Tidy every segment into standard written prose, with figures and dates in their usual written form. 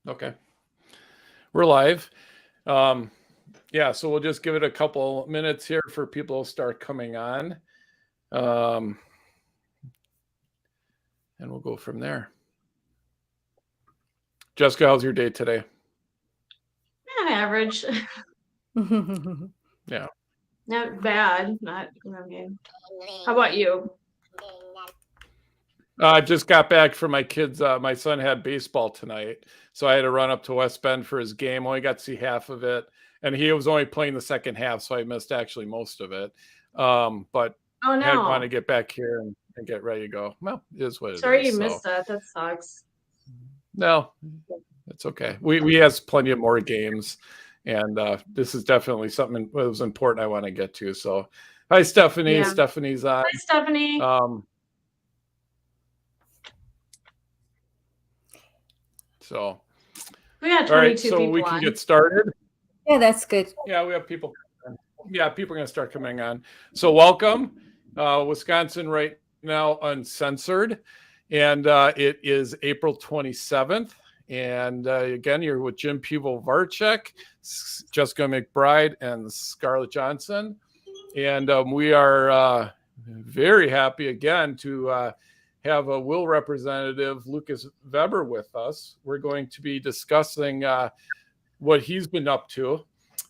Okay. We're live. Yeah, so we'll just give it a couple minutes here for people to start coming on. And we'll go from there. Jessica, how's your day today? Average. Yeah. Not bad. Not okay. How about you? I just got back from my kids. My son had baseball tonight, so I had to run up to West Bend for his game. Only got to see half of it, and he was only playing the second half, so I missed actually most of it. But Oh I want to no. get back here and get ready to go. Well, it is what it Sorry is. you So missed that. That sucks. no, it's okay. We has plenty of more games, and this is definitely something that was important I want to get to. So, hi Stephanie. Yeah. Stephanie's on. Hi, Stephanie. So We got 22 all right, so people we can on. get started. Yeah, that's good. Yeah, we have people. Yeah, people are going to start coming on. So welcome, Wisconsin right now, Uncensored, and it is April 27th. And again, you're with Jim Pivo-Varchek, Jessica McBride, and Scarlett Johnson. And we are very happy again to have a Will representative, Lucas Vebber, with us. We're going to be discussing what he's been up to.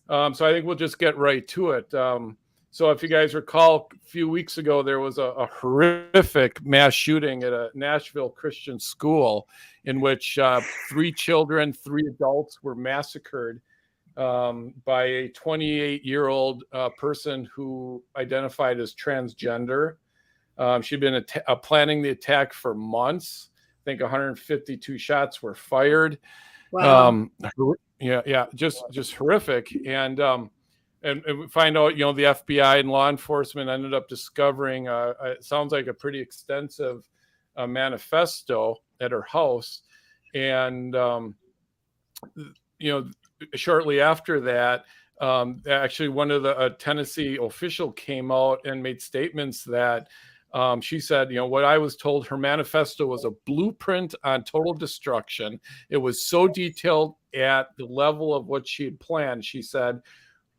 So I think we'll just get right to it. So if you guys recall, a few weeks ago, there was a horrific mass shooting at a Nashville Christian school in which 3 children, 3 adults were massacred by a 28-year-old person who identified as transgender. She'd been planning the attack for months. I think 152 shots were fired. Wow. Yeah, just horrific. And we find out, the FBI and law enforcement ended up discovering, it sounds like a pretty extensive manifesto at her house. And, shortly after that, actually one of the Tennessee official came out and made statements that she said, what I was told, her manifesto was a blueprint on total destruction. It was so detailed at the level of what she had planned. She said,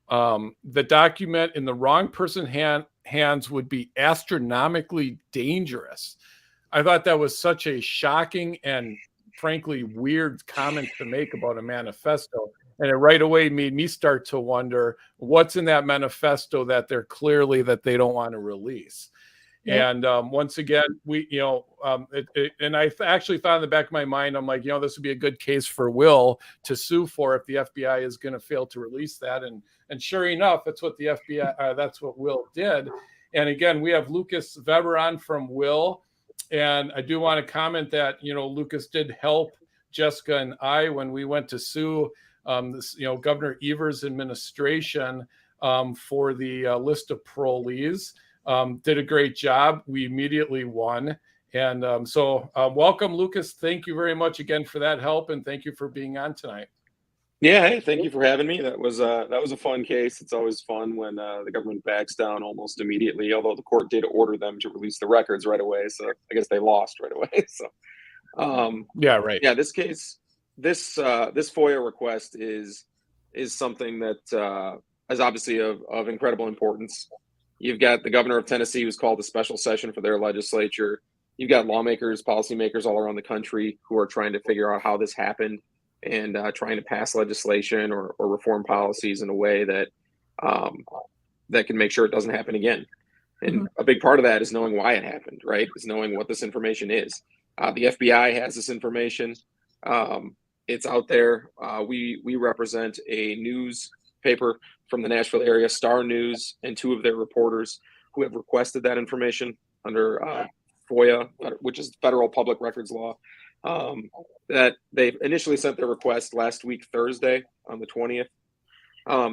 the document in the wrong person's hands would be astronomically dangerous. I thought that was such a shocking and frankly weird comment to make about a manifesto. And it right away made me start to wonder what's in that manifesto that they're clearly that they don't want to release. Yeah. And once again, we, and I actually thought in the back of my mind, I'm like, this would be a good case for Will to sue for if the FBI is going to fail to release that. And sure enough, that's what the FBI, that's what Will did. And again, we have Lucas Vebber on from Will. And I do want to comment that, Lucas did help Jessica and I when we went to sue Governor Evers' administration for the list of parolees. Did a great job. We immediately won. And so welcome, Lucas. Thank you very much again for that help. And thank you for being on tonight. Yeah, hey, thank you for having me. That was a fun case. It's always fun when the government backs down almost immediately, although the court did order them to release the records right away. So I guess they lost right away. So yeah, right. Yeah, this case, this FOIA request is something that is obviously of incredible importance. You've got the governor of Tennessee who's called a special session for their legislature. You've got lawmakers, policymakers all around the country who are trying to figure out how this happened and trying to pass legislation or reform policies in a way that that can make sure it doesn't happen again. And a big part of that is knowing why it happened, right? Is knowing what this information is. The FBI has this information. It's out there. We represent a newspaper from the Nashville area, Star News, and 2 of their reporters who have requested that information under FOIA, which is federal public records law. That they initially sent their request last week, Thursday, on the 20th.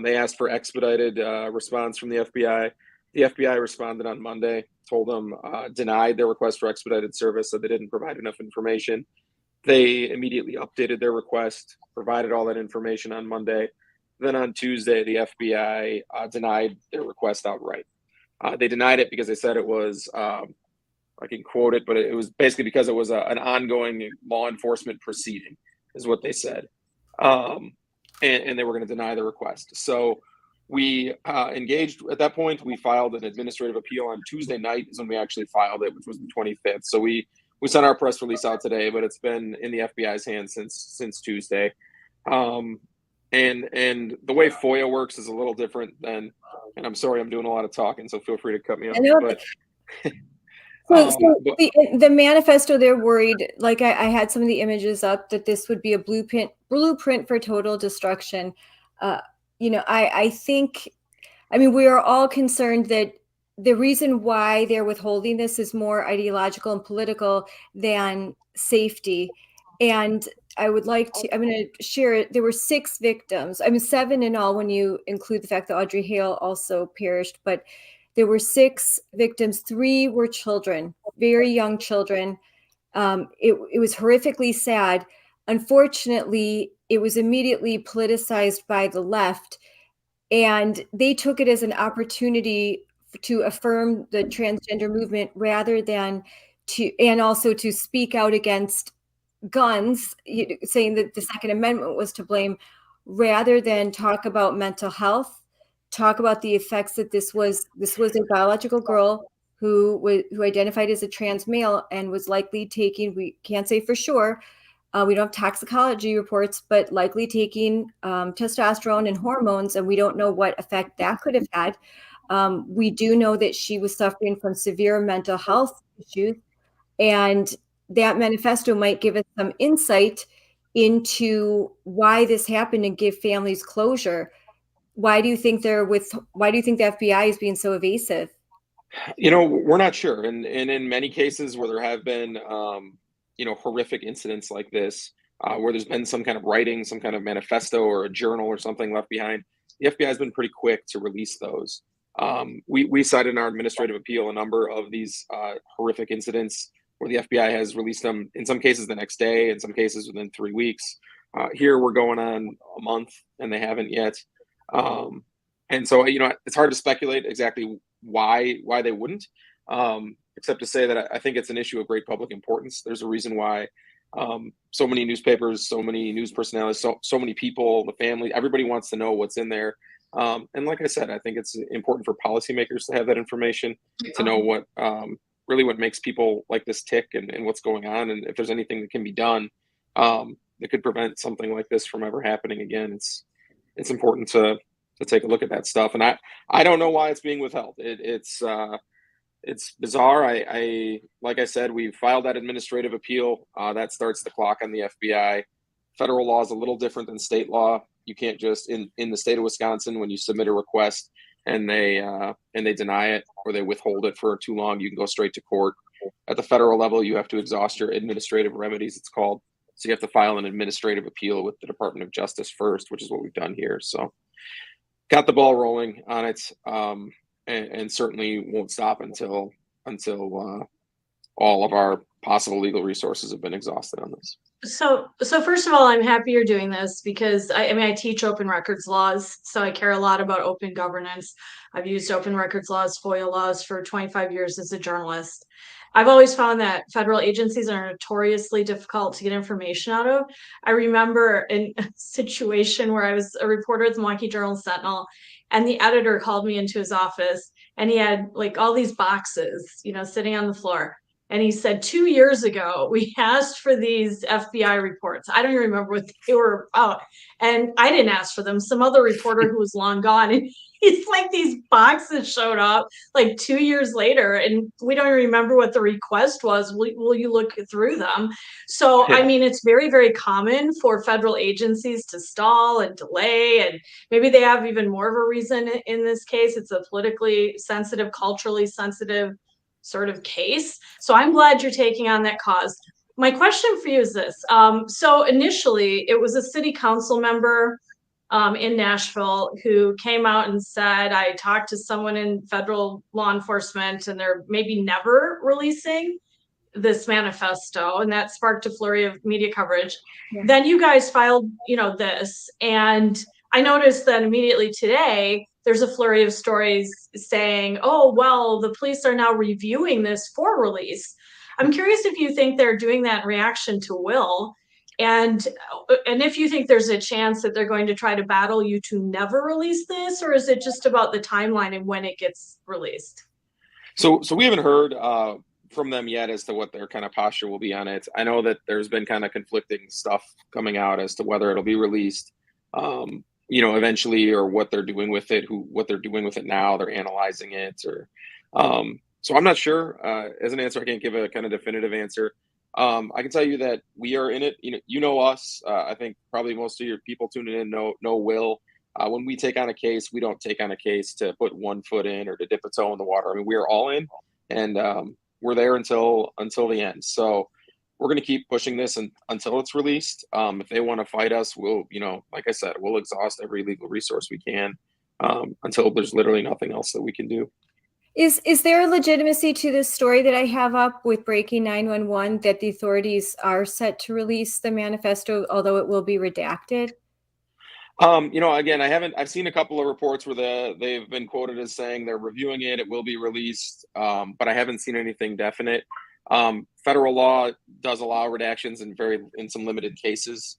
They asked for expedited response from the FBI. The FBI responded on Monday, told them, denied their request for expedited service, said they didn't provide enough information. They immediately updated their request, provided all that information on Monday. Then on Tuesday, the FBI denied their request outright. They denied it because they said it was, I can quote it, but it was basically because it was an ongoing law enforcement proceeding. is what they said. And they were going to deny the request. So we engaged at that point. We filed an administrative appeal on Tuesday night is when we actually filed it, which was the 25th. So we sent our press release out today, but it's been in the FBI's hands since Tuesday. And the way FOIA works is a little different than, and I'm sorry, I'm doing a lot of talking, so feel free to cut me off. So the manifesto, they're worried, like I had some of the images up, that this would be a blueprint for total destruction. I think, we are all concerned that the reason why they're withholding this is more ideological and political than safety. And I'm going to share it. There were 6 victims. 7 in all when you include the fact that Audrey Hale also perished, but there were 6 victims. 3 were children, very young children. It was horrifically sad. Unfortunately, it was immediately politicized by the left, and they took it as an opportunity to affirm the transgender movement rather than and also to speak out against guns, saying that the Second Amendment was to blame, rather than talk about mental health, talk about the effects that this was a biological girl who identified as a trans male and was likely taking, we can't say for sure, we don't have toxicology reports, but likely taking testosterone and hormones, and we don't know what effect that could have had. We do know that she was suffering from severe mental health issues, and that manifesto might give us some insight into why this happened and give families closure. Why do you think the FBI is being so evasive? We're not sure. And in many cases where there have been, horrific incidents like this, where there's been some kind of writing, some kind of manifesto or a journal or something left behind, the FBI has been pretty quick to release those. We cited in our administrative appeal a number of these horrific incidents where the FBI has released them, in some cases the next day, in some cases within 3 weeks. Here we're going on a month and they haven't yet. And so, it's hard to speculate exactly why they wouldn't, except to say that I think it's an issue of great public importance. There's a reason why so many newspapers, so many news personalities, so many people, the family, everybody wants to know what's in there. And like I said, I think it's important for policymakers to have that information, to know what makes people like this tick and what's going on. And if there's anything that can be done that could prevent something like this from ever happening again, it's important to take a look at that stuff. And I don't know why it's being withheld. It's bizarre. Like I said, we filed that administrative appeal. That starts the clock on the FBI. Federal law is a little different than state law. You can't just in the state of Wisconsin, when you submit a request and they deny it or they withhold it for too long, you can go straight to court. At the federal level, you have to exhaust your administrative remedies, it's called. So you have to file an administrative appeal with the Department of Justice first, which is what we've done here. So got the ball rolling on it, and certainly won't stop until all of our possible legal resources have been exhausted on this. So first of all, I'm happy you're doing this because I teach open records laws, so I care a lot about open governance. I've used open records laws, FOIA laws for 25 years as a journalist. I've always found that federal agencies are notoriously difficult to get information out of. I remember in a situation where I was a reporter at the Milwaukee Journal-Sentinel, and the editor called me into his office, and he had like all these boxes, sitting on the floor. And he said, 2 years ago, we asked for these FBI reports. I don't even remember what they were about. And I didn't ask for them. Some other reporter who was long gone. And it's like these boxes showed up like 2 years later. And we don't even remember what the request was. Will you look through them? So, Yeah. It's very, very common for federal agencies to stall and delay. And maybe they have even more of a reason in this case. It's a politically sensitive, culturally sensitive sort of case. So I'm glad you're taking on that cause. My question for you is this. So initially it was a city council member in Nashville who came out and said, I talked to someone in federal law enforcement and they're maybe never releasing this manifesto, and that sparked a flurry of media coverage. Yeah. Then you guys filed, this, and I noticed that immediately today, there's a flurry of stories saying, oh, well, the police are now reviewing this for release. I'm curious if you think they're doing that in reaction to Will. And if you think there's a chance that they're going to try to battle you to never release this, or is it just about the timeline and when it gets released? So we haven't heard from them yet as to what their kind of posture will be on it. I know that there's been kind of conflicting stuff coming out as to whether it'll be released, eventually, or what they're doing with it, what they're doing with it now. They're analyzing it, or so I'm not sure. As an answer, I can't give a kind of definitive answer. I can tell you that we are in it. You know us. I think probably most of your people tuning in know Will. When we take on a case, we don't take on a case to put one foot in or to dip a toe in the water. I mean, we are all in, and we're there until the end. So we're going to keep pushing this until it's released. If they want to fight us, we'll, like I said, we'll exhaust every legal resource we can until there's literally nothing else that we can do. Is there a legitimacy to this story that I have up with Breaking 911 that the authorities are set to release the manifesto, although it will be redacted? Again, I've seen a couple of reports where they've been quoted as saying they're reviewing it, it will be released, but I haven't seen anything definite. Federal law does allow redactions in some limited cases.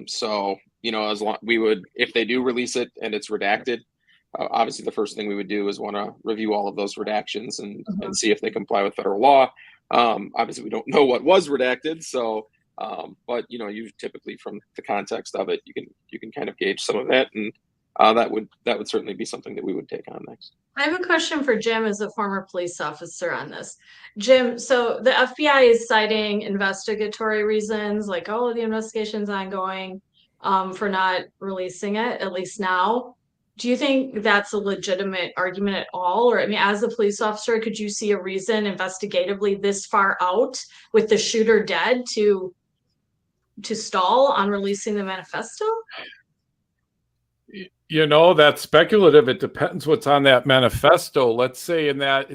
So, as long if they do release it and it's redacted, obviously the first thing we would do is want to review all of those redactions and see if they comply with federal law. Obviously we don't know what was redacted, so but you typically, from the context of it, you can kind of gauge some of that, and that would certainly be something that we would take on next. I have a question for Jim as a former police officer on this. Jim, so the FBI is citing investigatory reasons, like, oh, the investigation's ongoing, for not releasing it, at least now. Do you think that's a legitimate argument at all? Or, I mean, as a police officer, could you see a reason investigatively this far out with the shooter dead to stall on releasing the manifesto? That's speculative. It depends what's on that manifesto. Let's say in that,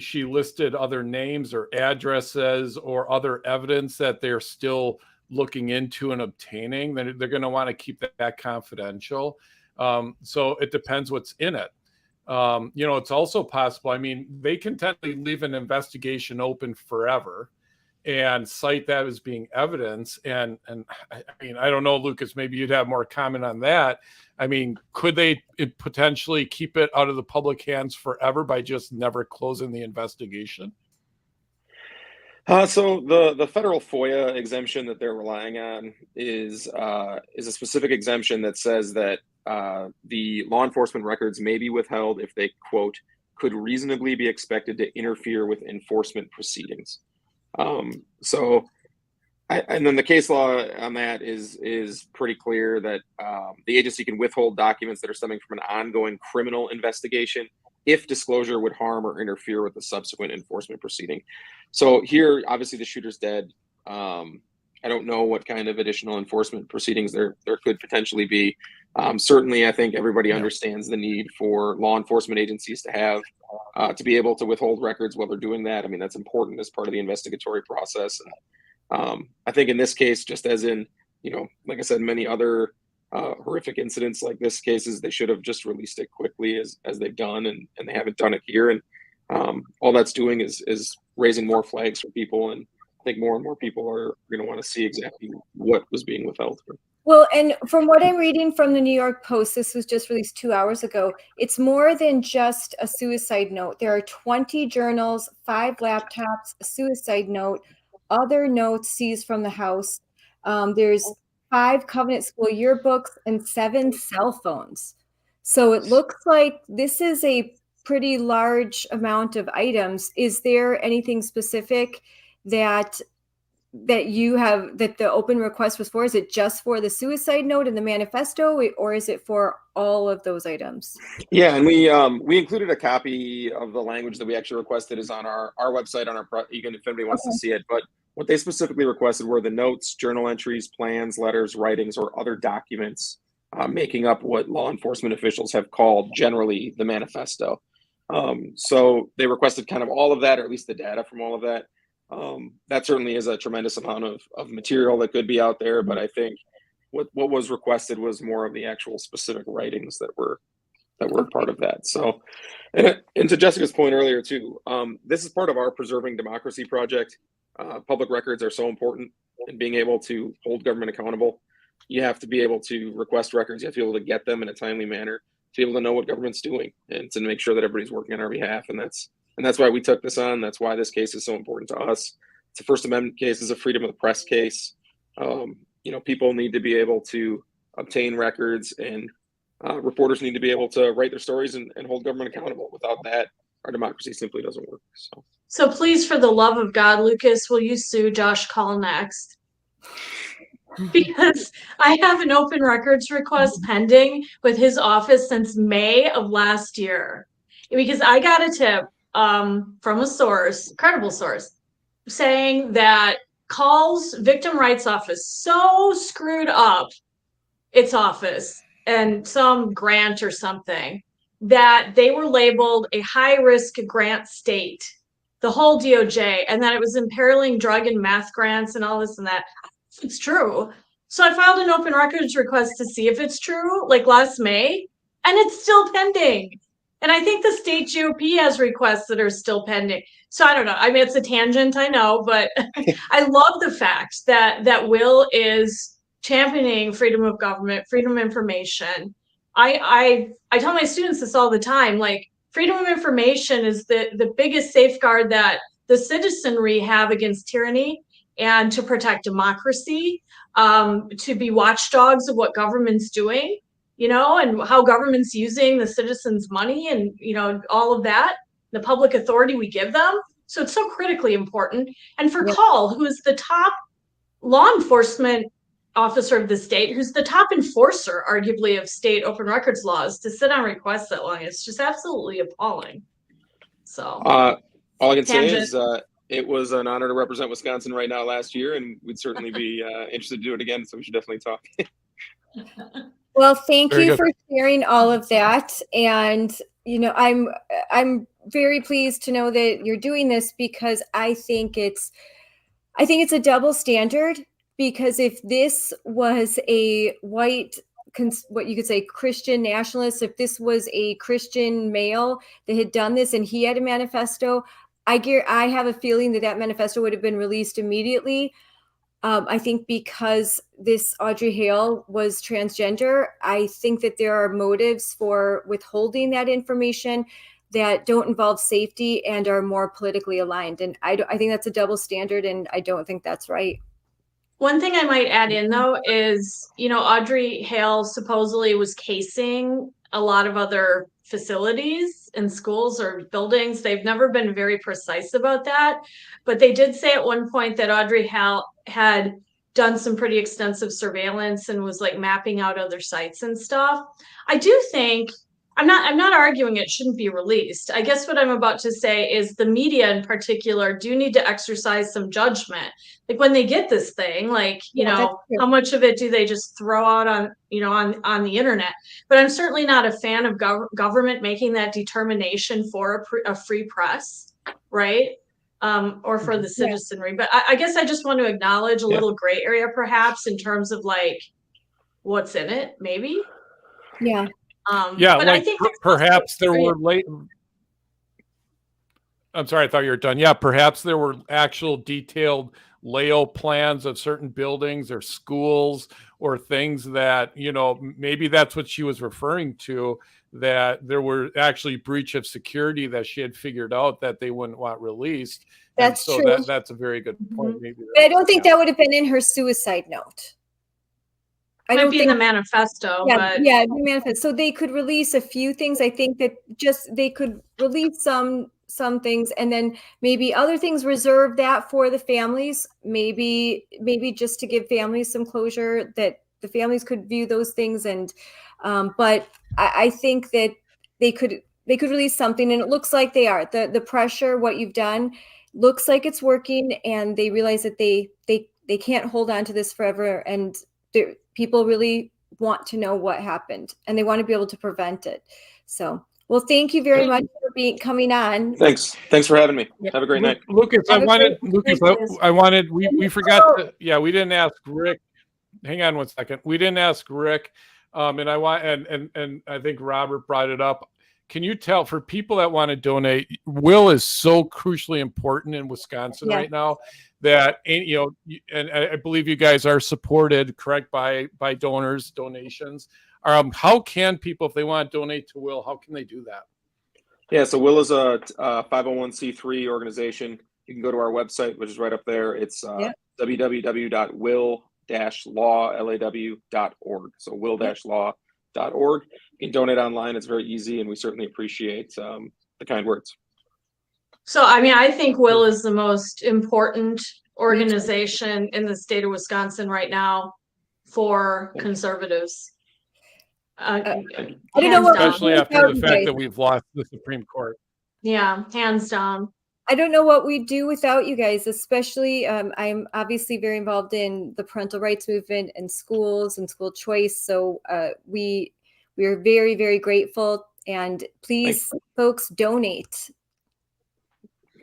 she listed other names or addresses or other evidence that they're still looking into and obtaining, then they're going to want to keep that confidential. So it depends what's in it. It's also possible. I mean, they can technically leave an investigation open forever and cite that as being evidence. And I mean, I don't know, Lucas, maybe you'd have more comment on that. I mean, could they potentially keep it out of the public hands forever by just never closing the investigation? So the federal FOIA exemption that they're relying on is a specific exemption that says that the law enforcement records may be withheld if they, quote, could reasonably be expected to interfere with enforcement proceedings. And then the case law on that is pretty clear that the agency can withhold documents that are stemming from an ongoing criminal investigation if disclosure would harm or interfere with the subsequent enforcement proceeding. So here, obviously, the shooter's dead. I don't know what kind of additional enforcement proceedings there could potentially be. Certainly, I think everybody understands the need for law enforcement agencies to have to be able to withhold records while they're doing that. I mean, that's important as part of the investigatory process. And I think in this case, just as in, like I said, many other horrific incidents like this cases, they should have just released it quickly as they've done, and they haven't done it here. And all that's doing is raising more flags for people, and I think more and more people are going to want to see exactly what was being withheld. Well, and from what I'm reading from the New York Post, this was just released 2 hours ago, it's more than just a suicide note. There are 20 journals, 5 laptops, a suicide note, other notes seized from the house. There's 5 Covenant School yearbooks and 7 cell phones. So it looks like this is a pretty large amount of items. Is there anything specific that you have that the open request was for? Is it just for the suicide note and the manifesto, or is it for all of those items? Yeah, and we included a copy of the language that we actually requested is on our website, on our even if anybody wants to see it. But what they specifically requested were the notes, journal entries, plans, letters, writings, or other documents making up what law enforcement officials have called generally the manifesto. So they requested kind of all of that, or at least the data from all of that. That certainly is a tremendous amount of material that could be out there, but I think what was requested was more of the actual specific writings that were part of that. So, and to Jessica's point earlier too, this is part of our Preserving Democracy project. Public records are so important. and being able to hold government accountable, you have to be able to request records. You have to be able to get them in a timely manner, to be able to know what government's doing, and to make sure that everybody's working on our behalf. And that's why we took this on. That's why this case is so important to us. It's a First Amendment case. It's a freedom of the press case. People need to be able to obtain records, and reporters need to be able to write their stories and hold government accountable. Without that, our democracy simply doesn't work. So please, for the love of God, Lucas, will you sue Josh Call next? Because I have an open records request pending with his office since May of last year. Because I got a tip from a source, credible source, saying that Call's victim rights office so screwed up its office and some grant or something that they were labeled a high-risk grant state, the whole DOJ, and that it was imperiling drug and meth grants and all this and that. It's true. So I filed an open records request to see if it's true, like last May, and it's still pending. And I think the state GOP has requests that are still pending. So I don't know. I mean, it's a tangent, I know, but I love the fact that Will is championing freedom of government, freedom of information. I tell my students this all the time, like freedom of information is the biggest safeguard that the citizenry have against tyranny and to protect democracy, to be watchdogs of what government's doing, and how government's using the citizens' money and, all of that, the public authority we give them. So it's so critically important. And for Call, who is the top law enforcement officer of the state, who's the top enforcer, arguably, of state open records laws, to sit on requests that long, it's just absolutely appalling. So all I can say is it was an honor to represent Wisconsin right now last year, and we'd certainly be interested to do it again. So we should definitely talk. Well, thank Very you good. for sharing all of that. And, I'm very pleased to know that you're doing this, because I think it's a double standard, because if this was a white, what you could say, Christian nationalist, if this was a Christian male that had done this and he had a manifesto, I have a feeling that manifesto would have been released immediately. I think because this Audrey Hale was transgender, I think that there are motives for withholding that information that don't involve safety and are more politically aligned. And I think that's a double standard, and I don't think that's right. One thing I might add in, though, is, Audrey Hale supposedly was casing a lot of other facilities and schools or buildings. They've never been very precise about that, but they did say at one point that Audrey Hale had done some pretty extensive surveillance and was like mapping out other sites and stuff. I do think, I'm not arguing it shouldn't be released. I guess what I'm about to say is the media in particular do need to exercise some judgment. Like when they get this thing, like, how much of it do they just throw out on the internet? But I'm certainly not a fan of government making that determination for a free press, right? Or for the citizenry. But I guess I just want to acknowledge a little gray area, perhaps, in terms of like what's in it, maybe. Yeah. But like I think perhaps there were late. I'm sorry, I thought you were done. Yeah, perhaps there were actual detailed layout plans of certain buildings or schools or things that, maybe that's what she was referring to, that there were actually breach of security that she had figured out that they wouldn't want released. That's and so true. That's a very good point. Maybe But I don't think that would have been in her suicide note. I don't think in the manifesto, but the manifesto. So they could release a few things. I think that they could release some things, and then maybe other things reserve that for the families. Maybe just to give families some closure, that the families could view those things. And but I think that they could release something, and it looks like they are. The pressure, what you've done, looks like it's working, and they realize that they can't hold on to this forever, and people really want to know what happened, and they want to be able to prevent it. So, well, thank you very much for coming on. Thanks for having me. Have a great night. Lucas, we forgot to, we didn't ask Rick. Hang on one second. We didn't ask Rick. And I think Robert brought it up. can you tell, for people that want to donate, will is so crucially important in Wisconsin right now that, and I believe you guys are supported, correct, by donations. How can people, if they want to donate to Will, how can they do that? Yeah, so Will is a 501c3 organization. You can go to our website, which is right up there. It's www.will-law.org. So will-law.org. You can donate online. It's very easy, and we certainly appreciate the kind words. So, I mean, I think Will is the most important organization in the state of Wisconsin right now for conservatives. I don't know what, especially after the fact that we've lost the Supreme Court. Yeah, hands down. I don't know what we do without you guys, especially I'm obviously very involved in the parental rights movement and schools and school choice. So we are very, very grateful. And please, folks, donate.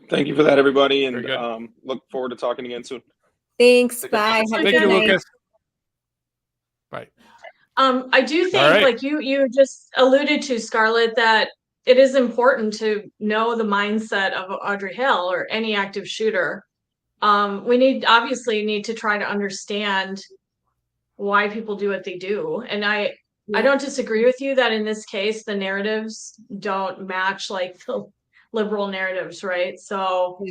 Thank you for that, everybody. And look forward to talking again soon. Thanks. Bye. Thank you, Lucas. Bye. I do think, like you just alluded to, Scarlett, that it is important to know the mindset of Audrey Hill or any active shooter. We obviously need to try to understand why people do what they do. And I don't disagree with you that in this case, the narratives don't match like the liberal narratives, right? So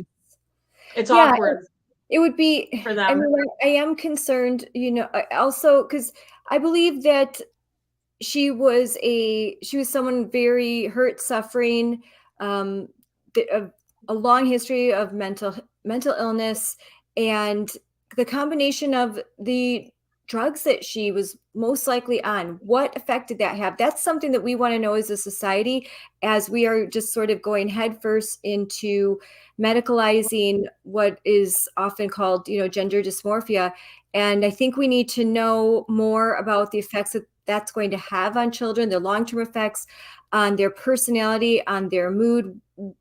it's awkward. It would be for them. I mean, I am concerned, also because I believe that she was someone very hurt, suffering, a long history of mental illness, and the combination of the drugs that she was most likely on. What effect did that have? That's something that we want to know as a society, as we are just sort of going headfirst into medicalizing what is often called, gender dysmorphia. And I think we need to know more about the effects that that's going to have on children, their long-term effects on their personality, on their mood. Did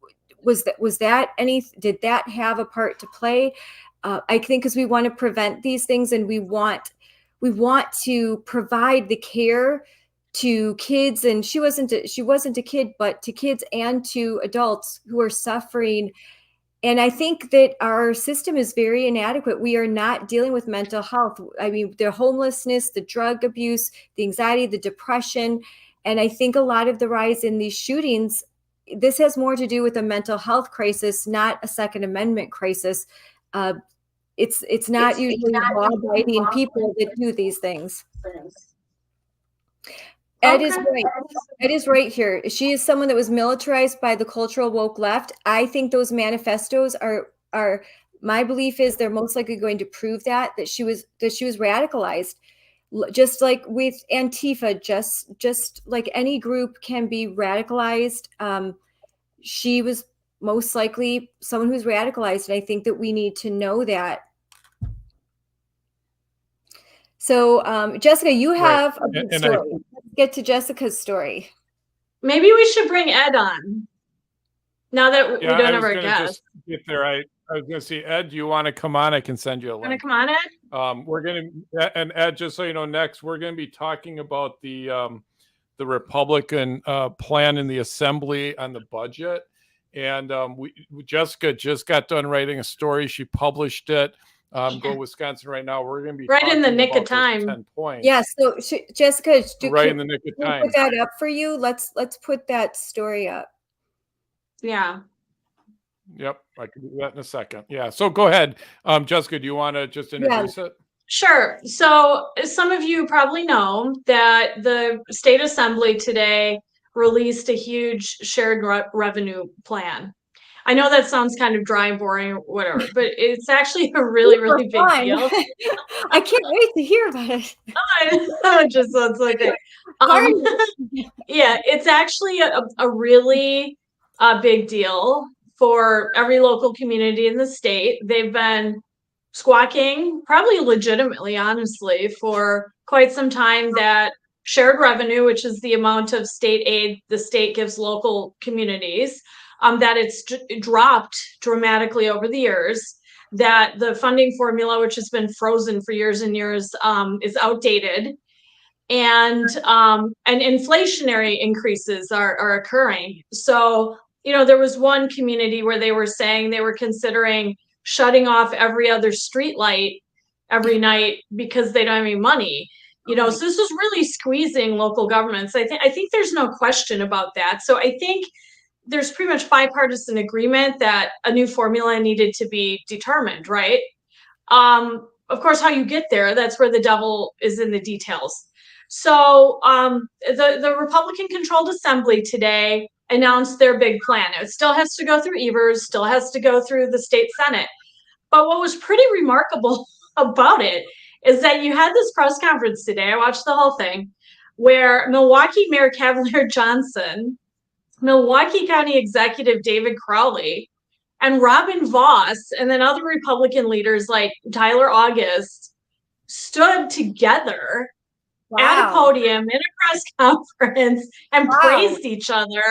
that have a part to play? I think because we want to prevent these things, and we want to provide the care to kids. And she wasn't a kid, but to kids and to adults who are suffering. And I think that our system is very inadequate. We are not dealing with mental health. I mean, the homelessness, the drug abuse, the anxiety, the depression. And I think a lot of the rise in these shootings, this has more to do with a mental health crisis, not a Second Amendment crisis. It's not usually law-abiding people that do these things. Ed is right. Ed is right here. She is someone that was militarized by the cultural woke left. I think those manifestos are my belief is they're most likely going to prove that she was radicalized. Just like with Antifa, just like any group can be radicalized. She was most likely someone who's radicalized, and I think that we need to know that. So, Jessica, you have a good story. Let's get to Jessica's story. Maybe we should bring Ed on. Now that we don't have our guest. Get there. I was going to say, Ed, do you want to come on? I can send you a link. Want to come on, Ed? We're going to, and Ed, just so you know, next we're going to be talking about the Republican plan in the Assembly on the budget. And Jessica just got done writing a story. She published it. Go Wisconsin right now. We're going to be right in the nick of time. 10 points. Yeah. So Jessica, in the nick of time. Put that up for you. Let's put that story up. Yeah. Yep. I can do that in a second. Yeah. So go ahead. Jessica, do you want to just introduce it? Sure. So some of you probably know that the state assembly today released a huge shared revenue plan. I know that sounds kind of dry and boring or whatever, but it's actually a really, really big deal. I can't wait to hear about it. It just sounds like it. Yeah, it's actually a really big deal for every local community in the state. They've been squawking, probably legitimately, honestly, for quite some time that shared revenue, which is the amount of state aid the state gives local communities, that it's dropped dramatically over the years, that the funding formula, which has been frozen for years and years, is outdated. and inflationary increases are occurring. So, there was one community where they were saying they were considering shutting off every other street light every night because they don't have any money. So this is really squeezing local governments. I think there's no question about that. So I think there's pretty much bipartisan agreement that a new formula needed to be determined, right? Of course, how you get there, that's where the devil is in the details. So the Republican-controlled Assembly today announced their big plan. It still has to go through Evers, still has to go through the state Senate. But what was pretty remarkable about it is that you had this press conference today, I watched the whole thing, where Milwaukee Mayor Cavalier Johnson, Milwaukee County Executive David Crowley, and Robin Voss, and then other Republican leaders like Tyler August stood together at a podium in a press conference and praised each other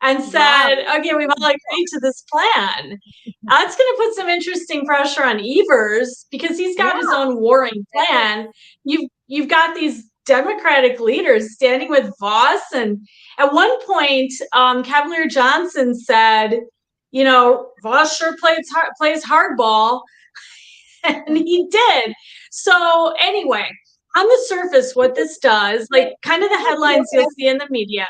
and said, okay, we've all agreed to this plan. That's going to put some interesting pressure on Evers because he's got his own warring plan. You've got these Democratic leaders standing with Voss, and at one point, Cavalier Johnson said, Voss sure plays hardball, and he did. So anyway, on the surface, what this does, like kind of the headlines you'll see in the media,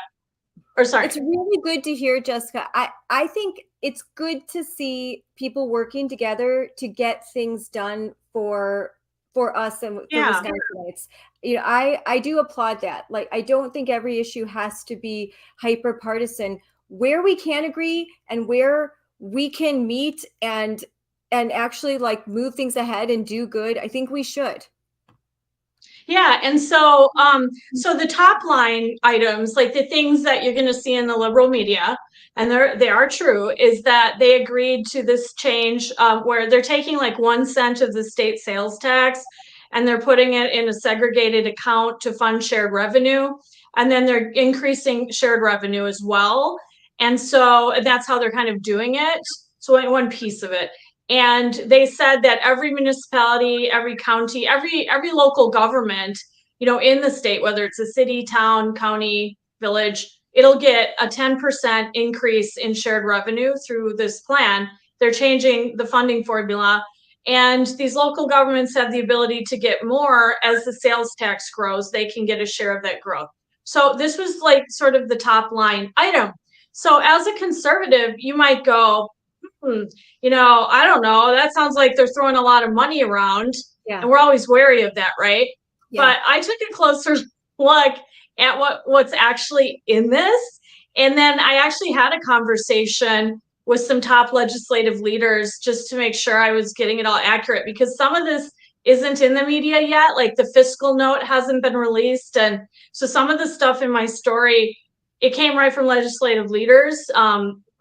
it's really good to hear, Jessica. I think it's good to see people working together to get things done for us and for Wisconsinites. I do applaud that. Like, I don't think every issue has to be hyper partisan. Where we can agree and where we can meet and actually like move things ahead and do good, I think we should. Yeah, and so the top line items, like the things that you're going to see in the liberal media, and they are true, is that they agreed to this change where they're taking like 1 cent of the state sales tax and they're putting it in a segregated account to fund shared revenue, and then they're increasing shared revenue as well. And so that's how they're kind of doing it. So one piece of it. And they said that every municipality, every county, every local government, in the state, whether it's a city, town, county, village, it'll get a 10% increase in shared revenue through this plan. They're changing the funding formula. And these local governments have the ability to get more as the sales tax grows. They can get a share of that growth. So this was like sort of the top line item. So as a conservative, you might go, I don't know. That sounds like they're throwing a lot of money around. Yeah. And we're always wary of that, right? Yeah. But I took a closer look at what's actually in this. And then I actually had a conversation with some top legislative leaders just to make sure I was getting it all accurate, because some of this isn't in the media yet. Like the fiscal note hasn't been released. And so some of the stuff in my story, it came right from legislative leaders.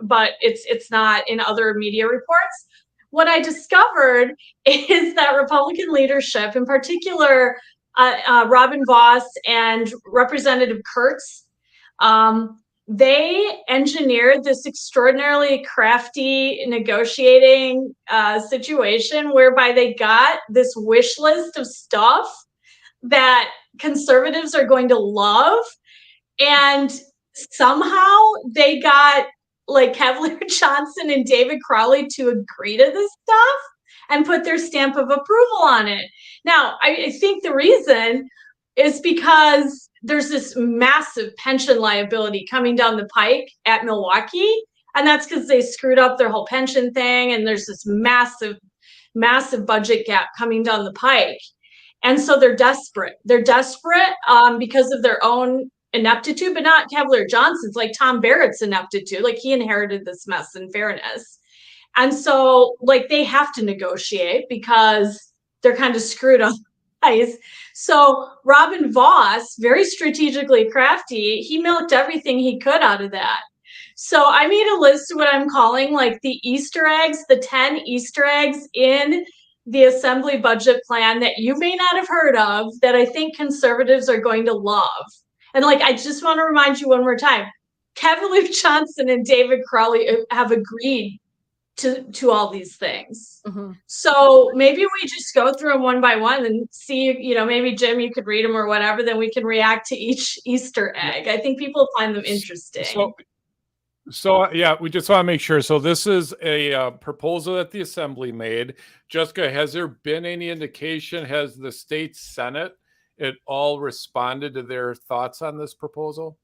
But it's not in other media reports. What I discovered is that Republican leadership, in particular, Robin Voss and Representative Kurtz, they engineered this extraordinarily crafty negotiating situation whereby they got this wish list of stuff that conservatives are going to love. And somehow they got like Cavalier Johnson and David Crowley to agree to this stuff and put their stamp of approval on it. Now, I think the reason is because there's this massive pension liability coming down the pike at Milwaukee, and that's because they screwed up their whole pension thing, and there's this massive budget gap coming down the pike. And so they're desperate. They're desperate because of their own ineptitude, but not Cavalier Johnson's, like Tom Barrett's ineptitude. Like he inherited this mess, in fairness. And so like they have to negotiate because they're kind of screwed on ice. So Robin Voss, very strategically crafty, he milked everything he could out of that. So I made a list of what I'm calling like the Easter eggs, the 10 Easter eggs in the Assembly budget plan that you may not have heard of that I think conservatives are going to love. And like, I just want to remind you one more time, Cavalier Johnson and David Crowley have agreed to all these things. Mm-hmm. So maybe we just go through them one by one and see, maybe Jim, you could read them or whatever, then we can react to each Easter egg. I think people find them interesting. So yeah, we just want to make sure. So this is a proposal that the Assembly made. Jessica, has there been any indication? Has the state Senate at all responded to their thoughts on this proposal?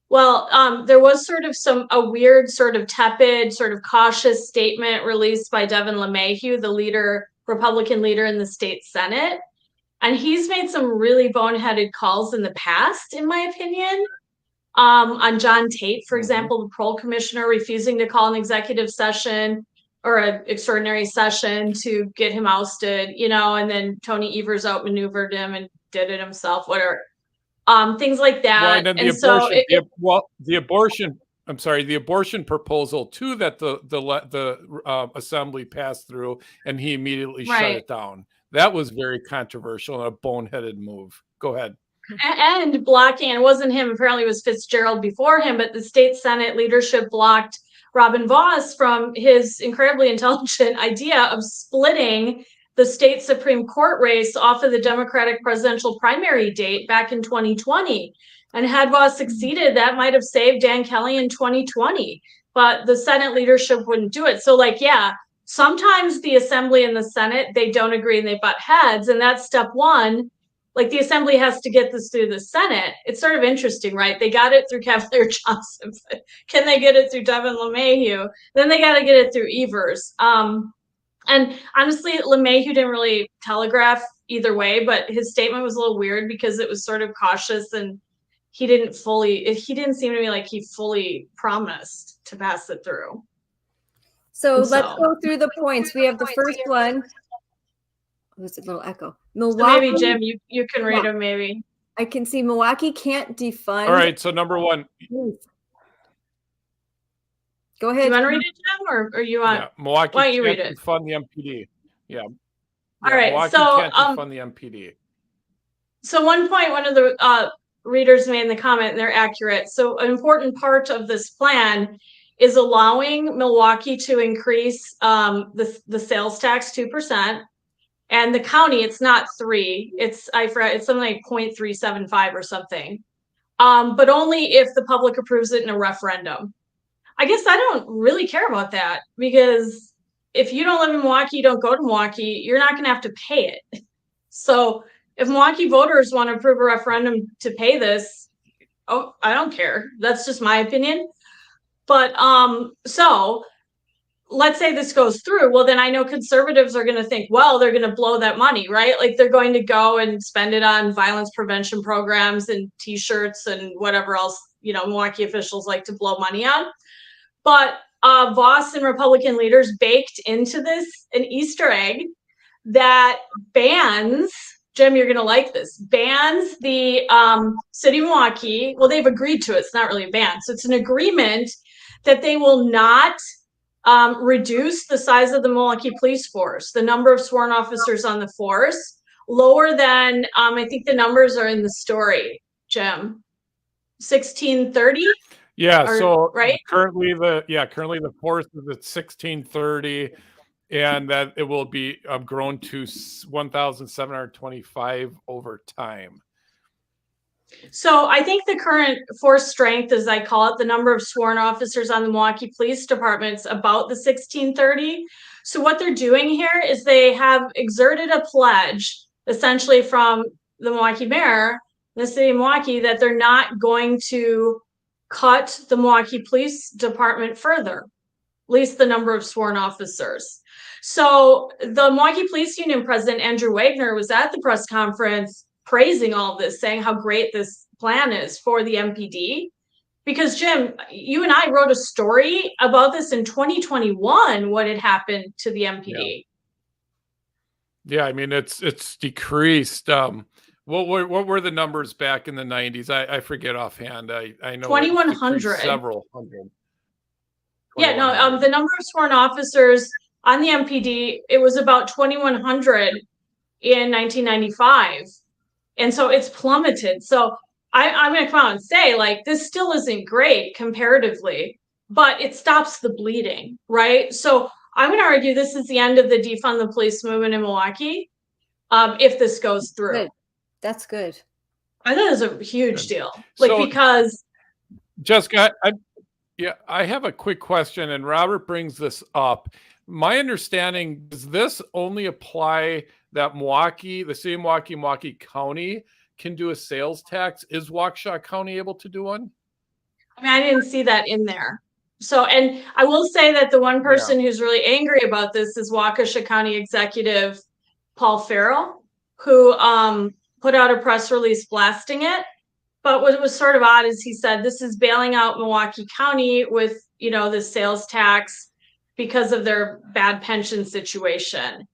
Well, there was sort of a weird, sort of tepid, sort of cautious statement released by Devin LeMahieu, the Republican leader in the state Senate. And he's made some really boneheaded calls in the past, in my opinion. On John Tate, for example, the parole commissioner refusing to call an executive session or an extraordinary session to get him ousted, and then Tony Evers outmaneuvered him and did it himself, whatever. Things like that. Well, and then the abortion proposal too that the Assembly passed through, and he immediately shut it down. That was very controversial and a boneheaded move. Go ahead. And blocking, and it wasn't him, apparently it was Fitzgerald before him, but the state Senate leadership blocked Robin Vos from his incredibly intelligent idea of splitting the state Supreme Court race off of the Democratic presidential primary date back in 2020. And had Vos succeeded, that might have saved Dan Kelly in 2020. But the Senate leadership wouldn't do it. So, sometimes the Assembly and the Senate, they don't agree and they butt heads. And that's step one. The Assembly has to get this through the Senate. It's sort of interesting, right? They got it through Cavalier Johnson. Can they get it through Devin LeMahieu? Then they got to get it through Evers. And honestly, LeMahieu didn't really telegraph either way, but his statement was a little weird because it was sort of cautious and he didn't seem to me like he fully promised to pass it through. So let's go through the points. We have the first one. There's a little echo. Milwaukee. So maybe Jim, you can read them. Maybe I can see Milwaukee can't defund. All right. So number one. Go ahead. Do you want to read it, Jim, or you want? Yeah, Milwaukee why don't you can't read it? Defund the MPD. Yeah. All right. Milwaukee So can't defund the MPD. So one point, one of the readers made in the comment, and they're accurate. So an important part of this plan is allowing Milwaukee to increase the sales tax 2%. And the county, it's not 3. It's something like 0.375 or something. But only if the public approves it in a referendum. I guess I don't really care about that because if you don't live in Milwaukee, you don't go to Milwaukee, you're not going to have to pay it. So if Milwaukee voters want to approve a referendum to pay this, I don't care. That's just my opinion. But so let's say this goes through. Well, then I know conservatives are going to think, well, they're going to blow that money, right? They're going to go and spend it on violence prevention programs and T-shirts and whatever else, Milwaukee officials like to blow money on. But Vos and Republican leaders baked into this an Easter egg that bans, Jim, you're going to like this, bans the city of Milwaukee. Well, they've agreed to it. It's not really a ban. So it's an agreement that they will not reduce the size of the Milwaukee police force, the number of sworn officers on the force, lower than, I think the numbers are in the story, Jim, 1630? Yeah, so right? currently the force is at 1630, and that it will be grown to 1,725 over time. So I think the current force strength, as I call it, the number of sworn officers on the Milwaukee Police Department is about the 1630. So what they're doing here is they have exerted a pledge, essentially from the Milwaukee mayor, the city of Milwaukee, that they're not going to cut the Milwaukee Police Department further, at least the number of sworn officers. So the Milwaukee Police Union president, Andrew Wagner, was at the press conference praising all of this, saying how great this plan is for the MPD. Because, Jim, you and I wrote a story about this in 2021, what had happened to the MPD. Yeah, I mean, it's decreased. What were the numbers back in the 90s? I forget offhand. I know 2,100. Several hundred. Yeah, no, the number of sworn officers on the MPD, it was about 2,100 in 1995. And so it's plummeted. So I'm going to come out and say, this still isn't great comparatively, but it stops the bleeding, right? So I'm going to argue this is the end of the defund the police movement in Milwaukee. If this goes through, Good. That's good. I thought it was a huge Good. deal. Like, So- because Jessica, I have a quick question, and Robert brings this up. My understanding, does this only apply that the city of Milwaukee County can do a sales tax? Is Waukesha County able to do one? I mean, I didn't see that in there. So, and I will say that the one person who's really angry about this is Waukesha County Executive Paul Farrell, who put out a press release blasting it. But what was sort of odd is he said this is bailing out Milwaukee County with, the sales tax because of their bad pension situation.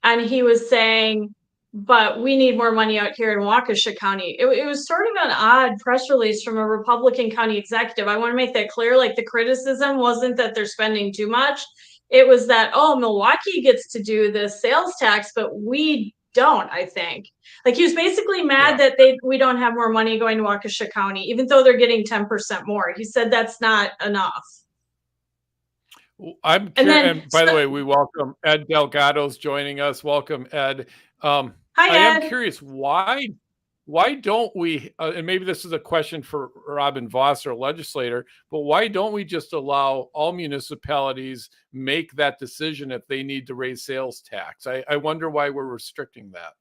And he was saying, but we need more money out here in Waukesha County. It was sort of an odd press release from a Republican county executive. I want to make that clear. Like, the criticism wasn't that they're spending too much. It was that, Milwaukee gets to do the sales tax, but we don't, I think. Like, he was basically mad that we don't have more money going to Waukesha County, even though they're getting 10% more. He said that's not enough. I'm curious, and by the way, we welcome Ed Delgado's joining us. Welcome, Ed. Hi, Ed. I am curious, why don't we, and maybe this is a question for Robin Voss, our legislator, but why don't we just allow all municipalities make that decision if they need to raise sales tax? I wonder why we're restricting that.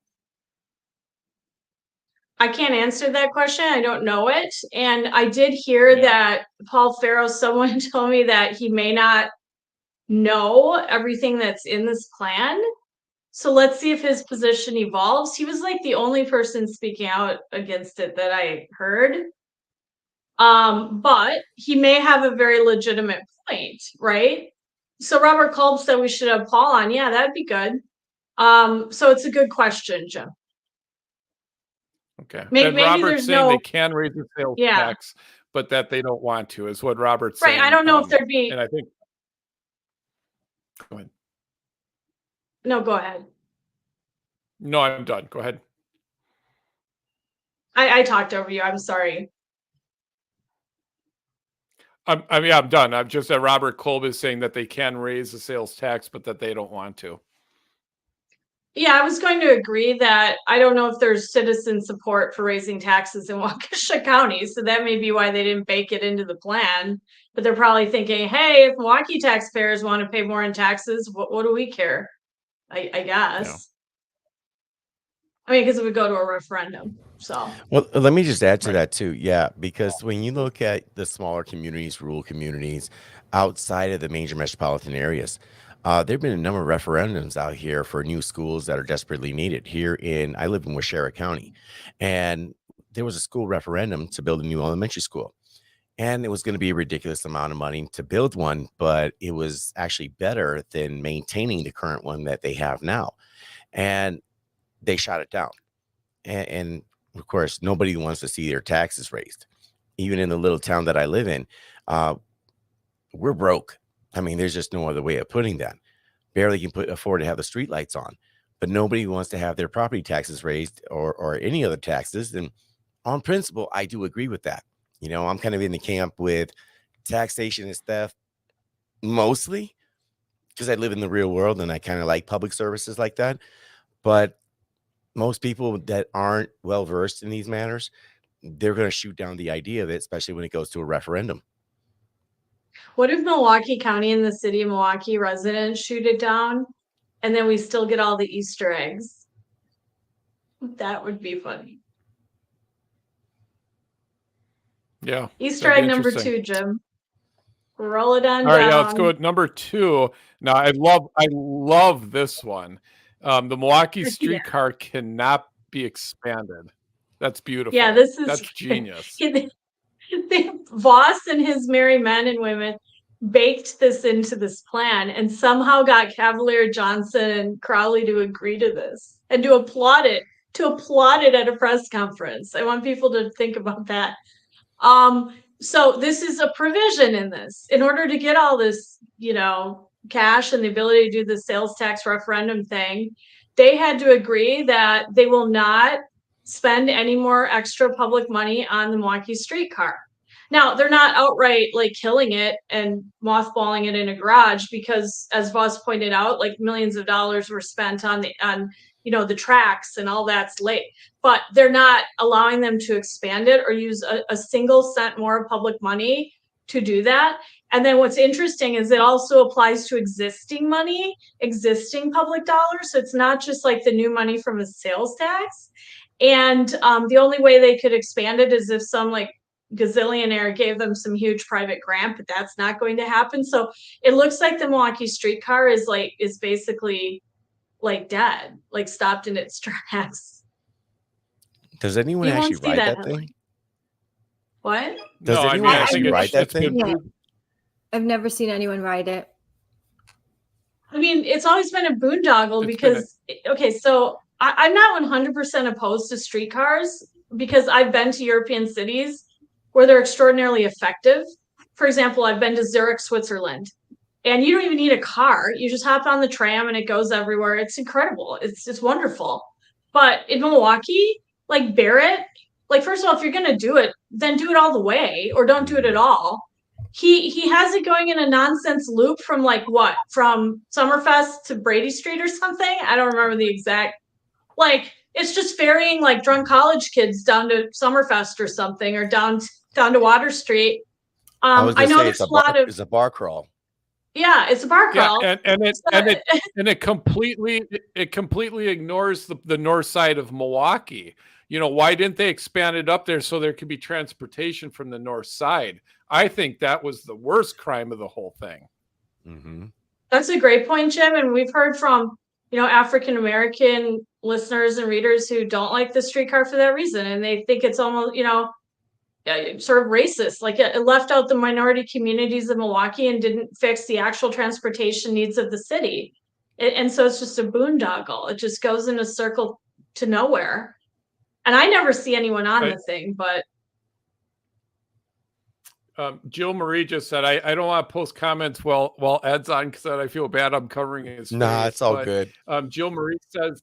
I can't answer that question. I don't know it. And I did hear that Paul Farrow, someone told me that he may not know everything that's in this plan. So let's see if his position evolves. He was like the only person speaking out against it that I heard. But he may have a very legitimate point, right? So Robert Kolb said we should have Paul on. Yeah, that'd be good. So it's a good question, Jim. Okay. Maybe Robert's there's saying they can raise the sales Yeah. tax, but that they don't want to, is what Robert's Right. saying. I don't know if there'd be. And I think. Go ahead. No, go ahead. No, I'm done. Go ahead. I talked over you. I'm sorry. I'm done. I'm just that Robert Kolb is saying that they can raise the sales tax, but that they don't want to. Yeah, I was going to agree that I don't know if there's citizen support for raising taxes in Waukesha County, so that may be why they didn't bake it into the plan. But they're probably thinking, hey, if Milwaukee taxpayers want to pay more in taxes, what do we care? I guess. Yeah. I mean, because it would go to a referendum. So. Well, let me just add to that too. Yeah, because when you look at the smaller communities, rural communities, outside of the major metropolitan areas, there have been a number of referendums out here for new schools that are desperately needed. I live in Waushara County, and there was a school referendum to build a new elementary school. And it was going to be a ridiculous amount of money to build one, but it was actually better than maintaining the current one that they have now. And they shot it down. And of course, nobody wants to see their taxes raised. Even in the little town that I live in, we're broke. I mean, there's just no other way of putting that. Barely can afford to have the streetlights on, but nobody wants to have their property taxes raised or any other taxes. And on principle, I do agree with that. I'm kind of in the camp with taxation and stuff, mostly because I live in the real world and I kind of like public services like that. But most people that aren't well versed in these matters, they're going to shoot down the idea of it, especially when it goes to a referendum. What if Milwaukee County and the city of Milwaukee residents shoot it down and then we still get all the Easter eggs? That would be funny. Yeah. Easter egg number 2, Jim. Roll it on down. All right, now let's go with number 2. Now I love this one. The Milwaukee streetcar cannot be expanded. That's beautiful. Yeah, that's genius. Voss and his merry men and women baked this into this plan and somehow got Cavalier, Johnson, and Crowley to agree to this and to applaud it at a press conference. I want people to think about that. So this is a provision in this. In order to get all this, cash and the ability to do the sales tax referendum thing, they had to agree that they will not spend any more extra public money on the Milwaukee streetcar. Now, they're not outright like killing it and mothballing it in a garage because, as Voss pointed out, like millions of dollars were spent on the tracks and all that's late. But they're not allowing them to expand it or use a single cent more of public money to do that. And then what's interesting is it also applies to existing money, existing public dollars. So it's not just like the new money from a sales tax. And the only way they could expand it is if some like gazillionaire gave them some huge private grant, but that's not going to happen. So it looks like the Milwaukee streetcar is basically like dead, like stopped in its tracks. Does anyone You won't actually see ride that that thing? What? Does No, I anyone mean, I actually think ride that it's been thing? Yeah. proved- I've never seen anyone ride it. I mean, it's always been a boondoggle It's been because, okay, so I'm not 100% opposed to streetcars because I've been to European cities where they're extraordinarily effective. For example, I've been to Zurich, Switzerland, and you don't even need a car. You just hop on the tram and it goes everywhere. It's incredible. It's wonderful. But in Milwaukee, like Barrett, like first of all, if you're gonna do it, then do it all the way or don't do it at all. He has it going in a nonsense loop from from Summerfest to Brady Street or something. I don't remember the exact, like it's just ferrying like drunk college kids down to Summerfest or something, or down to Water Street. I was I gonna know say there's a lot of, it's a bar crawl. yeah, it's a bar Yeah, crawl. it completely ignores the north side of Milwaukee. Why didn't they expand it up there so there could be transportation from the north side? I think that was the worst crime of the whole thing. Mm-hmm. That's a great point, Jim. And we've heard from, African American listeners and readers who don't like the streetcar for that reason. And they think it's almost, sort of racist. Like it left out the minority communities of Milwaukee and didn't fix the actual transportation needs of the city. And so it's just a boondoggle. It just goes in a circle to nowhere. And I never see anyone on the thing, but Jill Marie just said, I don't want to post comments while Ed's on because I feel bad I'm covering his Nah, face. it's all good. Jill Marie says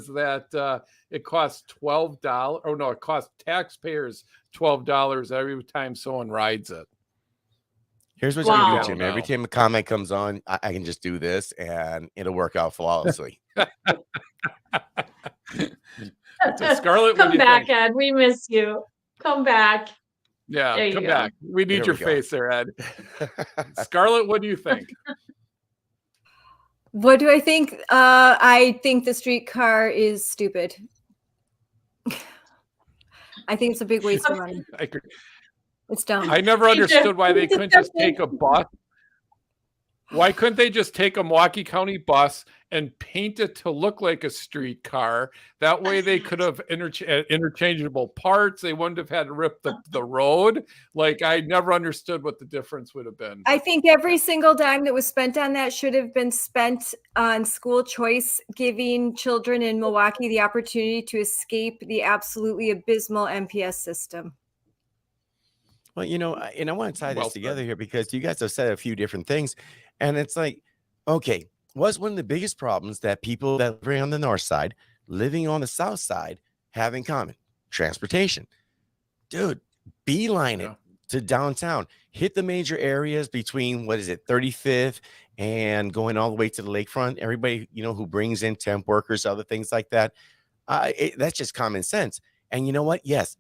that it costs $12. Oh no, it costs taxpayers $12 every time someone rides it. Here's what you Wow. can do, Jim. Every time a comment comes on, I can just do this and it'll work out flawlessly. So Scarlett, what come do you back, think? Ed. We miss you. Come back. Yeah, There you come go. back. We need There your we go. face there, Ed. Scarlett, what do you think? What do I think? I think the streetcar is stupid. I think it's a big waste of money. I agree. It's dumb. I never Me too. understood why they couldn't just take a bus. Why couldn't they just take a Milwaukee County bus and paint it to look like a streetcar? That way they could have interchangeable parts. They wouldn't have had to rip the road. Like, I never understood what the difference would have been. I think every single dime that was spent on that should have been spent on school choice, giving children in Milwaukee the opportunity to escape the absolutely abysmal MPS system. Well, and I want to tie Well this said. together here because you guys have said a few different things. And it's like, okay, what's one of the biggest problems that people that live on the north side, living on the south side, have in common? Transportation. Dude, beeline it to downtown. Hit the major areas between, 35th and going all the way to the lakefront. Everybody, who brings in temp workers, other things like that. That's just common sense. And you know what? Yes,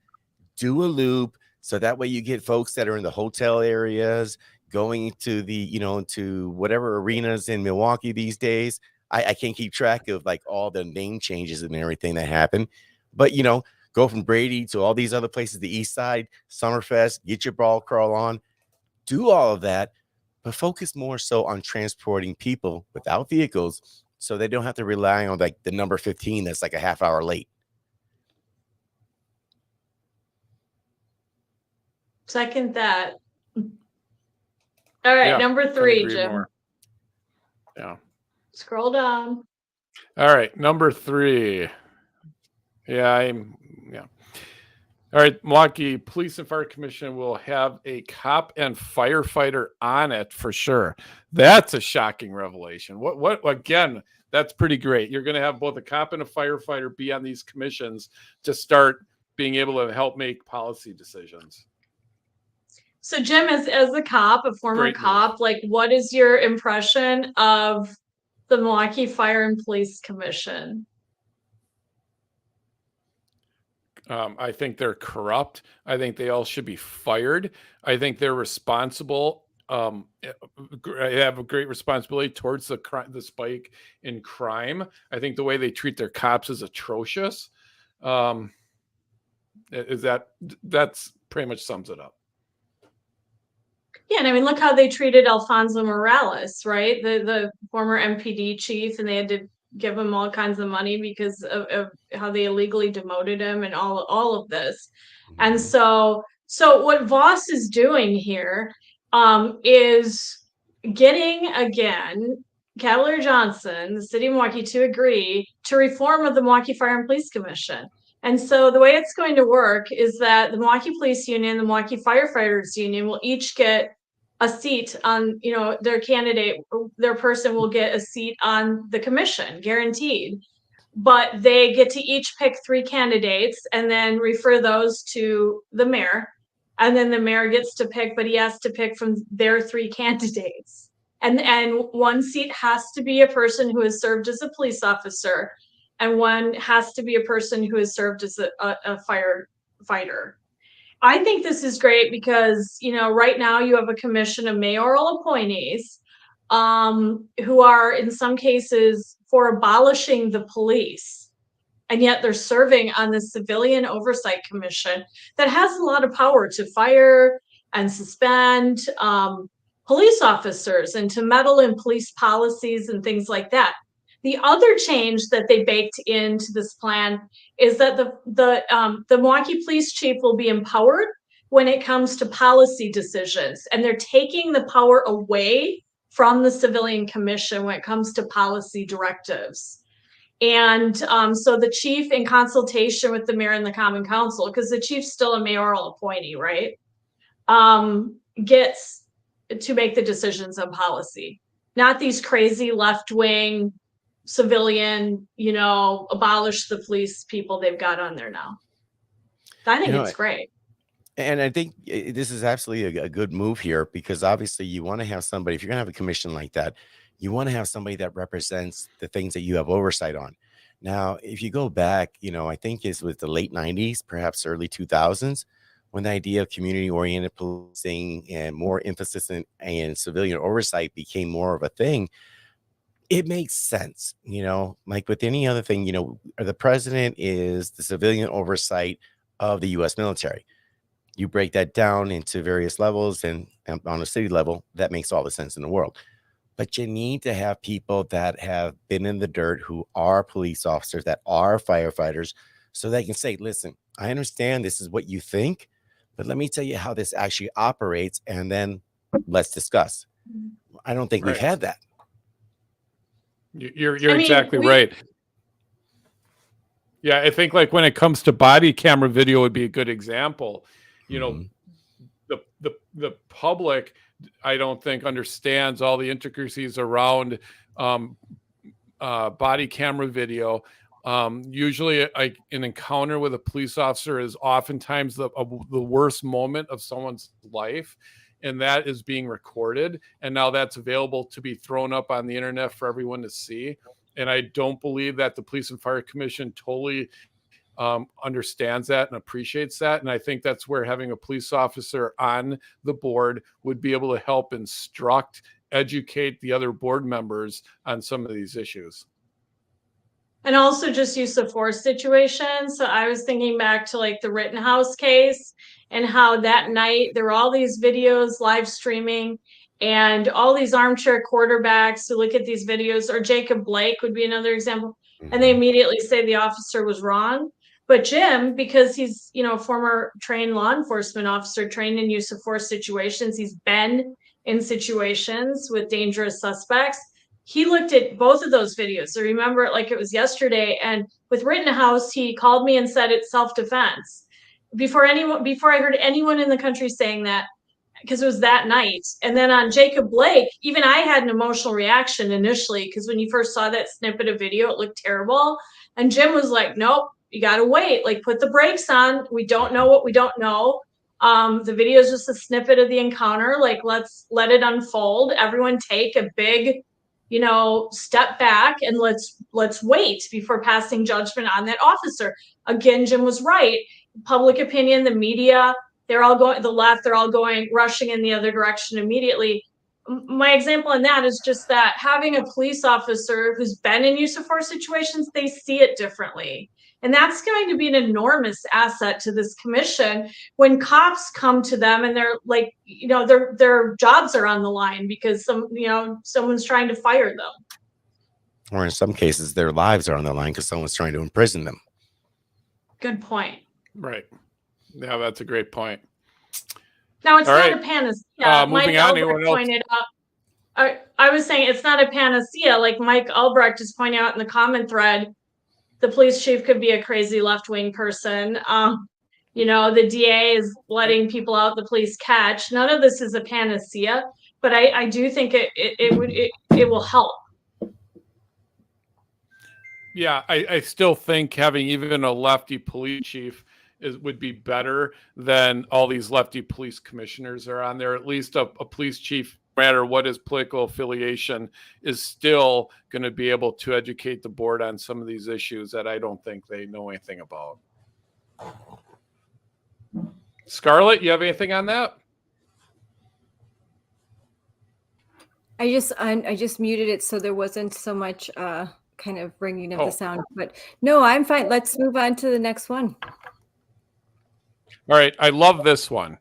do a loop. So that way you get folks that are in the hotel areas going to the, to whatever arenas in Milwaukee these days. I can't keep track of like all the name changes and everything that happen. But, go from Brady to all these other places, the East Side, Summerfest, get your ball crawl on, do all of that, but focus more so on transporting people without vehicles so they don't have to rely on like the number 15 that's like a half hour late. Second that. All right, Yeah, number couldn't 3, agree Jim. more. Yeah. Scroll down. All right, number 3. Yeah. All right, Milwaukee Police and Fire Commission will have a cop and firefighter on it for sure. That's a shocking revelation. What again, that's pretty great. You're going to have both a cop and a firefighter be on these commissions to start being able to help make policy decisions. So Jim, as a cop, a former Great cop, move. like what is your impression of the Milwaukee Fire and Police Commission? I think they're corrupt. I think they all should be fired. I think they're responsible. Have a great responsibility towards the spike in crime. I think the way they treat their cops is atrocious. That's pretty much sums it up. Yeah, and I mean, look how they treated Alfonso Morales, right? The former MPD chief, and they had to give him all kinds of money because of how they illegally demoted him and all of this. And Mhm. so what Voss is doing here is getting again Cavalier Johnson, the city of Milwaukee, to agree to reform of the Milwaukee Fire and Police Commission. And so the way it's going to work is that the Milwaukee Police Union, the Milwaukee Firefighters Union will each get a seat on, their candidate, their person will get a seat on the commission, guaranteed. But they get to each pick 3 candidates and then refer those to the mayor. And then the mayor gets to pick, but he has to pick from their 3 candidates. And one seat has to be a person who has served as a police officer, and one has to be a person who has served as a firefighter. I think this is great because, right now you have a commission of mayoral appointees who are in some cases for abolishing the police. And yet they're serving on the Civilian Oversight Commission that has a lot of power to fire and suspend police officers and to meddle in police policies and things like that. The other change that they baked into this plan is that the Milwaukee police chief will be empowered when it comes to policy decisions, and they're taking the power away from the Civilian Commission when it comes to policy directives. And so the chief, in consultation with the mayor and the common council, because the chief's still a mayoral appointee, right, gets to make the decisions on policy, not these crazy left-wing civilian, abolish the police people they've got on there now. I think it's great. And I think this is absolutely a good move here, because obviously you want to have somebody, if you're going to have a commission like that, you want to have somebody that represents the things that you have oversight on. Now, if you go back, I think it's with the late 90s, perhaps early 2000s, when the idea of community-oriented policing and more emphasis in civilian oversight became more of a thing, it makes sense, like with any other thing, the president is the civilian oversight of the U.S. military. You break that down into various levels, and on a city level, that makes all the sense in the world. But you need to have people that have been in the dirt, who are police officers, that are firefighters, so they can say, listen, I understand this is what you think, but let me tell you how this actually operates, and then let's discuss. I don't think we've had that. You're exactly right. Yeah, I think like when it comes to body camera video would be a good example. The public, I don't think, understands all the intricacies around body camera video. Usually an encounter with a police officer is oftentimes the worst moment of someone's life, and that is being recorded, and now that's available to be thrown up on the internet for everyone to see. And I don't believe that the Police and Fire Commission totally understands that and appreciates that. And I think that's where having a police officer on the board would be able to help instruct, educate the other board members on some of these issues. And also just use of force situations. So I was thinking back to like the Rittenhouse case, and how that night there were all these videos live streaming, and all these armchair quarterbacks who look at these videos, or Jacob Blake would be another example, and they immediately say the officer was wrong. But Jim, because he's, a former trained law enforcement officer, trained in use of force situations, he's been in situations with dangerous suspects. He looked at both of those videos. I remember it like it was yesterday. And with Rittenhouse, he called me and said it's self-defense. Before I heard anyone in the country saying that, because it was that night. And then on Jacob Blake, even I had an emotional reaction initially, because when you first saw that snippet of video, it looked terrible. And Jim was like, nope, you got to wait, like put the brakes on. We don't know what we don't know. The video is just a snippet of the encounter. Like, let's let it unfold. Everyone take a big, step back and let's wait before passing judgment on that officer. Again, Jim was right. Public opinion, the media, they're all going, the left, they're all going, rushing in the other direction immediately. My example in that is just that having a police officer who's been in use of force situations, they see it differently. And that's going to be an enormous asset to this commission when cops come to them and they're like, their jobs are on the line because someone's trying to fire them. Or in some cases, their lives are on the line because someone's trying to imprison them. Good point. Right. Yeah, that's a great point. Now, it's All not right. a panacea. Moving on, anyone else? Pointed out, I was saying it's not a panacea. Like Mike Albrecht is pointing out in the comment thread, the police chief could be a crazy left-wing person. The DA is letting people out the police catch. None of this is a panacea, but I do think it will help. Yeah, I still think having even a lefty police chief would be better than all these lefty police commissioners are on there. At least a police chief, no matter what his political affiliation, is still going to be able to educate the board on some of these issues that I don't think they know anything about. Scarlett, you have anything on that? I just muted it so there wasn't so much kind of ringing of the sound. But no, I'm fine. Let's move on to the next one. All right. I love this one.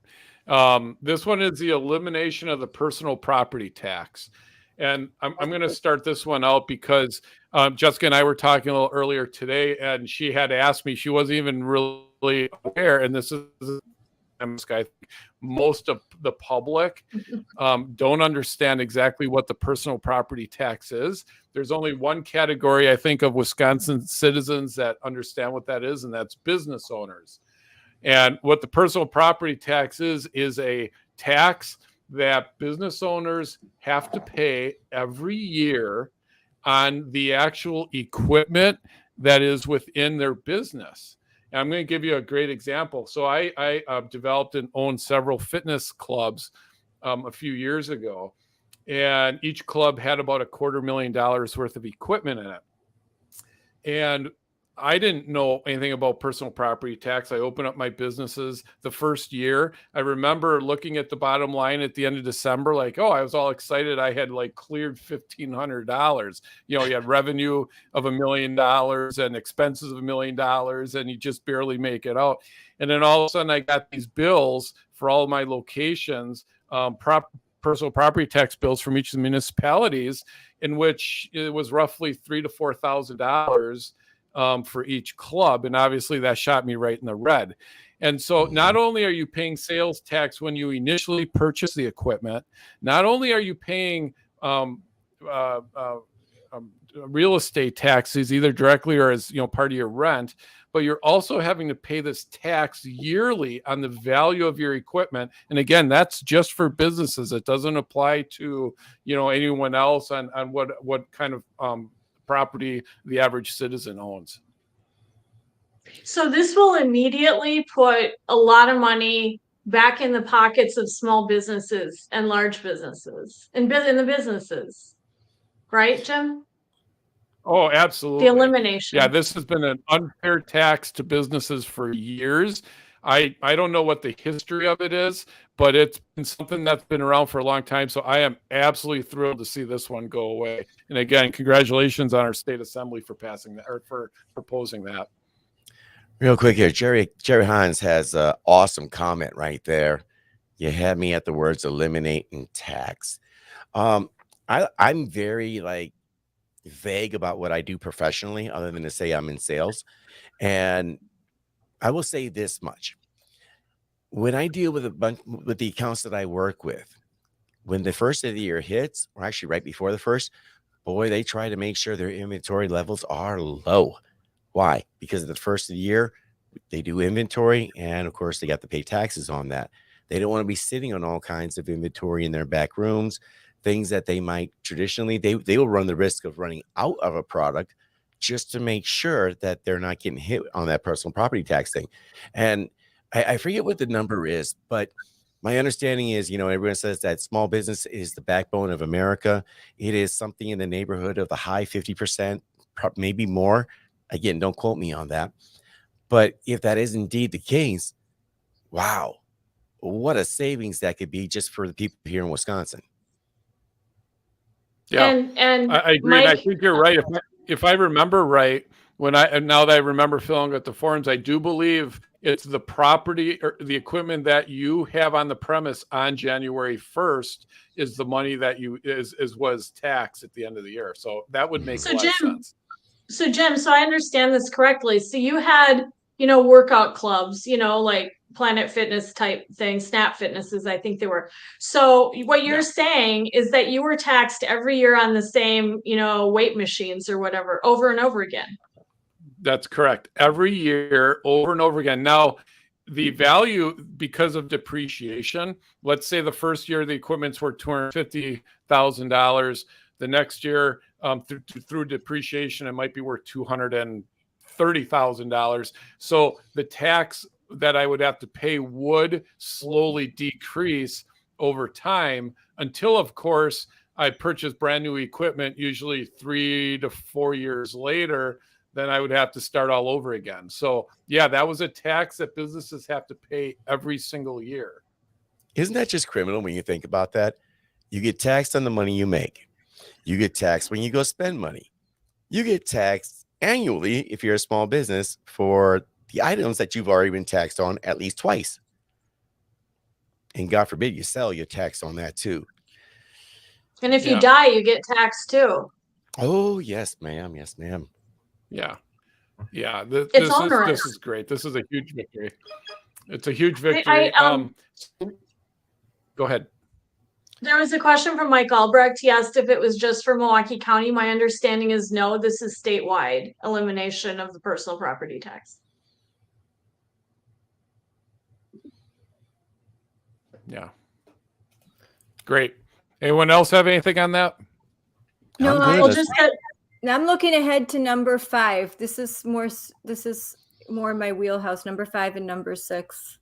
This one is the elimination of the personal property tax. And I'm going to start this one out because Jessica and I were talking a little earlier today, and she had asked me, she wasn't even really aware, and this is most of the public don't understand exactly what the personal property tax is. There's only one category, I think, of Wisconsin citizens that understand what that is, and that's business owners. And what the personal property tax is a tax that business owners have to pay every year on the actual equipment that is within their business. And I'm going to give you a great example. So I developed and owned several fitness clubs a few years ago, and each club had about $250,000 worth of equipment in it. And I didn't know anything about personal property tax. I opened up my businesses the first year. I remember looking at the bottom line at the end of December, like, oh, I was all excited. I had like cleared $1,500. You had revenue of $1 million and expenses of $1 million, and you just barely make it out. And then all of a sudden I got these bills for all of my locations, personal property tax bills from each of the municipalities, in which it was roughly $3,000 to $4,000 for each club. And obviously that shot me right in the red. And so not only are you paying sales tax when you initially purchase the equipment, not only are you paying real estate taxes, either directly or as part of your rent, but you're also having to pay this tax yearly on the value of your equipment. And again, that's just for businesses. It doesn't apply to anyone else on what kind of property the average citizen owns. So this will immediately put a lot of money back in the pockets of small businesses and large businesses and in the businesses, right, Jim? Oh, absolutely. The elimination. Yeah, this has been an unfair tax to businesses for years. I don't know what the history of it is, but it's been something that's been around for a long time. So I am absolutely thrilled to see this one go away. And again, congratulations on our state assembly for passing that, or for proposing that. Real quick here, Jerry Hines has an awesome comment right there. You had me at the words eliminating tax. I'm very vague about what I do professionally, other than to say I'm in sales. And I will say this much. When I deal with with the accounts that I work with, when the first of the year hits, or actually right before the first, boy, they try to make sure their inventory levels are low. Why? Because at the first of the year, they do inventory, and of course, they got to pay taxes on that. They don't want to be sitting on all kinds of inventory in their back rooms, things that they might traditionally, they will run the risk of running out of a product just to make sure that they're not getting hit on that personal property tax thing. And I forget what the number is, but my understanding is, everyone says that small business is the backbone of America. It is something in the neighborhood of the high 50%, maybe more. Again, don't quote me on that. But if that is indeed the case, wow, what a savings that could be just for the people here in Wisconsin. Yeah, And I agree. And I Mike, think you're right. If I remember right, now that I remember filling out the forms, I do believe it's the property or the equipment that you have on the premise on January 1st is the money that was taxed at the end of the year. So that would make a lot of sense. So Jim, so I understand this correctly. So you had, workout clubs, like Planet Fitness type things, Snap Fitnesses, I think they were. So what you're saying is that you were taxed every year on the same, weight machines or whatever over and over again. That's correct. Every year, over and over again. Now, the value, because of depreciation, let's say the first year the equipment's worth $250,000. The next year, through depreciation, it might be worth $230,000. So the tax that I would have to pay would slowly decrease over time until, of course, I purchase brand new equipment, usually 3 to 4 years later. Then I would have to start all over again. So yeah, that was a tax that businesses have to pay every single year. Isn't that just criminal when you think about that? You get taxed on the money you make. You get taxed when you go spend money. You get taxed annually if you're a small business for the items that you've already been taxed on at least twice. And God forbid you sell, you're taxed on that too. And if you die, you get taxed too. Oh, yes, ma'am. Yes, ma'am. Yeah. It's This is great. This is a huge victory. It's a huge victory. Go ahead. There was a question from Mike Albrecht. He asked if it was just for Milwaukee County. My understanding is no, this is statewide elimination of the personal property tax. Yeah. Great. Anyone else have anything on that? No, I'm looking ahead to number 5. This is more my wheelhouse, number 5 and number 6.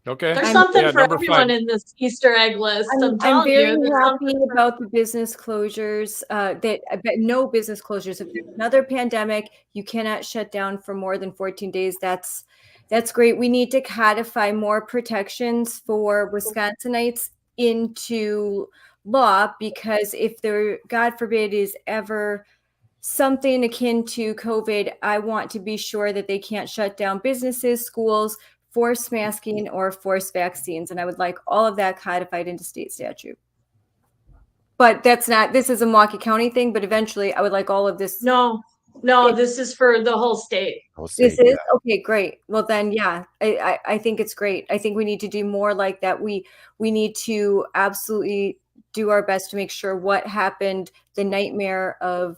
Okay. There's something for everyone in this Easter egg list. I'm very happy about the business closures. But no business closures. If there's another pandemic, you cannot shut down for more than 14 days. That's great. We need to codify more protections for Wisconsinites into law, because if there, God forbid, is ever something akin to COVID, I want to be sure that they can't shut down businesses, schools, force masking, or force vaccines. And I would like all of that codified into state statute. But this is a Milwaukee County thing, but eventually I would like all of this. No, this is for the whole state. This is okay, great. Well then, yeah, I think it's great. I think we need to do more like that. We need to absolutely do our best to make sure what happened, the nightmare of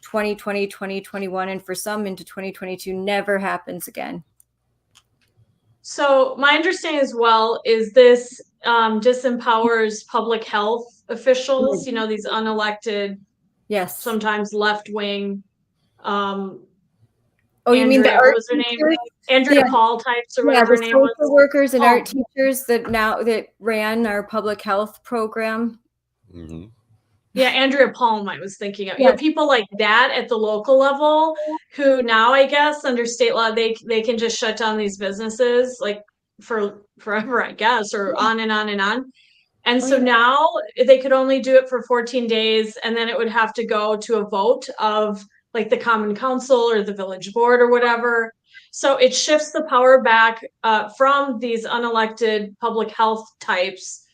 2020, 2021, and for some into 2022 never happens again. So my understanding as well is this disempowers public health officials, these unelected, yes, sometimes left-wing. You mean the art what was her name? Andrea Paul types or whatever her name was. Social workers and art teachers that ran our public health program. Mm-hmm. Yeah, Andrea Palm, I was thinking of. People like that at the local level who now, I guess, under state law, they can just shut down these businesses like for forever, I guess, or on and on and on. And so now they could only do it for 14 days, and then it would have to go to a vote of like the common council or the village board or whatever. So it shifts the power back from these unelected public health types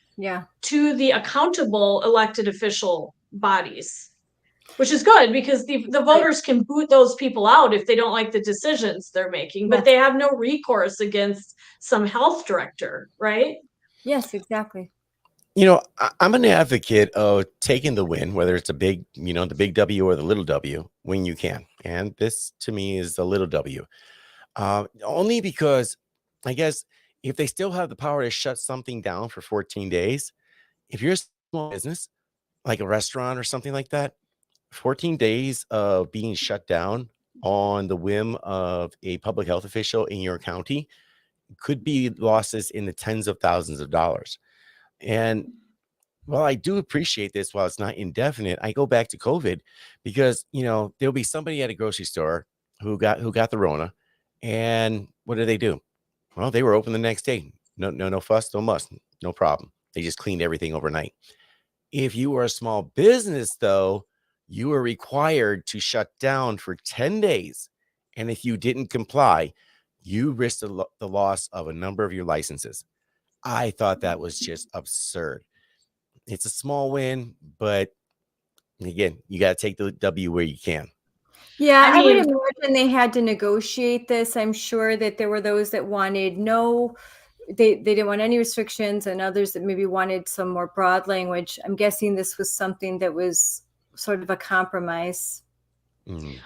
to the accountable elected official bodies, which is good because the voters can boot those people out if they don't like the decisions they're making, but they have no recourse against some health director, right? Yes, exactly. I'm an advocate of taking the win, whether it's a big, the big W or the little W, when you can. And this to me is a little W. Only because I guess if they still have the power to shut something down for 14 days, if you're a small business, like a restaurant or something like that, 14 days of being shut down on the whim of a public health official in your county could be losses in the tens of thousands of dollars. And while I do appreciate this, while it's not indefinite, I go back to COVID because, there'll be somebody at a grocery store who got the Rona, and what do? Well, they were open the next day. No fuss, no muss, no problem. They just cleaned everything overnight. If you were a small business, though, you were required to shut down for 10 days. And if you didn't comply, you risked the loss of a number of your licenses. I thought that was just absurd. It's a small win, but again, you got to take the W where you can. Yeah, I would mean- imagine they had to negotiate this. I'm sure that there were those that wanted they didn't want any restrictions, and others that maybe wanted some more broad language. I'm guessing this was something that was sort of a compromise.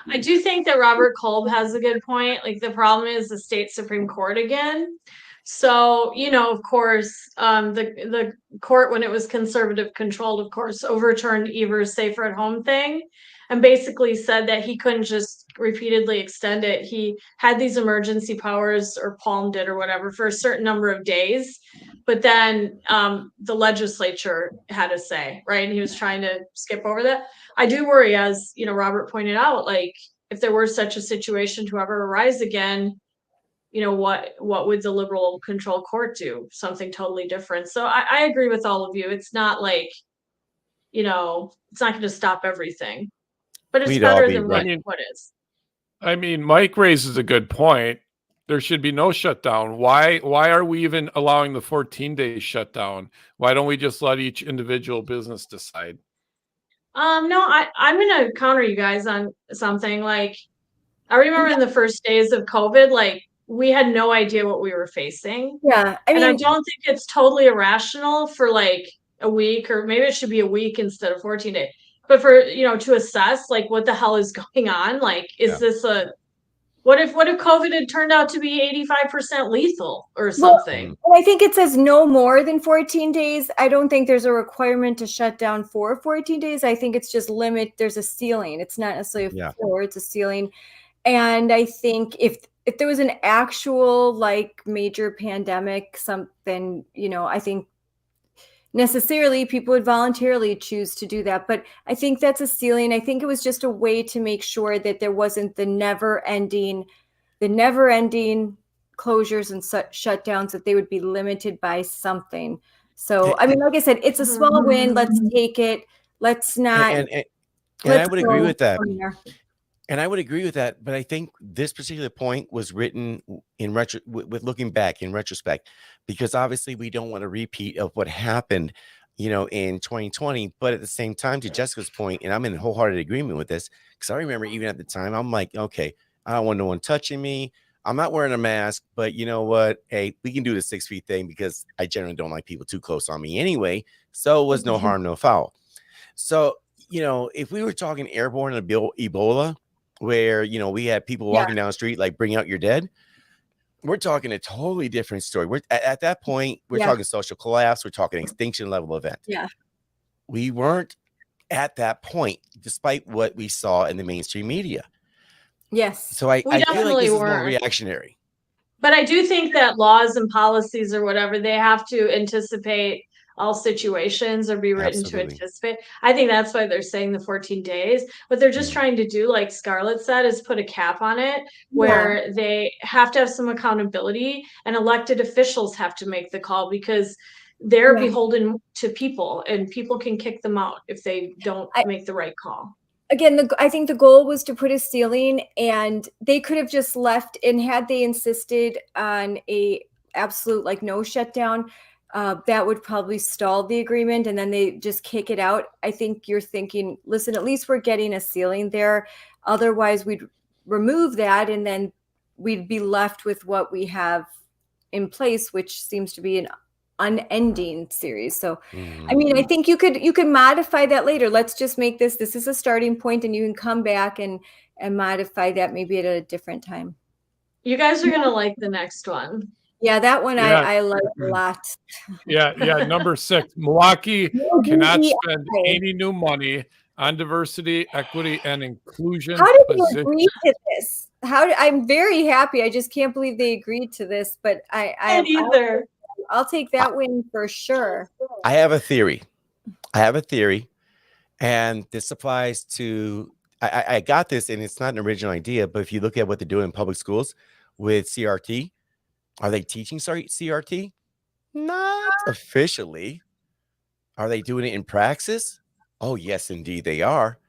I do think that Robert Kolb has a good point. Like, the problem is the state Supreme Court again. So, of course, the court, when it was conservative controlled, of course, overturned Evers' safer at home thing and basically said that he couldn't just repeatedly extend it. He had these emergency powers, or palmed it or whatever, for a certain number of days. But then the legislature had a say, right? And he was trying to skip over that. I do worry, as Robert pointed out, like, if there were such a situation to ever arise again, what would the liberal control court do? Something totally different. So I agree with all of you. It's not like, it's not going to stop everything, but it's We'd all better be than right. what is. I mean, Mike raises a good point. There should be no shutdown. Why are we even allowing the 14-day shutdown? Why don't we just let each individual business decide? No, I'm going to counter you guys on something. Like, I remember in the first days of COVID, like, we had no idea what we were facing. Yeah, And I don't think it's totally irrational for like a week, or maybe it should be a week instead of 14 days. But for, to assess like what the hell is going on, like, is this what if COVID had turned out to be 85% lethal or something? Well, I think it says no more than 14 days. I don't think there's a requirement to shut down for 14 days. I think it's just there's a ceiling. It's not necessarily a floor, it's a ceiling. And I think if there was an actual like major pandemic, something, I think necessarily people would voluntarily choose to do that. But I think that's a ceiling. I think it was just a way to make sure that there wasn't the never ending closures and shutdowns, that they would be limited by something. So, I mean, like I said, it's a small win. Let's take it. Let's not. And I would agree with that. And I would agree with that, but I think this particular point was written with looking back in retrospect, because obviously we don't want a repeat of what happened, in 2020. But at the same time, to Jessica's point, and I'm in wholehearted agreement with this, because I remember even at the time, I'm like, okay, I don't want no one touching me. I'm not wearing a mask, but you know what? Hey, we can do the 6 feet thing because I generally don't like people too close on me anyway. So it was no harm, no foul. So, if we were talking airborne Ebola, where we had people walking down the street like bring out your dead, we're talking a totally different story. We're at that point, we're talking social collapse, we're talking extinction level event. We weren't at that point, despite what we saw in the mainstream media. So I feel like this is more reactionary. But I do think that laws and policies or whatever, they have to anticipate all situations or be written to anticipate. I think that's why they're saying the 14 days. What they're just trying to do, like Scarlett said, is put a cap on it where they have to have some accountability, and elected officials have to make the call, because they're beholden to people, and people can kick them out if they don't make the right call. Again, I think the goal was to put a ceiling, and they could have just left, and had they insisted on a absolute like no shutdown, that would probably stall the agreement, and then they just kick it out. I think you're thinking, listen, at least we're getting a ceiling there. Otherwise, we'd remove that, and then we'd be left with what we have in place, which seems to be an unending series. So, I mean, I think you could modify that later. Let's just make this is a starting point, and you can come back and modify that maybe at a different time. You guys are going to like the next one. Yeah, that one I like a lot. Yeah. Number 6, Milwaukee cannot spend any new money on diversity, equity, and inclusion How did you position. agree to this? I'm very happy. I just can't believe they agreed to this, but I'll take that win for sure. I have a theory. And this applies to, I got this, and it's not an original idea, but if you look at what they're doing in public schools with CRT, are they teaching CRT? Not officially. Are they doing it in praxis? Oh, yes, indeed they are.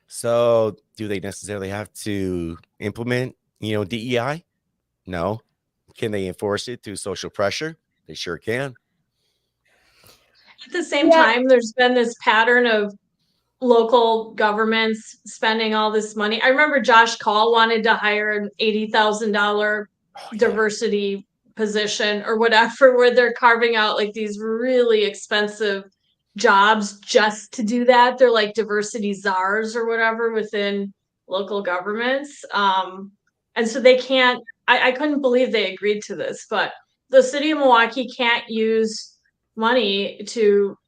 So do they necessarily have to implement, DEI? No. Can they enforce it through social pressure? They sure can. At the same time, there's been this pattern of local governments spending all this money. I remember Josh Call wanted to hire an $80,000 diversity position or whatever, where they're carving out like these really expensive jobs just to do that. They're like diversity czars or whatever within local governments. And so they can't, I couldn't believe they agreed to this, but the city of Milwaukee can't use money to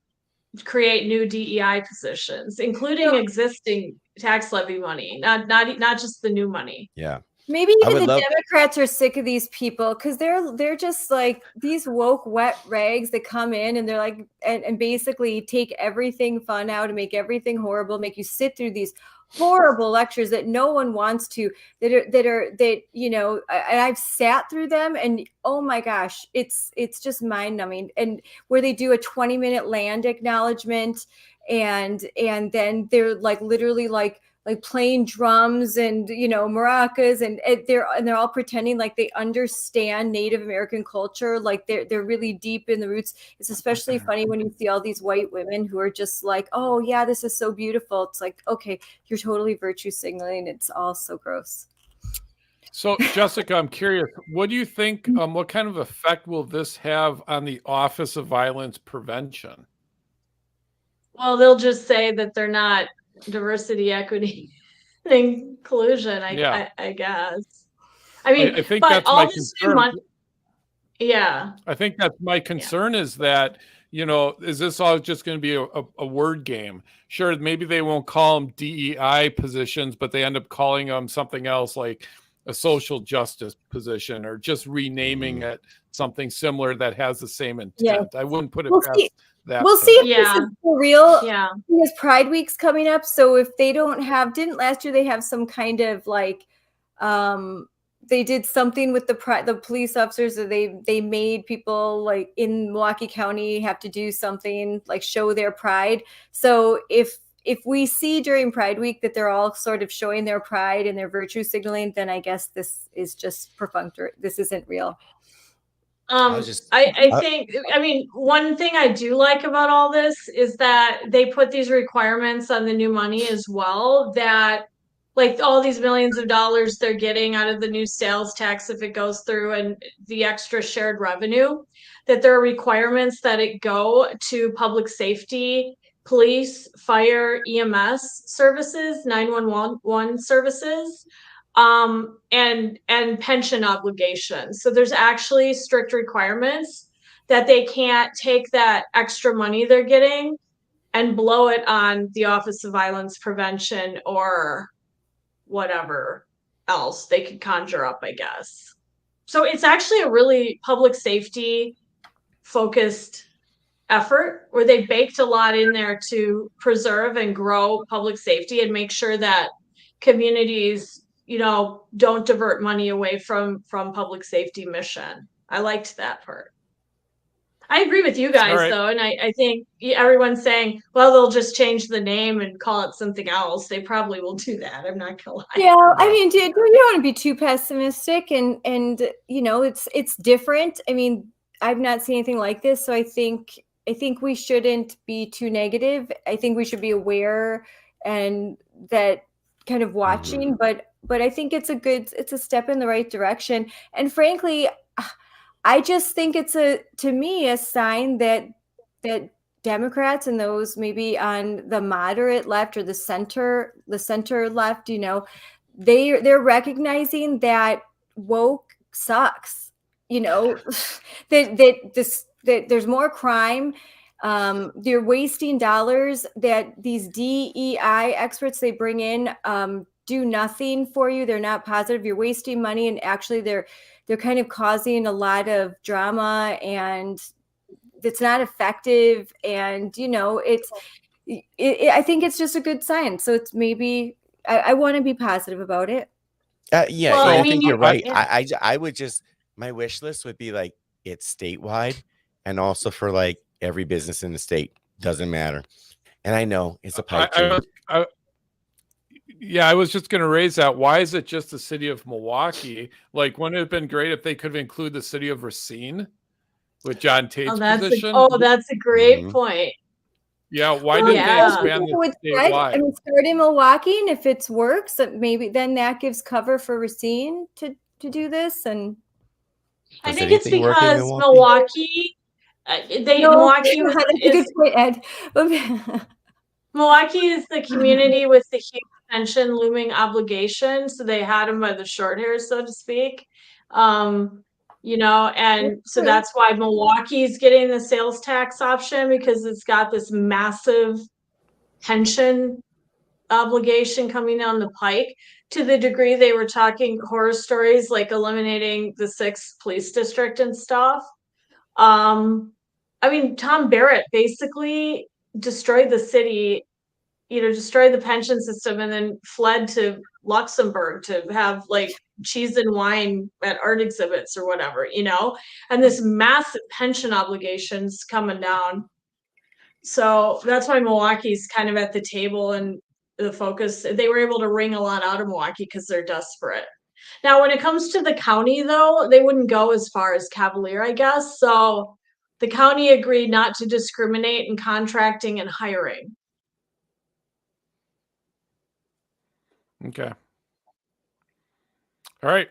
create new DEI positions, including existing tax levy money, not just the new money. Yeah. Maybe even the Democrats are sick of these people because they're just like these woke wet rags that come in and they're like and basically take everything fun out and make everything horrible, make you sit through these horrible lectures that no one wants to, that and I've sat through them and oh my gosh, it's just mind numbing. And where they do a 20-minute land acknowledgement and then they're like literally like playing drums and maracas and they're all pretending like they understand Native American culture, like they're really deep in the roots. It's especially funny when you see all these white women who are just like, oh yeah, this is so beautiful. It's like, okay, you're totally virtue signaling. It's all so gross. So Jessica, I'm curious, what do you think, what kind of effect will this have on the Office of Violence Prevention? Well, they'll just say that they're not diversity, equity, and inclusion. I guess. I mean, I think that's my concern. Yeah. I think that's my concern is that, is this all just going to be a word game? Sure, maybe they won't call them DEI positions, but they end up calling them something else like a social justice position or just renaming it something similar that has the same intent. Yeah. I wouldn't put it past that. We'll see if this is for real. Yeah. Because Pride Week's coming up. So if they didn't last year they have some kind of like they did something with the police officers that they made people like in Milwaukee County have to do something like show their pride. So if we see during Pride Week that they're all sort of showing their pride and their virtue signaling, then I guess this is just perfunctory. This isn't real. I think, one thing I do like about all this is that they put these requirements on the new money as well, that like all these millions of dollars they're getting out of the new sales tax, if it goes through, and the extra shared revenue, that there are requirements that it go to public safety, police, fire, EMS services, 911 services, and pension obligations. So there's actually strict requirements that they can't take that extra money they're getting and blow it on the Office of Violence Prevention or whatever else they could conjure up, I guess. So it's actually a really public safety focused effort where they baked a lot in there to preserve and grow public safety and make sure that communities don't divert money away from public safety mission. I liked that part. I agree with you guys though, and I think everyone's saying, well, they'll just change the name and call it something else. They probably will do that. I'm not gonna lie. Yeah, I mean, dude, you don't want to be too pessimistic, and it's different. I mean, I've not seen anything like this, so I think we shouldn't be too negative. I think we should be aware and that kind of watching, but I think it's a step in the right direction. And frankly, I just think it's to me a sign that Democrats and those maybe on the moderate left or the center left, they're recognizing that woke sucks, that there's more crime. They're wasting dollars that these DEI experts they bring in do nothing for you. They're not positive. You're wasting money, and actually they're kind of causing a lot of drama, and it's not effective. And I think it's just a good sign. So it's maybe I want to be positive about it. Yeah, Well, I I think mean, you're right. yeah. I would just, my wish list would be like it's statewide, and also for like every business in the state. Doesn't matter. And I know it's a pipe dream. Yeah, I was just going to raise that. Why is it just the city of Milwaukee? Like, wouldn't it have been great if they could have included the city of Racine with John Tate's position? That's a great Mhm. point. Yeah, why Well, didn't they yeah. expand It would this spread. statewide? I mean, start in Milwaukee, and if it works, maybe then that gives cover for Racine to do this. And I Does think it's anything work in because Milwaukee? no, Milwaukee that's a good point, Ed. Milwaukee is the community with the huge pension looming obligation, so they had them by the short hairs, so to speak. And so true. that's why Milwaukee's getting the sales tax option, because it's got this massive pension obligation coming down the pike, to the degree they were talking horror stories like eliminating the 6th police district and stuff. I mean, Tom Barrett basically destroyed the city, destroyed the pension system, and then fled to Luxembourg to have like cheese and wine at art exhibits or whatever, and this massive pension obligations coming down. So that's why Milwaukee's kind of at the table and the focus. They were able to wring a lot out of Milwaukee because they're desperate. Now, when it comes to the county, though, they wouldn't go as far as Cavalier, I guess. So the county agreed not to discriminate in contracting and hiring. Okay. All right.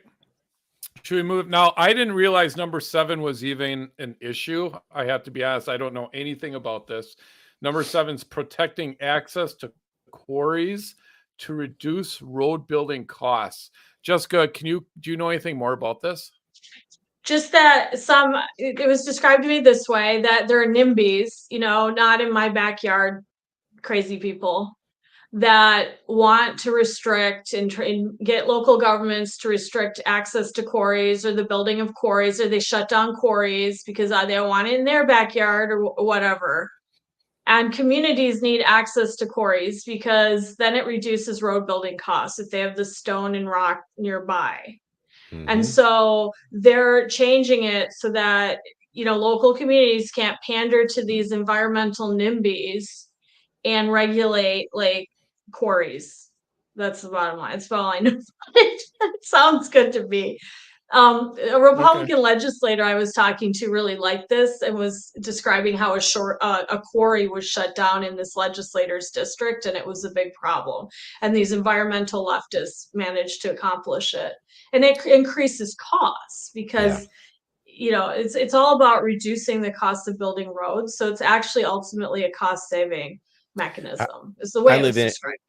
Should we move? Now, I didn't realize number 7 was even an issue. I have to be honest. I don't know anything about this. Number 7 is protecting access to quarries to reduce road building costs. Jessica, do you know anything more about this? Just that it was described to me this way, that there are NIMBYs, not in my backyard, crazy people that want to restrict and get local governments to restrict access to quarries or the building of quarries, or they shut down quarries because they don't want it in their backyard or whatever. And communities need access to quarries because then it reduces road building costs if they have the stone and rock nearby. Mhm. And so they're changing it so that, local communities can't pander to these environmental NIMBYs and regulate like quarries. That's the bottom line. That's all I know. It sounds good to me. A Republican legislator I was talking to really liked this and was describing how a quarry was shut down in this legislator's district, and it was a big problem. And these environmental leftists managed to accomplish it, and it increases costs because it's all about reducing the cost of building roads. So it's actually ultimately a cost saving mechanism. Is the way it was described.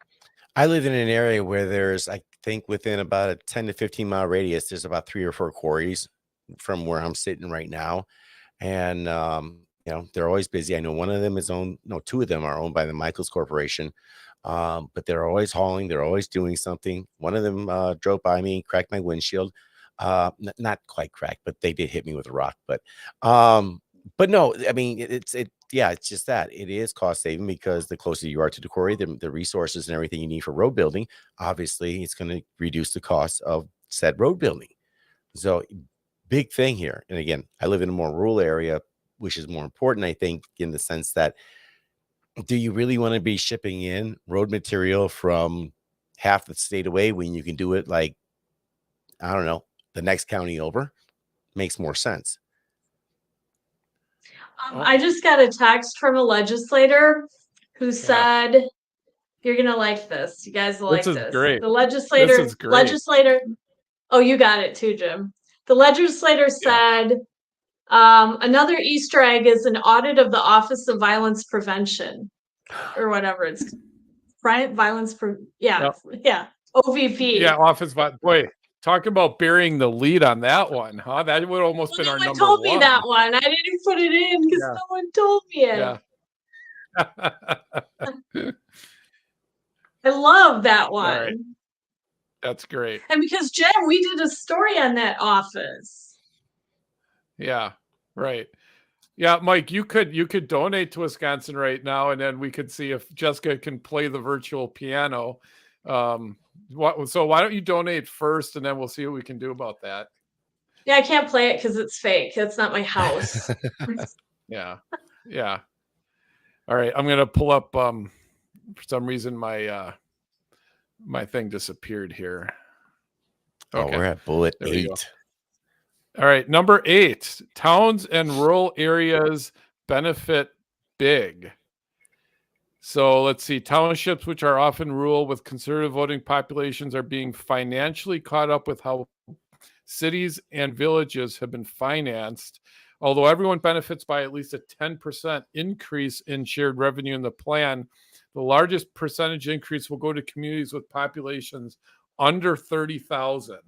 I live in an area where there's, I think, within about a 10 to 15 mile radius, there's about 3 or 4 quarries from where I'm sitting right now. And, they're always busy. I know one of them is owned, no, 2 of them are owned by the Michaels Corporation. But they're always hauling, they're always doing something. One of them drove by me, cracked my windshield. Not quite cracked, but they did hit me with a rock. But no, I mean, it's just that it is cost saving, because the closer you are to the quarry, the resources and everything you need for road building, obviously it's going to reduce the cost of said road building. So big thing here. And again, I live in a more rural area, which is more important, I think, in the sense that, do you really want to be shipping in road material from half the state away when you can do it like, I don't know, the next county over? Makes more sense. I just got a text from a legislator who said, "You're gonna like this. You guys will like this." This is great. The legislator. Oh, you got it too, Jim. The legislator said, another Easter egg is an audit of the Office of Violence Prevention, or whatever it's, right? OVP. Yeah, boy, talk about burying the lead on that one, huh? That would almost been our number 1. No one told me that one. I didn't put it in because no one told me it. Yeah. I love that All right. one. That's great. And because Jen, we did a story on that office. Yeah, right. Yeah, Mike, you could donate to Wisconsin right now, and then we could see if Jessica can play the virtual piano. So why don't you donate first, and then we'll see what we can do about that. Yeah, I can't play it because it's fake. That's not my house. Yeah, yeah. All right, I'm gonna pull up. For some reason, my my thing disappeared here. Oh, we're at bullet There we go. 8. All right, number 8. Towns and rural areas benefit big. So let's see. Townships, which are often rural with conservative voting populations, are being financially caught up with how cities and villages have been financed. Although everyone benefits by at least a 10% increase in shared revenue in the plan, the largest percentage increase will go to communities with populations under 30,000,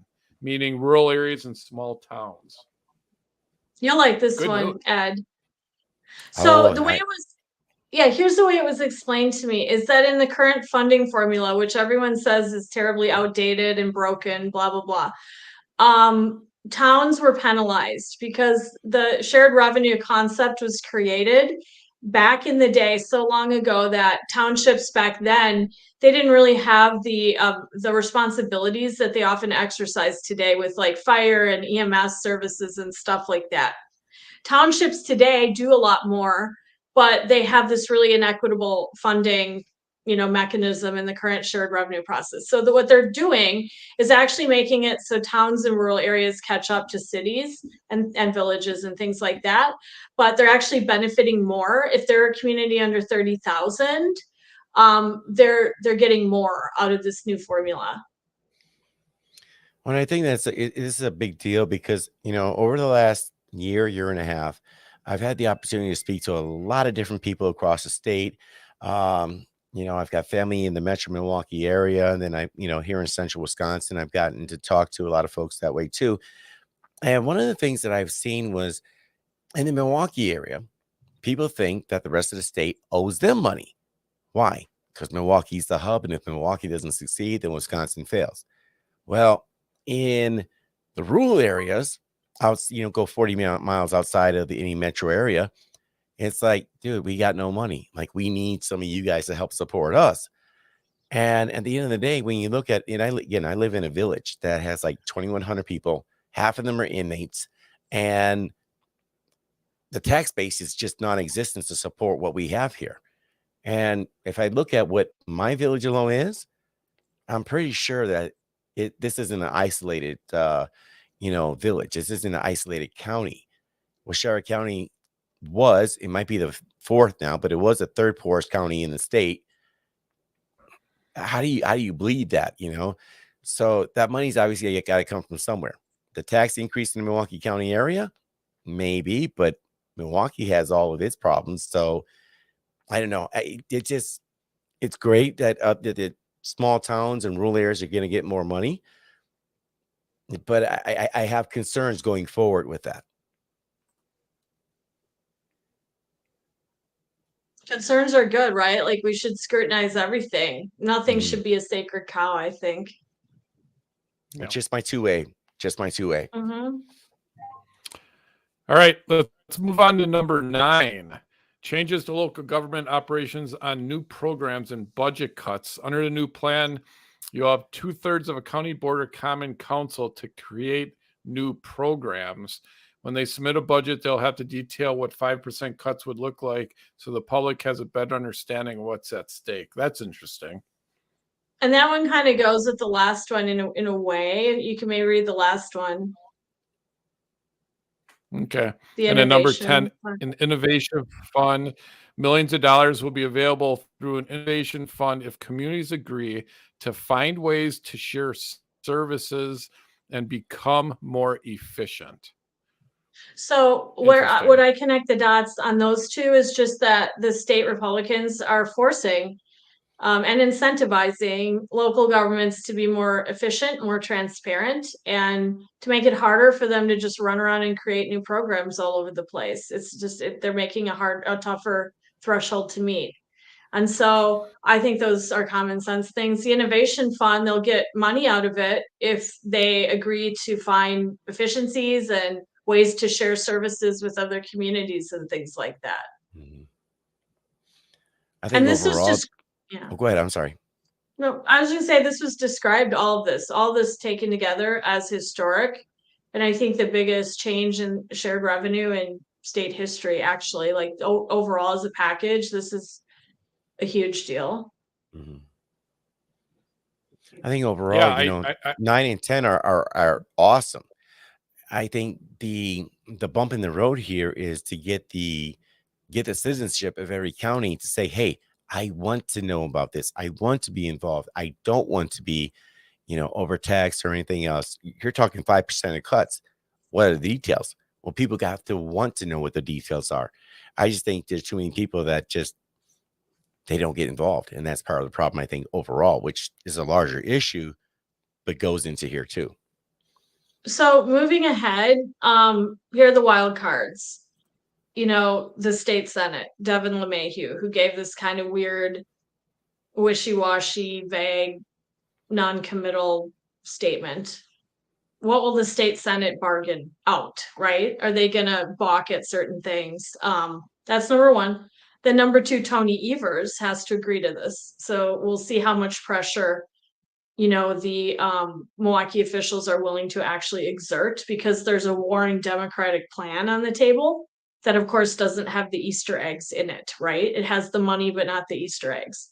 meaning rural areas and small towns. You'll like this Good one, news. Ed. So Oh, the way it was, yeah, here's the way it was explained to me is that in the current funding formula, which everyone says is terribly outdated and broken, blah, blah, blah, towns were penalized because the shared revenue concept was created back in the day so long ago that townships back then they didn't really have the responsibilities that they often exercise today with like fire and EMS services and stuff like that. Townships today do a lot more, but they have this really inequitable funding, mechanism in the current shared revenue process. So what they're doing is actually making it so towns and rural areas catch up to cities and villages and things like that. But they're actually benefiting more if they're a community under 30,000. They're getting more out of this new formula. Well, I think this is a big deal because, over the last year and a half, I've had the opportunity to speak to a lot of different people across the state. I've got family in the Metro Milwaukee area, and then here in central Wisconsin, I've gotten to talk to a lot of folks that way too. And one of the things that I've seen was in the Milwaukee area, people think that the rest of the state owes them money. Why? Because Milwaukee's the hub, and if Milwaukee doesn't succeed, then Wisconsin fails. Well, in the rural areas, go 40 miles outside of any metro area, it's like, dude, we got no money. Like, we need some of you guys to help support us. And at the end of the day, when you look at, and I live in a village that has like 2,100 people. Half of them are inmates, and the tax base is just non-existent to support what we have here. And if I look at what my village alone is, I'm pretty sure that this isn't an isolated, village. This isn't an isolated county. Waushara County it might be the 4th now, but it was the 3rd poorest county in the state. How do you bleed that, So that money's obviously got to come from somewhere. The tax increase in the Milwaukee County area, maybe, but Milwaukee has all of its problems. So I don't know. It's great that the small towns and rural areas are going to get more money, but I have concerns going forward with that. Concerns are good, right? Like we should scrutinize everything. Nothing should be a sacred cow, I think. Yeah. Just my 2A. Mm-hmm. All right, let's move on to number 9. Changes to local government operations on new programs and budget cuts. Under the new plan, you'll have 2/3 of a county board or common council to create new programs. When they submit a budget, they'll have to detail what 5% cuts would look like so the public has a better understanding of what's at stake. That's interesting. And that one kind of goes with the last one in a way. You can maybe read the last one. Okay. The and then number 10, fund. an innovation fund. Millions of dollars will be available through an innovation fund if communities agree to find ways to share services and become more efficient. So what I connect the dots on those two is just that the state Republicans are forcing and incentivizing local governments to be more efficient, more transparent, and to make it harder for them to just run around and create new programs all over the place. It's just they're making a tougher threshold to meet. And so I think those are common sense things. The innovation fund, they'll get money out of it if they agree to find efficiencies and ways to share services with other communities and things like that. Mhm. I think And this was overall, just, yeah. oh, go ahead. I'm sorry. No, I was gonna say this was described, all this taken together as historic. And I think the biggest change in shared revenue in state history, actually, like overall as a package, this is a huge deal. Mhm. I think overall, Yeah, you know, 9 and 10 are awesome. I think the bump in the road here is to get the citizenship of every county to say, hey, I want to know about this. I want to be involved. I don't want to be, you know, overtaxed or anything else. You're talking 5% of cuts. What are the details? Well, people got to want to know what the details are. I just think there's too many people that just they don't get involved. And that's part of the problem, I think, overall, which is a larger issue, but goes into here too. So moving ahead, here are the wild cards. You know, the state Senate, Devin LeMahieu, who gave this kind of weird, wishy-washy, vague, non-committal statement. What will the state Senate bargain out, right? Are they gonna balk at certain things? That's number one. Then number two, Tony Evers has to agree to this. So we'll see how much pressure, you know, the Milwaukee officials are willing to actually exert, because there's a warring Democratic plan on the table that of course doesn't have the Easter eggs in it, right? It has the money, but not the Easter eggs.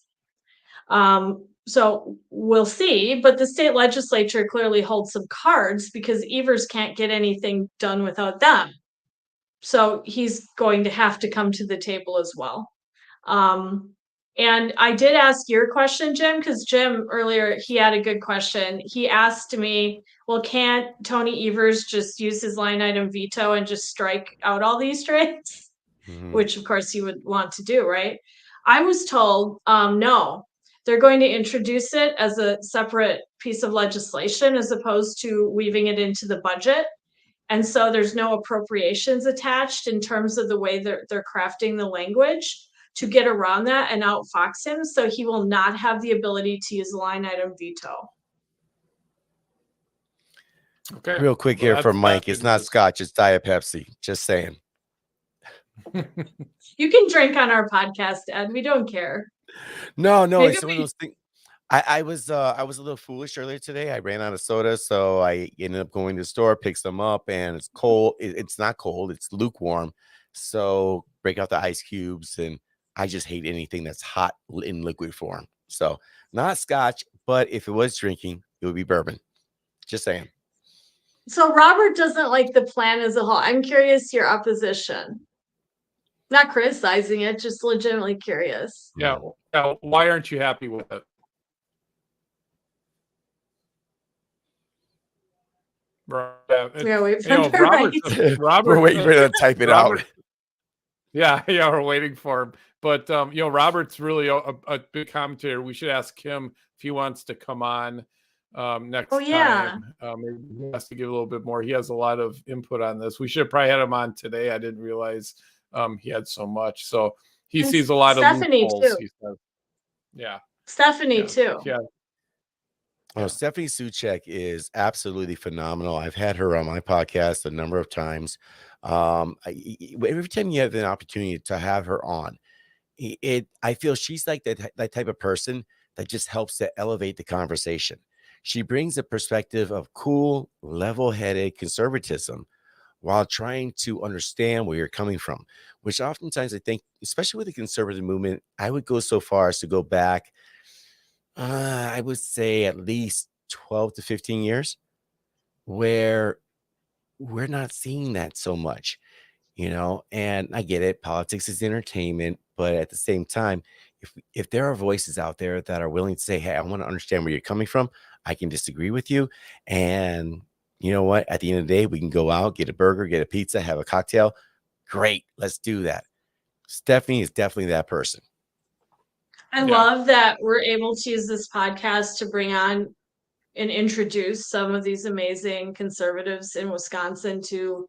So we'll see, but the state legislature clearly holds some cards because Evers can't get anything done without them. So he's going to have to come to the table as well. And I did ask your question, Jim, because Jim earlier, he had a good question. He asked me, well, can't Tony Evers just use his line item veto and just strike out all the Easter eggs? Mhm. Which of course you would want to do, right? I was told, no, they're going to introduce it as a separate piece of legislation as opposed to weaving it into the budget. And so there's no appropriations attached in terms of the way they're crafting the language to get around that and outfox him. So he will not have the ability to use line item veto. Okay. Real quick Well, here for that's Mike. good It's not news. Scotch, it's Diet Pepsi. Just saying. You can drink on our podcast, Ed. We don't care. No, Maybe it's one of those things. I was a little foolish earlier today. I ran out of soda, so I ended up going to the store, pick some up, and it's cold. It's not cold, it's lukewarm. So break out the ice cubes, and I just hate anything that's hot in liquid form. So not Scotch, but if it was drinking, it would be bourbon. Just saying. So Robert doesn't like the plan as a whole. I'm curious your opposition. Not criticizing it, just legitimately curious. Yeah. Why aren't you happy with it? Yeah, wait for You know, him to Robert, write. Robert, We're waiting for him to type it Robert- out. Yeah, we're waiting for him. But you know, Robert's really a big commentator. We should ask him if he wants to come on next Oh, yeah. time. Maybe he has to give a little bit more. He has a lot of input on this. We should have probably had him on today. I didn't realize he had so much. So he And sees a lot Stephanie, of loopholes. too. He says. Yeah. Stephanie Yeah. too. Yeah. Oh, Stephanie Suchek is absolutely phenomenal. I've had her on my podcast a number of times. Every time you have an opportunity to have her on, I feel she's like that type of person that just helps to elevate the conversation. She brings a perspective of cool, level-headed conservatism while trying to understand where you're coming from, which oftentimes I think, especially with the conservative movement, I would go so far as to go back, I would say at least 12 to 15 years, where we're not seeing that so much, you know. And I get it, politics is entertainment, but at the same time, if there are voices out there that are willing to say, hey, I want to understand where you're coming from, I can disagree with you, and you know what, at the end of the day, we can go out, get a burger, get a pizza, have a cocktail. Great, let's do that. Stephanie is definitely that person. I Yeah. love that we're able to use this podcast to bring on and introduce some of these amazing conservatives in Wisconsin to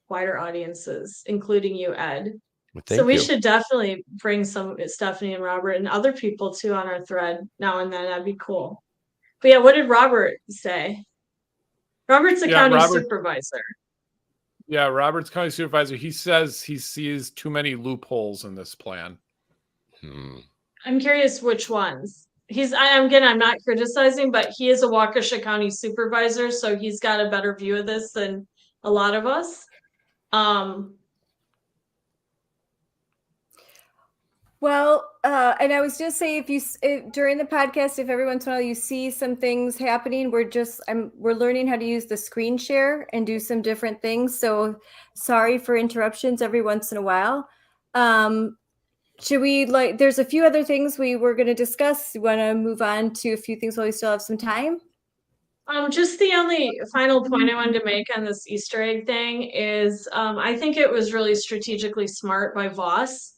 wider audiences, including you, Ed. Well, So thank we you. should definitely bring some Stephanie and Robert and other people too on our thread now and then. That'd be cool. But yeah, what did Robert say? Robert's a county supervisor. Yeah, Robert's county supervisor. He says he sees too many loopholes in this plan. I'm curious which ones. I'm not criticizing, but he is a Waukesha County supervisor, so he's got a better view of this than a lot of us. Well, and I was just saying, if during the podcast, if every once in a while you see some things happening, we're learning how to use the screen share and do some different things. So sorry for interruptions every once in a while. Should we there's a few other things we were going to discuss. You want to move on to a few things while we still have some time? Just the only final point I wanted to make on this Easter egg thing is I think it was really strategically smart by Voss.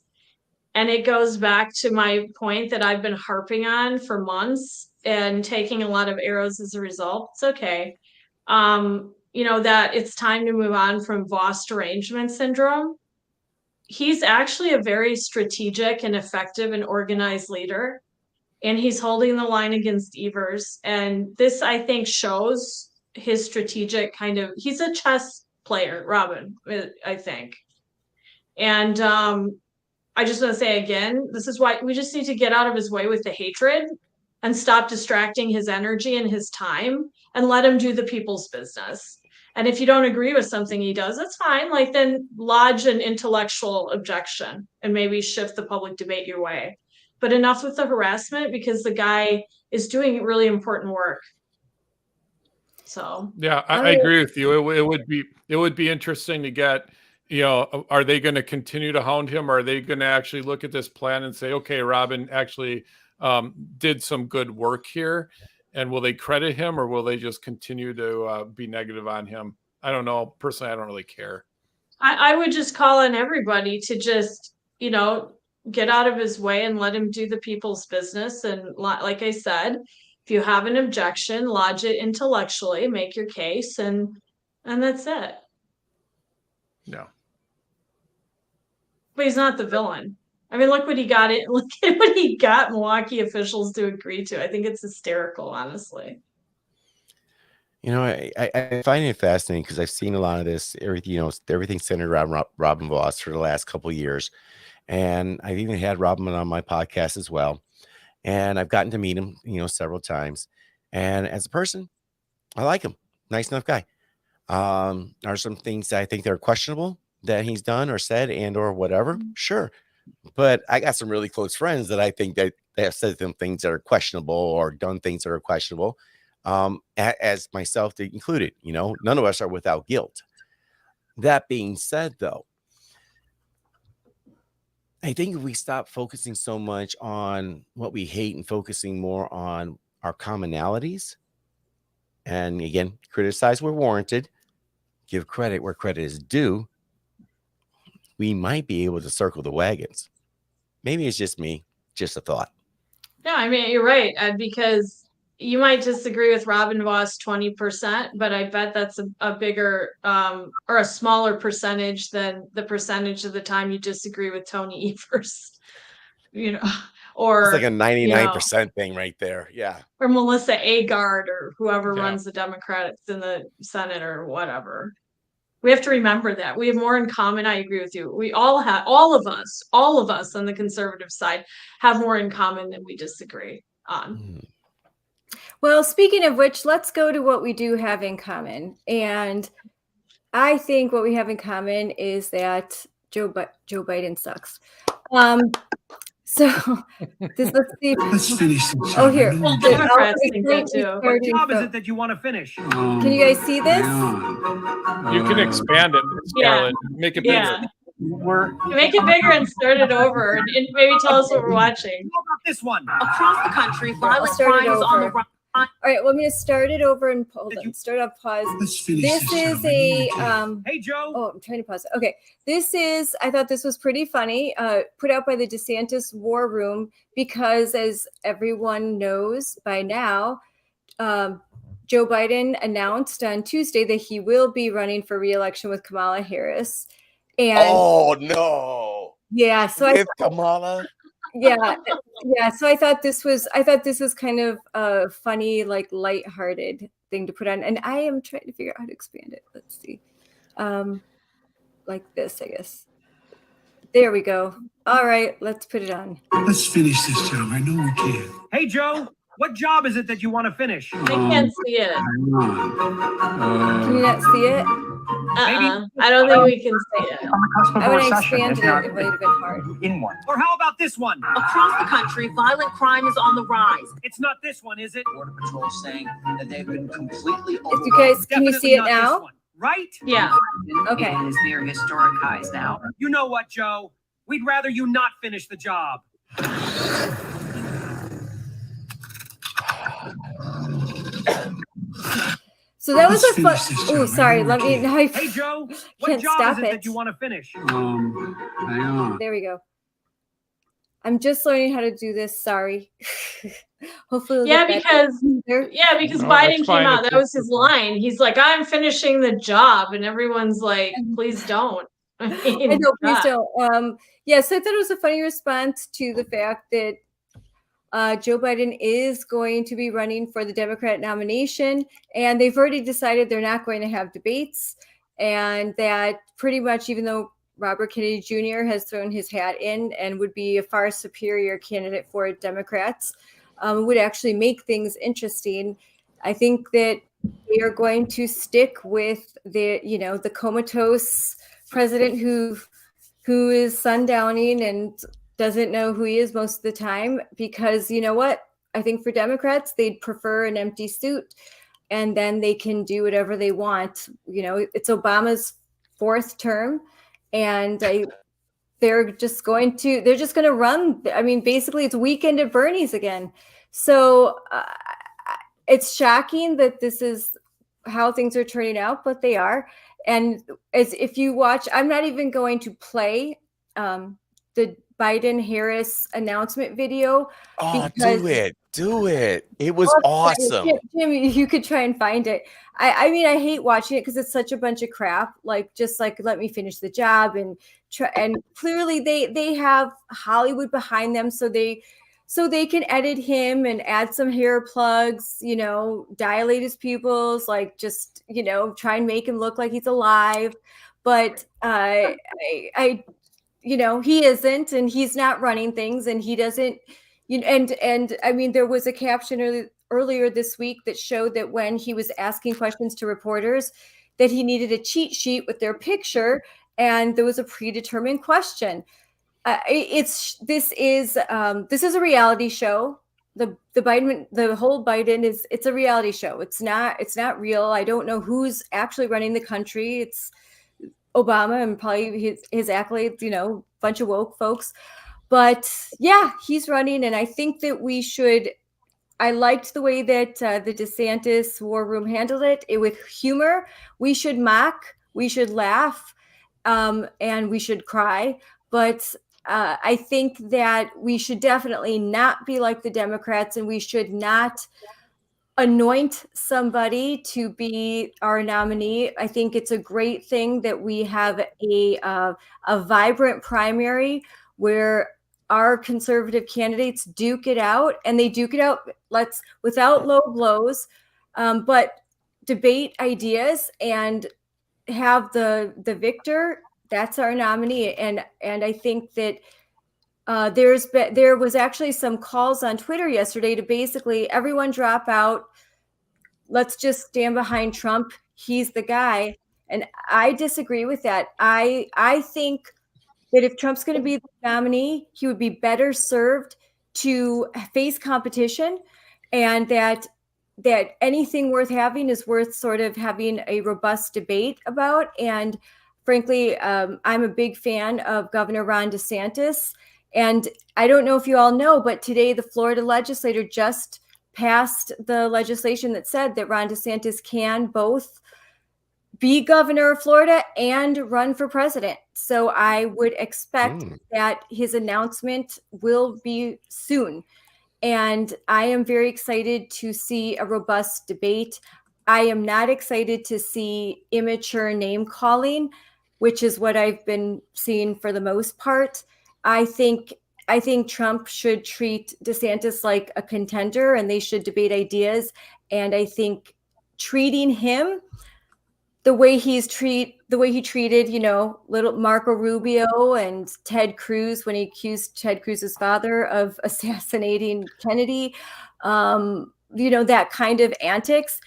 And it goes back to my point that I've been harping on for months and taking a lot of arrows as a result. It's okay. That it's time to move on from Voss derangement syndrome. He's actually a very strategic and effective and organized leader. And he's holding the line against Evers. And this, I think, shows his strategic he's a chess player, Robin, I think. And I just want to say again, this is why we just need to get out of his way with the hatred and stop distracting his energy and his time and let him do the people's business. And if you don't agree with something he does, that's fine. Then lodge an intellectual objection and maybe shift the public debate your way. But enough with the harassment, because the guy is doing really important work. So yeah, I agree with you. It would be interesting to get, are they going to continue to hound him? Or are they going to actually look at this plan and say, okay, Robin actually did some good work here? And will they credit him, or will they just continue to be negative on him? I don't know. Personally, I don't really care. I would just call on everybody to just, get out of his way and let him do the people's business. And like I said, if you have an objection, lodge it intellectually, make your case, and that's it. No. But he's not the villain. I mean, look at what he got Milwaukee officials to agree to. I think it's hysterical, honestly. I find it fascinating because I've seen a lot of this, everything centered around Robin Voss for the last couple of years. And I've even had Robin on my podcast as well. And I've gotten to meet him, several times. And as a person, I like him. Nice enough guy. Are some things that I think they're questionable that he's done or said and or whatever? Sure. But I got some really close friends that I think that they have said some things that are questionable or done things that are questionable, as myself included. None of us are without guilt. That being said, though, I think if we stop focusing so much on what we hate and focusing more on our commonalities, and again, criticize where warranted, give credit where credit is due, we might be able to circle the wagons. Maybe it's just me, just a thought. No, I mean, you're right, Ed, because you might disagree with Robin Voss 20%, but I bet that's a bigger or a smaller percentage than the percentage of the time you disagree with Tony Evers, or it's like a 99% thing right there. Yeah. Or Melissa Agard or whoever runs the Democrats in the Senate or whatever. We have to remember that we have more in common. I agree with you. We all of us on the conservative side have more in common than we disagree on. Well, speaking of which, let's go to what we do have in common. And I think what we have in common is that Joe Biden sucks. So let's see. Let's finish this. Oh, here. Well, Democrats think that too. What job is it that you want to finish? Can you guys see this? You can expand it, Scarlett. Make it bigger. Yeah. Make it bigger and start it over, and maybe tell us what we're watching. How about this one? Across the country, violent start it crime is on the over. rise. All right, well, I'm going to start it over and hold on. Start off, pause. Let's finish This is a Hey, Joe. oh, I'm trying to pause it. Okay, I thought this was pretty funny, put out by the DeSantis War Room, because as everyone knows by now, Joe Biden announced on Tuesday that he will be running for re-election with Kamala Harris. And oh no. Yeah, so I With Kamala. yeah, so I thought this was kind of a funny, like lighthearted thing to put on, and I am trying to figure out how to expand it. Let's see. Like this, I guess. There we go. All right, let's put it on. Let's finish this job. I know we can. Hey, Joe, what job is it that you want to finish? I can't see it. Can you not see it? I don't think we can see it. On the cusp of I would a have recession. expanded it. It might have been hard. In one. Or how about this one? Across the country, violent crime is on the rise. It's not this one, is it? Border Patrol saying that they've been completely If you guys, can you see it Definitely not this now? one, right? Yeah. Okay. It is near historic highs now. You know what, Joe? We'd rather you not finish the job. So that was Let's a fun. finish this Oh, job. sorry. Let me. Now I Hey, Joe, what can't job stop is it it. that you want to finish? Hang on. There we go. I'm just learning how to do this. Sorry. Hopefully. it'll Yeah, get better. because No, Biden that's came fine out. if That was his line. He's like, "I'm finishing the job," and everyone's like, "Please don't." I mean, I know, please God. don't. Yes, I thought it was a funny response to the fact that Joe Biden is going to be running for the Democrat nomination, and they've already decided they're not going to have debates, and that pretty much, even though Robert Kennedy Jr. has thrown his hat in and would be a far superior candidate for Democrats, would actually make things interesting. I think that they are going to stick with the comatose president who is sundowning and doesn't know who he is most of the time, because you know what? I think for Democrats, they'd prefer an empty suit, and then they can do whatever they want. It's Obama's fourth term, and they're just going to run. I mean, basically, it's weekend at Bernie's again. So it's shocking that this is how things are turning out, but they are. And as if you watch, I'm not even going to play the Biden-Harris announcement video. Oh, because do it. It was awesome. Jim, you could try and find it. I mean, I hate watching it because it's such a bunch of crap. Like, just like, let me finish the job, and clearly they have Hollywood behind them, so they can edit him and add some hair plugs, dilate his pupils, like just try and make him look like he's alive. But he isn't, and he's not running things, and he doesn't. And I mean, there was a caption earlier this week that showed that when he was asking questions to reporters, that he needed a cheat sheet with their picture, and there was a predetermined question. This is a reality show. The whole Biden it's a reality show. It's not real. I don't know who's actually running the country. It's Obama and probably his accolades, bunch of woke folks. But yeah, he's running, and I think that we should. I liked the way that the DeSantis war room handled it with humor. We should mock, we should laugh, and we should cry. But I think that we should definitely not be like the Democrats, and we should not anoint somebody to be our nominee. I think it's a great thing that we have a vibrant primary where our conservative candidates duke it out, and they duke it out without low blows, but debate ideas and have the victor. That's our nominee. And I think that there was actually some calls on Twitter yesterday to basically everyone drop out. Let's just stand behind Trump. He's the guy. And I disagree with that. I think that if Trump's going to be the nominee, he would be better served to face competition, and that anything worth having is worth sort of having a robust debate about. And frankly, I'm a big fan of Governor Ron DeSantis. And I don't know if you all know, but today the Florida legislature just passed the legislation that said that Ron DeSantis can both be governor of Florida and run for president. So I would expect that his announcement will be soon. And I am very excited to see a robust debate. I am not excited to see immature name calling, which is what I've been seeing for the most part. I think Trump should treat DeSantis like a contender, and they should debate ideas. And I think treating him the way he treated, little Marco Rubio and Ted Cruz when he accused Ted Cruz's father of assassinating Kennedy, that kind of antics.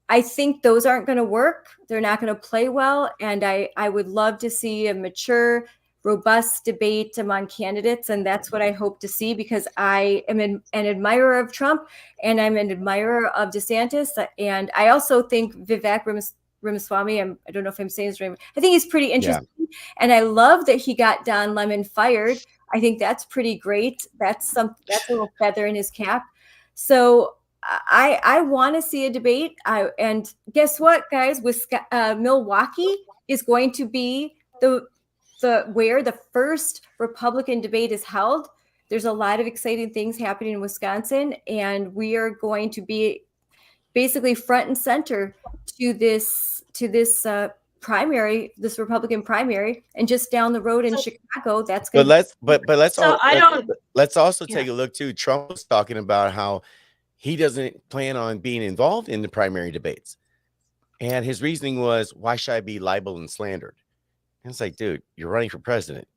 I think those aren't going to work. They're not going to play well. And I would love to see a mature, robust debate among candidates. And that's what I hope to see, because I am an admirer of Trump and I'm an admirer of DeSantis. And I also think Vivek Ramaswamy, I don't know if I'm saying his name, I think he's pretty interesting. Yeah. And I love that he got Don Lemon fired. I think that's pretty great. That's a little feather in his cap. So I want to see a debate. And guess what, guys? Milwaukee is going to be where the first Republican debate is held. There's a lot of exciting things happening in Wisconsin, and we are going to be basically front and center to this primary, this Republican primary. And just down the road in Chicago, that's going to let's also take a look too. Trump was talking about how he doesn't plan on being involved in the primary debates. And his reasoning was, why should I be libeled and slandered? And it's like, dude, you're running for president.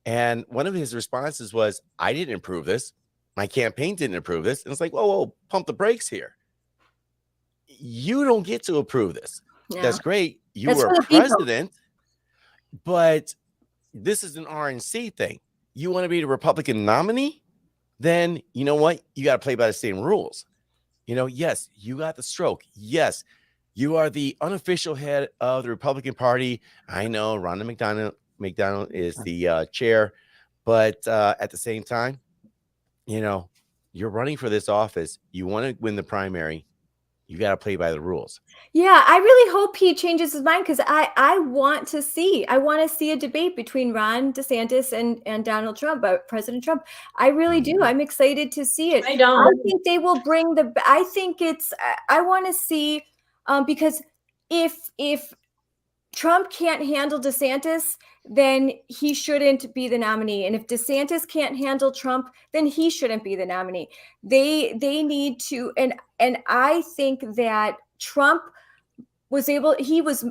And one of his responses was, I didn't approve this. My campaign didn't approve this. And it's like, whoa, pump the brakes here. You don't get to approve this. Yeah. That's great. You were president, but this is an RNC thing. You want to be the Republican nominee? Then you know what? You got to play by the same rules. Yes, you got the stroke. Yes, you are the unofficial head of the Republican Party. I know Rhonda McDonald is the chair, but at the same time, you're running for this office. You want to win the primary. You got to play by the rules. Yeah, I really hope he changes his mind, because I want to see a debate between Ron DeSantis and Donald Trump, President Trump. I really do. I'm excited to see it. I think they will bring I want to see, because if Trump can't handle DeSantis, then he shouldn't be the nominee. And if DeSantis can't handle Trump, then he shouldn't be the nominee. They need to, and I think that Trump he was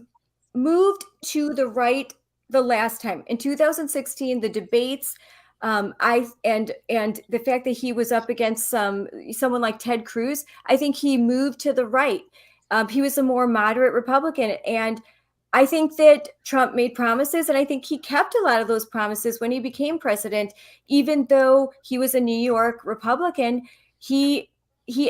moved to the right the last time. In 2016, the debates, and the fact that he was up against someone like Ted Cruz, I think he moved to the right. He was a more moderate Republican, and I think that Trump made promises, and I think he kept a lot of those promises when he became president. Even though he was a New York Republican, he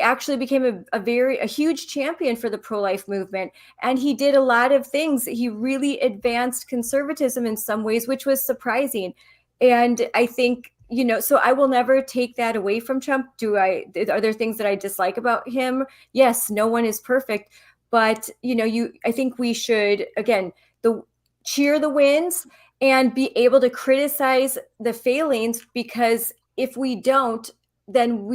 actually became a huge champion for the pro-life movement, and he did a lot of things. He really advanced conservatism in some ways, which was surprising. And I think, so I will never take that away from Trump. Are there things that I dislike about him? Yes, no one is perfect. But, I think we should, again, cheer the wins and be able to criticize the failings, because if we don't, then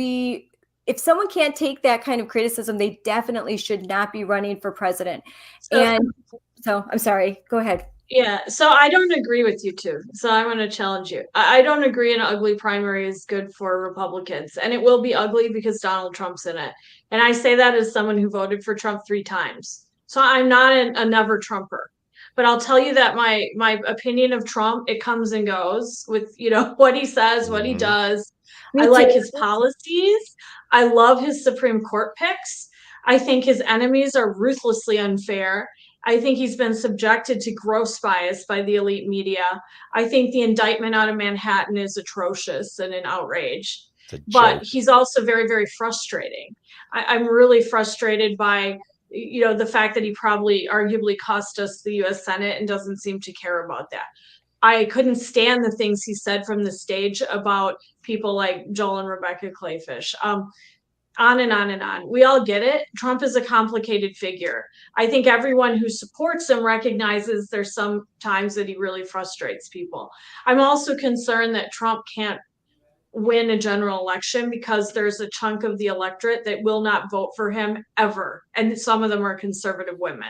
if someone can't take that kind of criticism, they definitely should not be running for president. So I'm sorry, go ahead. Yeah, so I don't agree with you too. So I'm going to challenge you. I don't agree an ugly primary is good for Republicans, and it will be ugly because Donald Trump's in it. And I say that as someone who voted for Trump 3 times. So I'm not a never Trumper. But I'll tell you that my opinion of Trump, it comes and goes with, what he says, what he does. I like his policies. I love his Supreme Court picks. I think his enemies are ruthlessly unfair. I think he's been subjected to gross bias by the elite media. I think the indictment out of Manhattan is atrocious and an outrage. But he's also very, very frustrating. I'm really frustrated by, the fact that he probably arguably cost us the U.S. Senate and doesn't seem to care about that. I couldn't stand the things he said from the stage about people like Joel and Rebecca Clayfish. On and on and on. We all get it. Trump is a complicated figure. I think everyone who supports him recognizes there's some times that he really frustrates people. I'm also concerned that Trump can't win a general election because there's a chunk of the electorate that will not vote for him ever. And some of them are conservative women.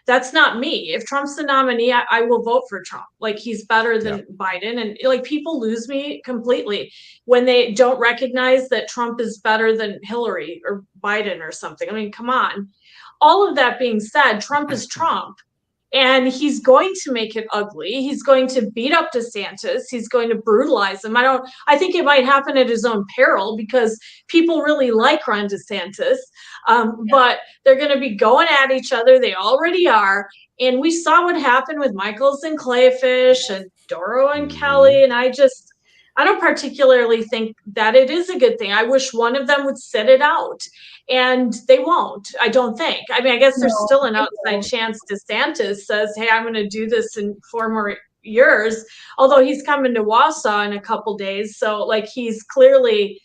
That's not me. If Trump's the nominee, I will vote for Trump. Like, he's better than Biden. And like, people lose me completely when they don't recognize that Trump is better than Hillary or Biden or something. I mean, come on. All of that being said, Trump is Trump. And he's going to make it ugly. He's going to beat up DeSantis. He's going to brutalize him. I think it might happen at his own peril because people really like Ron DeSantis. But they're going to be going at each other. They already are. And we saw what happened with Michaels and Clayfish and Doro and Kelly. And I don't particularly think that it is a good thing. I wish one of them would sit it out, and they won't. I don't think. I mean, I guess there's still an outside chance DeSantis says, hey, I'm going to do this in 4 more years, although he's coming to Wausau in a couple days. So like, he's clearly,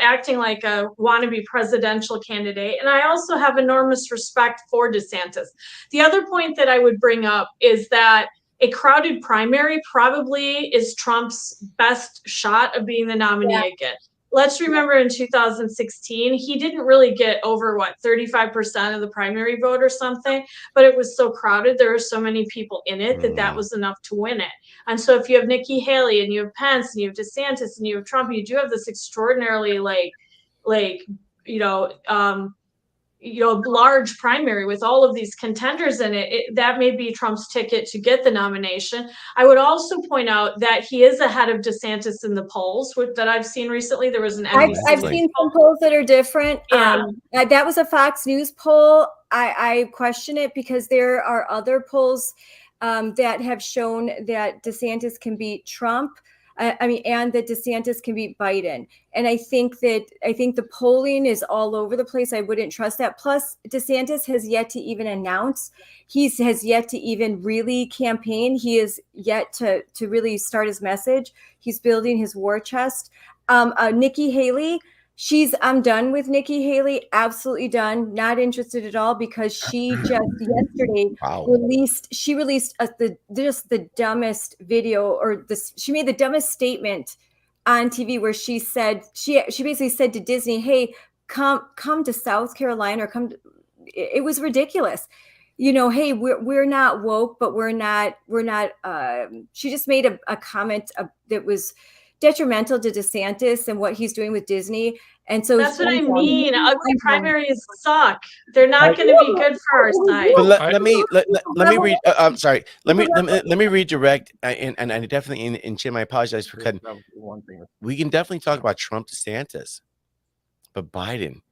acting like a wannabe presidential candidate. And I also have enormous respect for DeSantis. The other point that I would bring up is that a crowded primary probably is Trump's best shot of being the nominee again. Let's remember in 2016, he didn't really get over 35% of the primary vote or something, but it was so crowded. There were so many people in it that was enough to win it. And so if you have Nikki Haley and you have Pence and you have DeSantis and you have Trump, you do have this extraordinarily large primary with all of these contenders in it. That may be Trump's ticket to get the nomination. I would also point out that he is ahead of DeSantis in the polls that I've seen recently. There was an NBC. I've seen some polls that are different. That was a Fox News poll. I question it because there are other polls that have shown that DeSantis can beat Trump. And that DeSantis can beat Biden. And I think the polling is all over the place. I wouldn't trust that. Plus, DeSantis has yet to even announce. He has yet to even really campaign. He is yet to really start his message. He's building his war chest. Nikki Haley, I'm done with Nikki Haley. Absolutely done. Not interested at all because she just yesterday released the dumbest video she made the dumbest statement on TV where she said, she basically said to Disney, hey, come to South Carolina or it was ridiculous. Hey, we're not woke, but we're not, she just made a comment that was detrimental to DeSantis and what he's doing with Disney. And so that's what I mean. Ugly primaries suck. They're not going to be good for our side. But let me read. I'm sorry. Let me redirect. And I definitely, and Jim, I apologize for cutting. We can definitely talk about Trump, DeSantis, but Biden,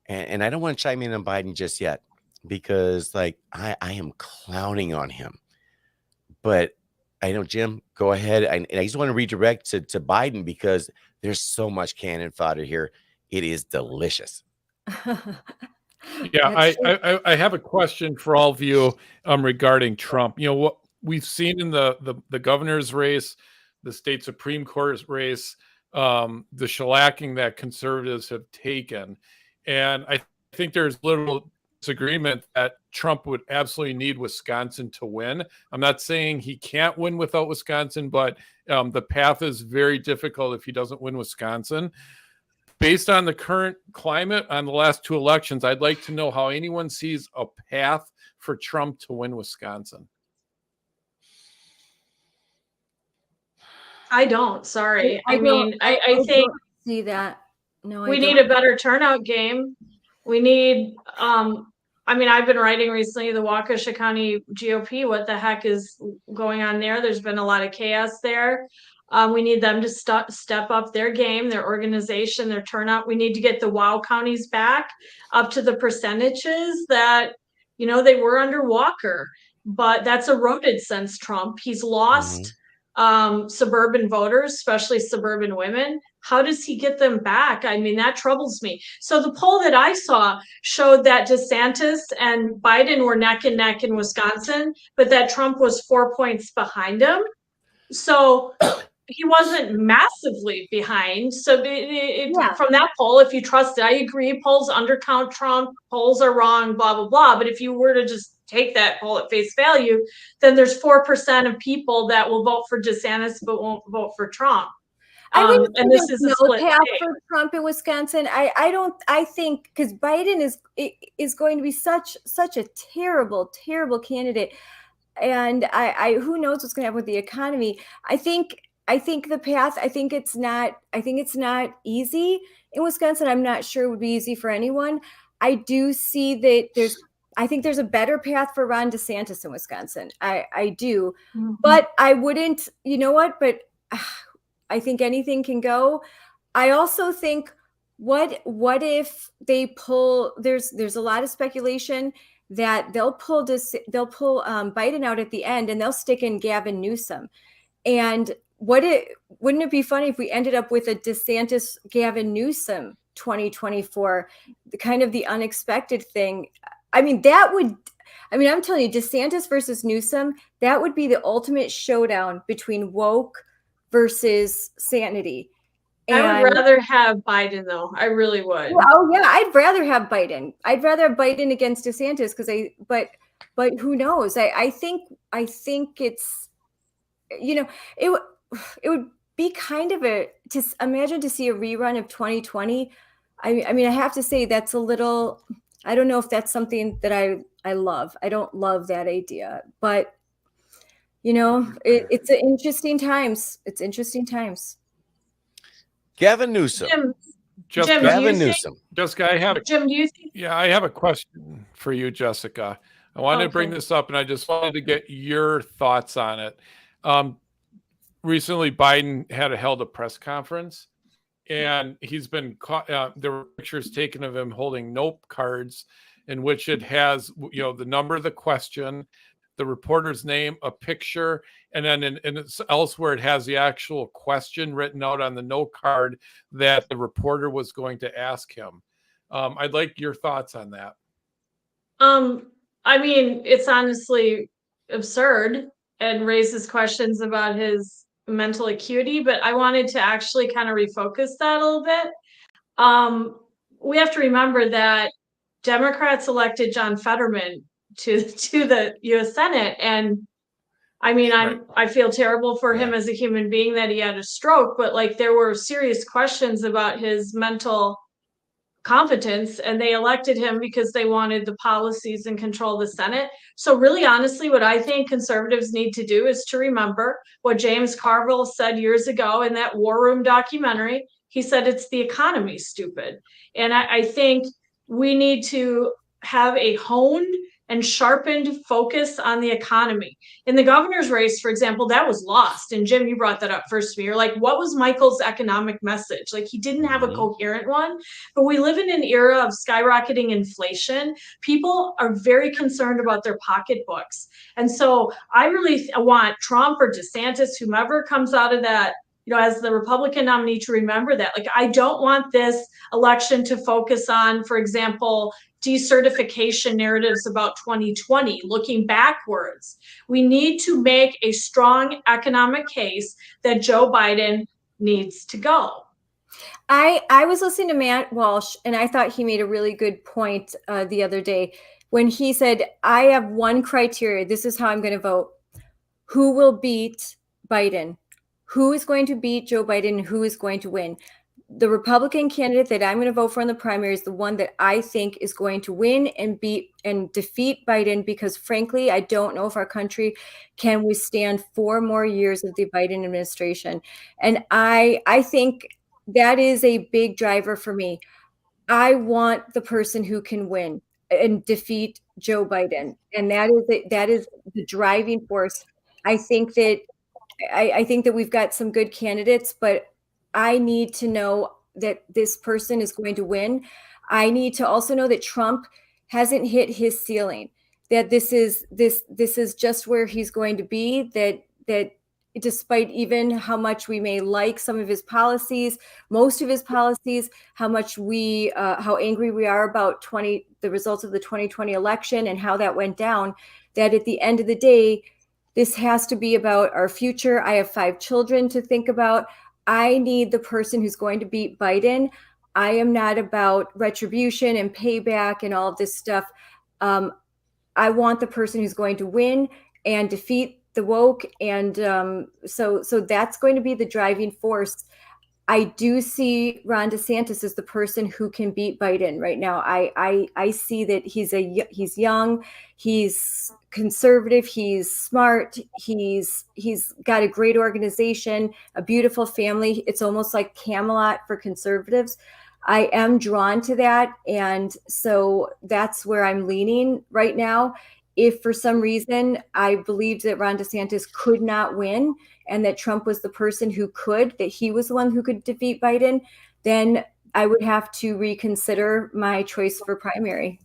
and I don't want to chime in on Biden just yet because I am clowning on him, but I know, Jim, go ahead. And I just want to redirect to Biden because there's so much cannon fodder here. It is delicious. Yeah, I have a question for all of you regarding Trump. What we've seen in the governor's race, the state Supreme Court race, the shellacking that conservatives have taken. And I think there's little disagreement that Trump would absolutely need Wisconsin to win. I'm not saying he can't win without Wisconsin, but the path is very difficult if he doesn't win Wisconsin. Based on the current climate on the last 2 elections, I'd like to know how anyone sees a path for Trump to win Wisconsin. I don't. Sorry. I think see that. No, we need a better turnout game. We need, I've been writing recently, the Waukesha County GOP, what the heck is going on there? There's been a lot of chaos there. We need them to step up their game, their organization, their turnout. We need to get the WOW counties back up to the percentages that, they were under Walker, but that's eroded since Trump. He's lost suburban voters, especially suburban women. How does he get them back? I mean, that troubles me. So the poll that I saw showed that DeSantis and Biden were neck and neck in Wisconsin, but that Trump was 4 points behind him. So he wasn't massively behind. So from that poll, if you trust it, I agree, polls undercount Trump, polls are wrong, blah, blah, blah. But if you were to just take that poll at face value, then there's 4% of people that will vote for DeSantis but won't vote for Trump. I would And this is a no split path state. for Trump in Wisconsin. I think because Biden is going to be such a terrible candidate, and I who knows what's going to happen with the economy. I think the path. I think it's not easy in Wisconsin. I'm not sure it would be easy for anyone. I do see that I think there's a better path for Ron DeSantis in Wisconsin. I do, but I wouldn't. You know what? But I think anything can go. I also think what if they pull? There's a lot of speculation that they'll pull Biden out at the end and they'll stick in Gavin Newsom. And wouldn't it be funny if we ended up with a DeSantis Gavin Newsom 2024, the unexpected thing? I mean, I'm telling you, DeSantis versus Newsom, that would be the ultimate showdown between woke versus sanity. I would rather have Biden, though. I really would. Oh yeah, I'd rather have Biden. I'd rather have Biden against DeSantis but who knows? I think it's, it would be kind of to imagine to see a rerun of 2020. I mean, I have to say that's a little. I don't know if that's something that I love. I don't love that idea, but it's interesting times. It's interesting times. Gavin Newsom. Jim, Gavin Newsom. Jessica, Jim, do you think? I have a question for you, Jessica. I wanted to bring this up, and I just wanted to get your thoughts on it. Recently, Biden held a press conference, and he's been caught. There were pictures taken of him holding note cards in which it has, the number of the question, the reporter's name, a picture, and then elsewhere it has the actual question written out on the note card that the reporter was going to ask him. I'd like your thoughts on that. I mean, it's honestly absurd and raises questions about his mental acuity, but I wanted to actually kind of refocus that a little bit. We have to remember that Democrats elected John Fetterman to the U.S. Senate, and I mean, I feel terrible for him as a human being that he had a stroke, but there were serious questions about his mental competence, and they elected him because they wanted the policies and control of the Senate. So really, honestly, what I think conservatives need to do is to remember what James Carville said years ago in that War Room documentary. He said, it's the economy, stupid. And I think we need to have a honed and sharpened focus on the economy. In the governor's race, for example, that was lost. And Jim, you brought that up first to me. You're like, what was Michael's economic message? He didn't have a coherent one. But we live in an era of skyrocketing inflation. People are very concerned about their pocketbooks. And so I really want Trump or DeSantis, whomever comes out of that, as the Republican nominee, to remember that. I don't want this election to focus on, for example, decertification narratives about 2020, looking backwards. We need to make a strong economic case that Joe Biden needs to go. I was listening to Matt Walsh, and I thought he made a really good point the other day when he said, I have one criteria. This is how I'm going to vote. Who will beat Biden? Who is going to beat Joe Biden? Who is going to win? The Republican candidate that I'm going to vote for in the primary is the one that I think is going to win and beat and defeat Biden, because frankly, I don't know if our country can withstand 4 more years of the Biden administration. And I think that is a big driver for me. I want the person who can win and defeat Joe Biden. And that is the driving force. I think that we've got some good candidates, but I need to know that this person is going to win. I need to also know that Trump hasn't hit his ceiling, that this is just where he's going to be, that despite even how much we may like some of his policies, most of his policies, how angry we are about the results of the 2020 election and how that went down, that at the end of the day, this has to be about our future. I have 5 children to think about. I need the person who's going to beat Biden. I am not about retribution and payback and all of this stuff. I want the person who's going to win and defeat the woke. And so that's going to be the driving force. I do see Ron DeSantis as the person who can beat Biden right now. I see that he's young, he's conservative, he's smart, he's got a great organization, a beautiful family. It's almost like Camelot for conservatives. I am drawn to that, and so that's where I'm leaning right now. If for some reason I believed that Ron DeSantis could not win and that Trump was the person who could, that he was the one who could defeat Biden, then I would have to reconsider my choice for primary.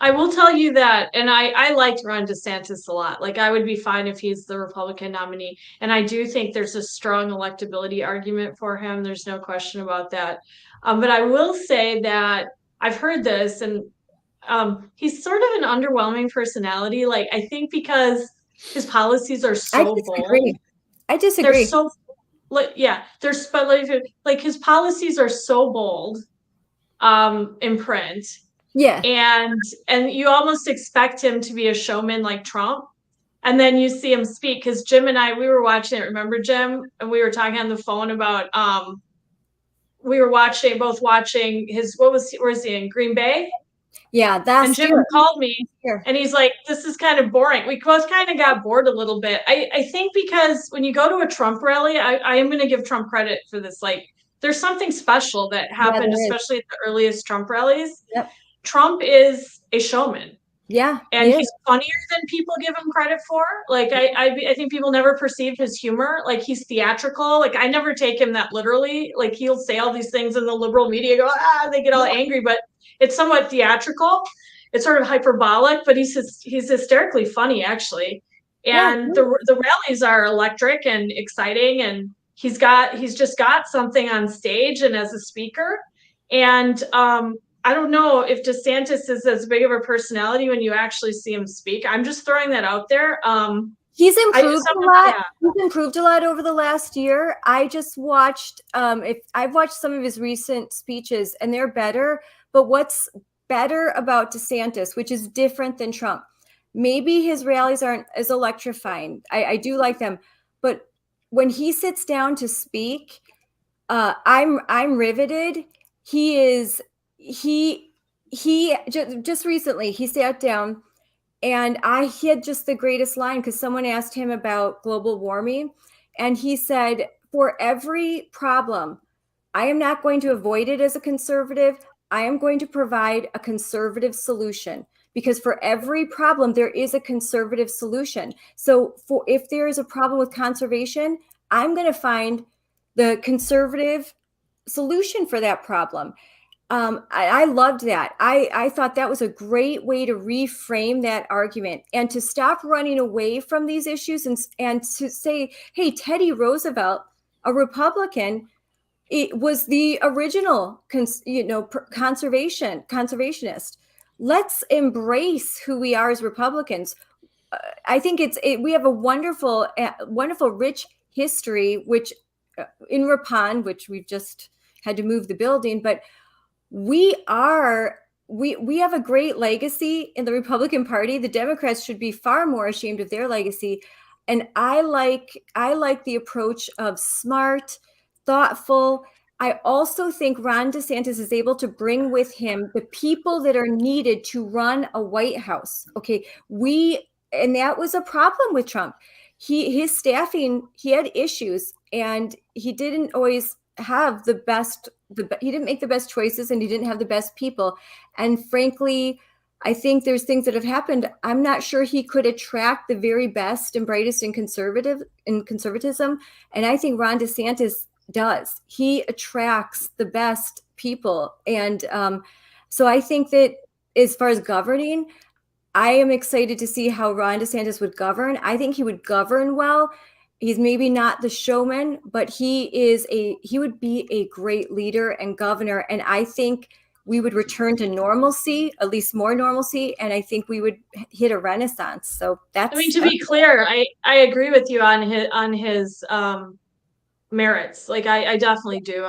I will tell you that, and I liked Ron DeSantis a lot. Like, I would be fine if he's the Republican nominee. And I do think there's a strong electability argument for him. There's no question about that. But I will say that I've heard this, and he's sort of an underwhelming personality. Like, I think because his policies are so bold. I disagree. They're so, yeah, like his policies are so bold in print. Yeah. And you almost expect him to be a showman like Trump. And then you see him speak, because Jim and I, we were watching it. Remember, Jim? And we were talking on the phone about, we were both watching his, where is he in Green Bay? Yeah, and Jim called me and he's like, this is kind of boring. We both kind of got bored a little bit. I think because when you go to a Trump rally, I am going to give Trump credit for this. Like, there's something special that happened, especially at the earliest Trump rallies. Yep. Trump is a showman. Yeah. And he's funnier than people give him credit for. Like, I think people never perceived his humor. Like, he's theatrical. Like, I never take him that literally. Like, he'll say all these things in the liberal media, they get all angry, but it's somewhat theatrical. It's sort of hyperbolic, but he's hysterically funny, actually. And the rallies are electric and exciting, and he's just got something on stage and as a speaker. And I don't know if DeSantis is as big of a personality when you actually see him speak. I'm just throwing that out there. He's improved a lot. Yeah. He's improved a lot over the last year. I just watched, I've watched some of his recent speeches, and they're better. But what's better about DeSantis, which is different than Trump, maybe his rallies aren't as electrifying. I do like them, but when he sits down to speak, I'm riveted. He just recently he sat down, and he had just the greatest line, because someone asked him about global warming, and he said, for every problem, I am not going to avoid it as a conservative. I am going to provide a conservative solution, because for every problem, there is a conservative solution. So if there is a problem with conservation, I'm going to find the conservative solution for that problem. I loved that. I thought that was a great way to reframe that argument, and to stop running away from these issues, and to say, hey, Teddy Roosevelt, a Republican, it was the original, conservationist. Let's embrace who we are as Republicans. I think we have a wonderful, rich history, which in Ripon, which we've just had to move the building, but we have a great legacy in the Republican Party. The Democrats should be far more ashamed of their legacy. And I like the approach of smart, thoughtful. I also think Ron DeSantis is able to bring with him the people that are needed to run a White House. Okay, and that was a problem with Trump. His staffing, he had issues, and he didn't always have he didn't make the best choices, and he didn't have the best people. And frankly, I think there's things that have happened. I'm not sure he could attract the very best and brightest in conservatism. And I think Ron DeSantis does. He attracts the best people. And so I think that as far as governing, I am excited to see how Ron DeSantis would govern. I think he would govern well. He's maybe not the showman, but he would be a great leader and governor. And I think we would return to normalcy, at least more normalcy. And I think we would hit a renaissance. So to be clear, I agree with you on his merits. Like, I definitely do.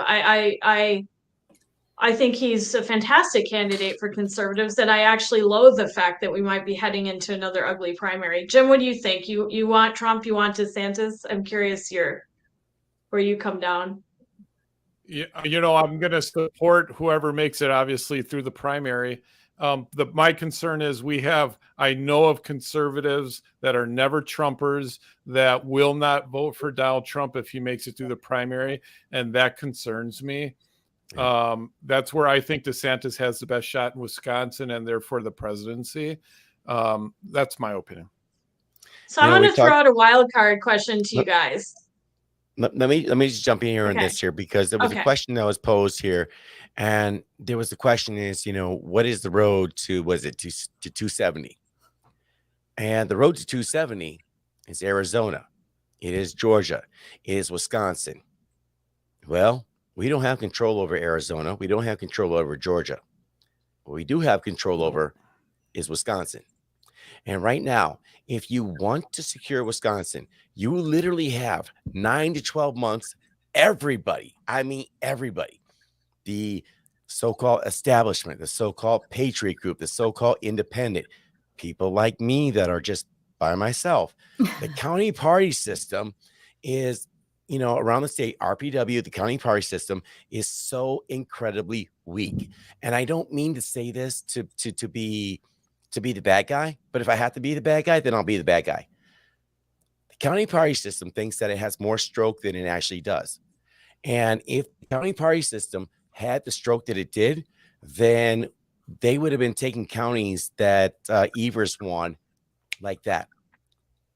I think he's a fantastic candidate for conservatives, and I actually loathe the fact that we might be heading into another ugly primary. Jim, what do you think? You want Trump? You want DeSantis? I'm curious where you come down. You know, I'm going to support whoever makes it, obviously, through the primary. My concern is I know of conservatives that are never Trumpers that will not vote for Donald Trump if he makes it through the primary, and that concerns me. That's where I think DeSantis has the best shot in Wisconsin and therefore the presidency. That's my opinion. So I'm going to throw out a wild card question to you guys. Let me just jump in here on this here, because there was a question that was posed here, and there was the question is, what is the road to, to 270? And the road to 270 is Arizona. It is Georgia. It is Wisconsin. Well, we don't have control over Arizona. We don't have control over Georgia. What we do have control over is Wisconsin. And right now, if you want to secure Wisconsin, you literally have 9 to 12 months. Everybody, I mean, everybody, the so-called establishment, the so-called patriot group, the so-called independent, people like me that are just by myself, the county party system is, around the state, RPW, the county party system is so incredibly weak. And I don't mean to say this to be the bad guy, but if I have to be the bad guy, then I'll be the bad guy. The county party system thinks that it has more stroke than it actually does. And if the county party system had the stroke that it did, then they would have been taking counties that Evers won like that.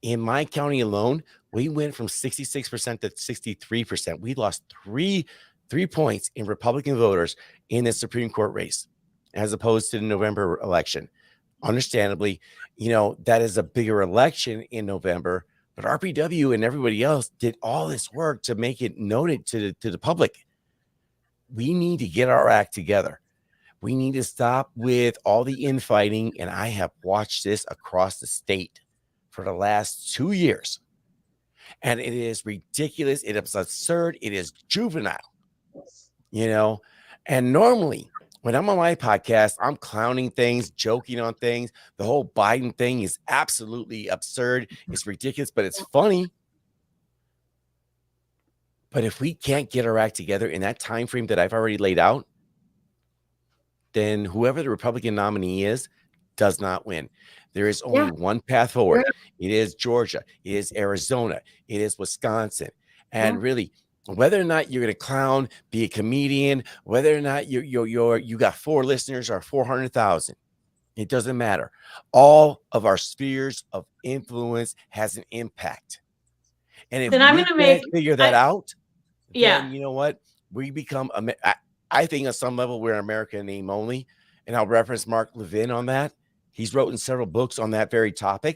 In my county alone, we went from 66% to 63%. We lost three points in Republican voters in the Supreme Court race, as opposed to the November election. Understandably, that is a bigger election in November, but RPW and everybody else did all this work to make it noted to the public. We need to get our act together. We need to stop with all the infighting, and I have watched this across the state for the last 2 years, and it is ridiculous. It is absurd. It is juvenile, and normally, when I'm on my podcast, I'm clowning things, joking on things. The whole Biden thing is absolutely absurd. It's ridiculous, but it's funny. But if we can't get our act together in that time frame that I've already laid out, then whoever the Republican nominee is does not win. There is only one path forward. It is Georgia. It is Arizona. It is Wisconsin. And really, whether or not you're going to clown, be a comedian, whether or not you got 4 listeners or 400,000, it doesn't matter. All of our spheres of influence has an impact. And if then we can't figure that out, yeah, then you know what? We become, I think on some level we're American name only. And I'll reference Mark Levin on that. He's written several books on that very topic.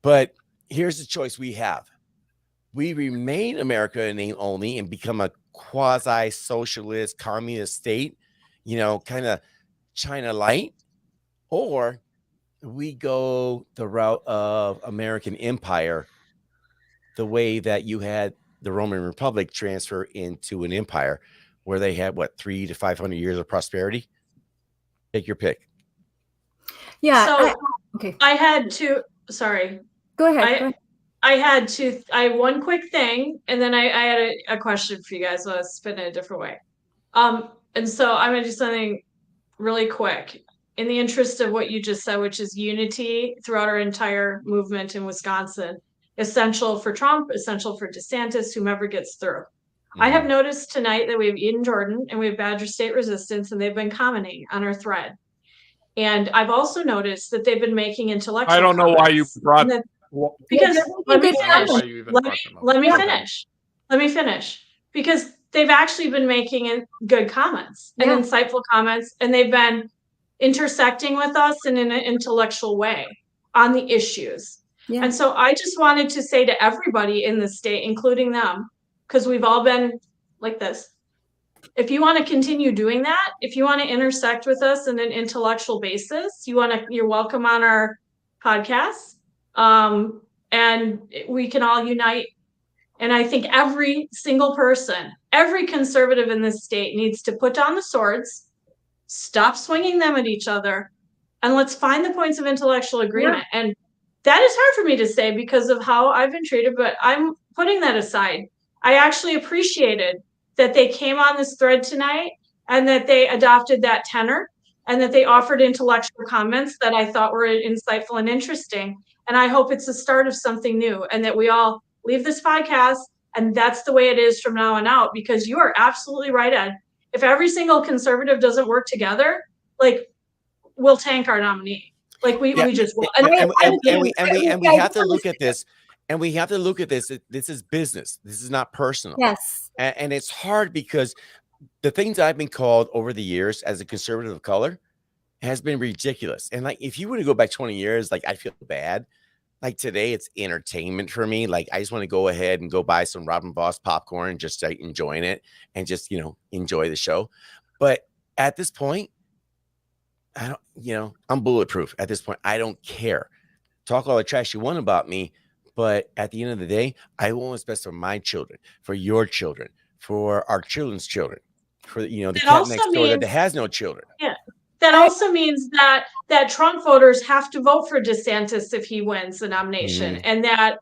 But here's the choice we have. We remain America in name only and become a quasi-socialist communist state, kind of China light, or we go the route of American empire, the way that you had the Roman Republic transfer into an empire where they had 300 to 500 years of prosperity. Take your pick. Yeah. So I had to, sorry. Go ahead. I had one quick thing, and then I had a question for you guys. So I'll spin it a different way. And so I'm going to do something really quick in the interest of what you just said, which is unity throughout our entire movement in Wisconsin. Essential for Trump, essential for DeSantis, whomever gets through. I have noticed tonight that we have Eden Jordan and we have Badger State Resistance, and they've been commenting on our thread. And I've also noticed that they've been making intellectual I don't know why you brought that, because let me finish. Because they've actually been making good comments and insightful comments, and they've been intersecting with us in an intellectual way on the issues. Yeah. And so I just wanted to say to everybody in the state, including them, because we've all been like this, if you want to continue doing that, if you want to intersect with us in an intellectual basis, you're welcome on our podcast. And we can all unite. And I think every single person, every conservative in this state needs to put down the swords, stop swinging them at each other, and let's find the points of intellectual agreement. Yeah. And that is hard for me to say because of how I've been treated, but I'm putting that aside. I actually appreciated that they came on this thread tonight and that they adopted that tenor and that they offered intellectual comments that I thought were insightful and interesting. And I hope it's the start of something new and that we all leave this podcast and that's the way it is from now on out, because you are absolutely right, Ed. If every single conservative doesn't work together, like, we'll tank our nominee. Like we just will. And we have to look at this. And we have to look at this. This is business. This is not personal. Yes. And it's hard because the things I've been called over the years as a conservative of color has been ridiculous. And like, if you were to go back 20 years, like I feel bad. Like today, it's entertainment for me. Like I just want to go ahead and go buy some Robin Boss popcorn, just like enjoying it and just, enjoy the show. But at this point, I don't, I'm bulletproof at this point. I don't care. Talk all the trash you want about me. But at the end of the day, I want what's best for my children, for your children, for our children's children, for, the cat next door that has no children. Yeah. That also means that Trump voters have to vote for DeSantis if he wins the nomination, and that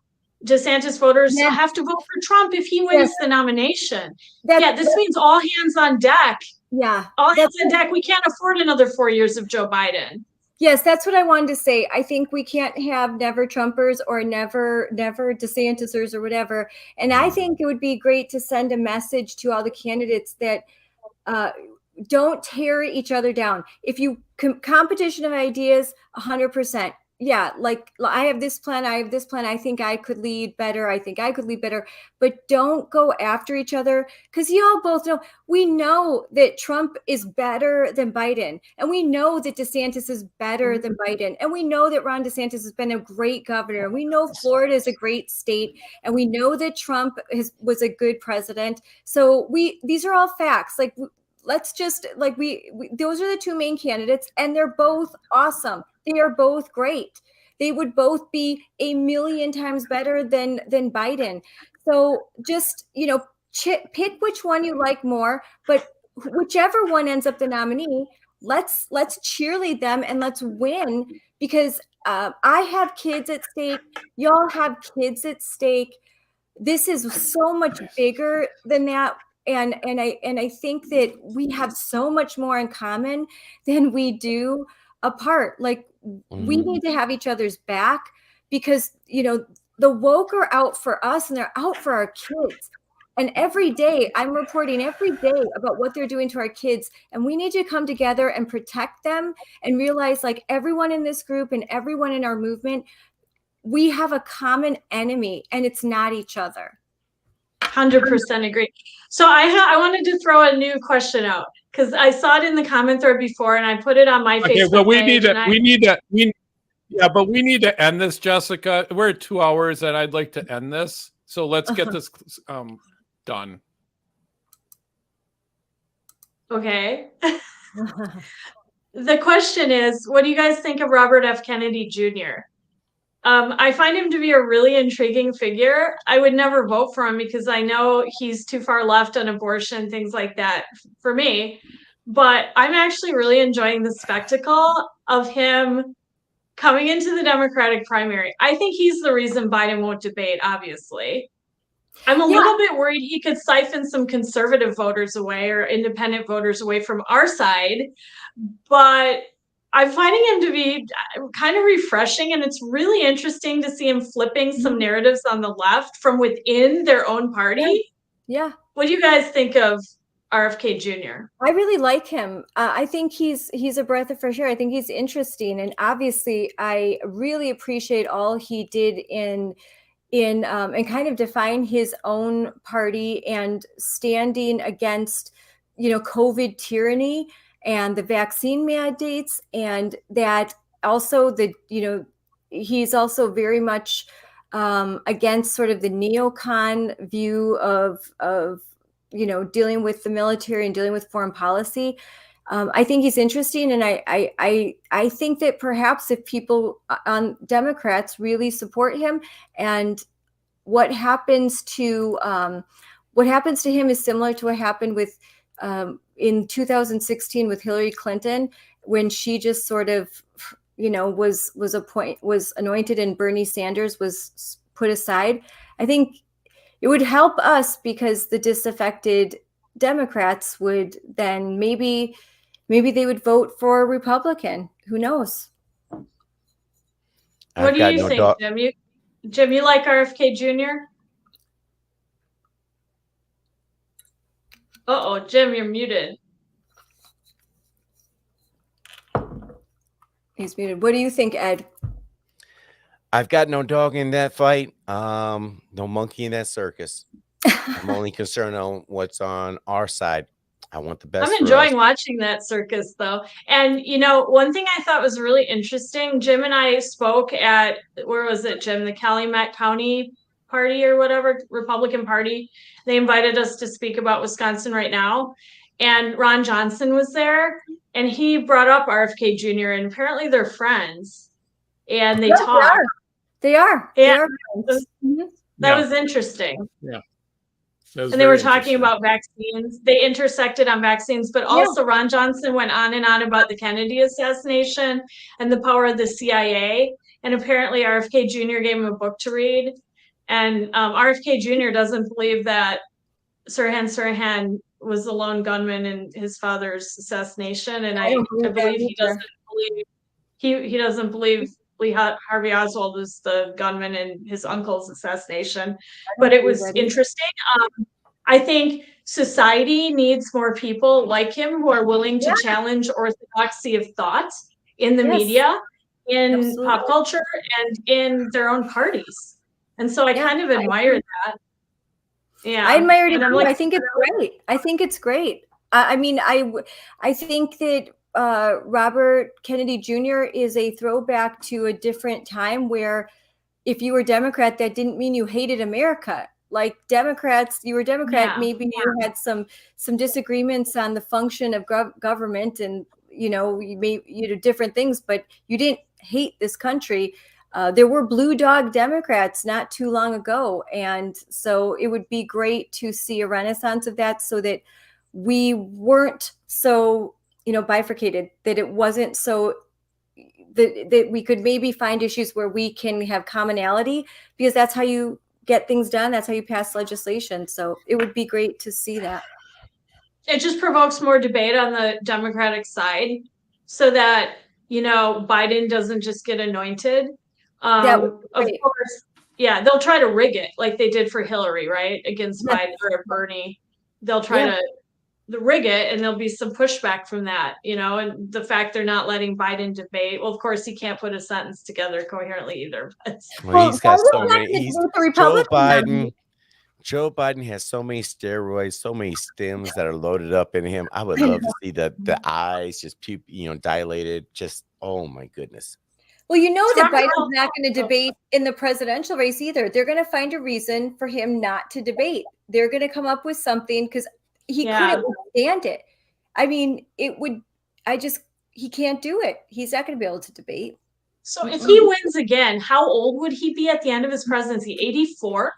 DeSantis voters have to vote for Trump if he wins the nomination. This means all hands on deck. Yeah. All hands on deck. We can't afford another 4 years of Joe Biden. Yes, that's what I wanted to say. I think we can't have never Trumpers or never DeSantisers or whatever. And I think it would be great to send a message to all the candidates that don't tear each other down. If you competition of ideas, 100%. Yeah, like I have this plan. I think I could lead better. But don't go after each other, because you all both know, we know that Trump is better than Biden. And we know that DeSantis is better than Biden. And we know that Ron DeSantis has been a great governor. And we know Florida is a great state. And we know that Trump was a good president. So these are all facts. Like, let's just those are the two main candidates, and they're both awesome. They are both great. They would both be a million times better than Biden. So just, pick which one you like more, but whichever one ends up the nominee, let's cheerlead them and let's win, because I have kids at stake. Y'all have kids at stake. This is so much bigger than that. And I think that we have so much more in common than we do apart. Like, we need to have each other's back, because, the woke are out for us and they're out for our kids. And every day I'm reporting about what they're doing to our kids. And we need to come together and protect them and realize, like, everyone in this group and everyone in our movement, we have a common enemy, and it's not each other. 100% agree. So I wanted to throw a new question out, because I saw it in the comment thread before, and I put it on my Facebook well, we page. But we need to end this, Jessica. We're at 2 hours, and I'd like to end this. So let's get this done. Okay. The question is, what do you guys think of Robert F. Kennedy Jr.? I find him to be a really intriguing figure. I would never vote for him because I know he's too far left on abortion, things like that for me. But I'm actually really enjoying the spectacle of him coming into the Democratic primary. I think he's the reason Biden won't debate, obviously. I'm a little bit worried he could siphon some conservative voters away or independent voters away from our side. But I'm finding him to be kind of refreshing, and it's really interesting to see him flipping some narratives on the left from within their own party. Yeah. What do you guys think of RFK Jr.? I really like him. I think he's a breath of fresh air. I think he's interesting, and obviously, I really appreciate all he did in and kind of define his own party and standing against, COVID tyranny and the vaccine mandates, and that also he's also very much against sort of the neocon view of dealing with the military and dealing with foreign policy. I think he's interesting, and I think that perhaps if people on Democrats really support him, and what happens to him is similar to what happened with in 2016 with Hillary Clinton, when she just sort of was anointed and Bernie Sanders was put aside. I think it would help us, because the disaffected Democrats would then maybe they would vote for a Republican. Who knows? What I've do got you no think, Jim? Jim, you like RFK Jr.? Uh-oh, Jim, you're muted. He's muted. What do you think, Ed? I've got no dog in that fight. No monkey in that circus. I'm only concerned on what's on our side. I want the best. I'm enjoying watching that circus, though. And, one thing I thought was really interesting, Jim and I spoke at, where was it, Jim? The Calumet County Party or whatever, Republican Party. They invited us to speak about Wisconsin right now. And Ron Johnson was there, and he brought up RFK Jr., and apparently they're friends. And they talk. They are. Yeah. Mm-hmm. That was interesting. Yeah. And they were talking about vaccines. They intersected on vaccines, but also Ron Johnson went on and on about the Kennedy assassination and the power of the CIA. And apparently RFK Jr. gave him a book to read. And RFK Jr. doesn't believe that Sirhan was the lone gunman in his father's assassination. And I believe he doesn't believe he doesn't believe Lee Harvey Oswald was the gunman in his uncle's assassination. But it was interesting. I think society needs more people like him who are willing to challenge orthodoxy of thought in the media, in pop culture, and in their own parties. And so I kind of admire that. Yeah, I admire it. I'm like, I think it's great. I think it's great. I mean, I think that Robert Kennedy Jr. is a throwback to a different time where if you were Democrat, that didn't mean you hated America. Like Democrats, you were Democrat, maybe you had some disagreements on the function of government and, different things, but you didn't hate this country. There were blue dog Democrats not too long ago. And so it would be great to see a renaissance of that so that we weren't so, bifurcated, that it wasn't so that we could maybe find issues where we can have commonality, because that's how you get things done. That's how you pass legislation. So it would be great to see that. It just provokes more debate on the Democratic side so that, Biden doesn't just get anointed. Of course, they'll try to rig it like they did for Hillary, right? Against Biden or Bernie. They'll try to rig it, and there'll be some pushback from that, and the fact they're not letting Biden debate. Well, of course, he can't put a sentence together coherently either. Well, he's got so many. Joe Biden has so many steroids, so many stems that are loaded up in him. I would love to see the eyes just dilated. Just, oh my goodness. Well, that Biden's not going to debate in the presidential race either. They're going to find a reason for him not to debate. They're going to come up with something because he couldn't stand it. I mean, he can't do it. He's not going to be able to debate. So if he wins again, how old would he be at the end of his presidency? 84?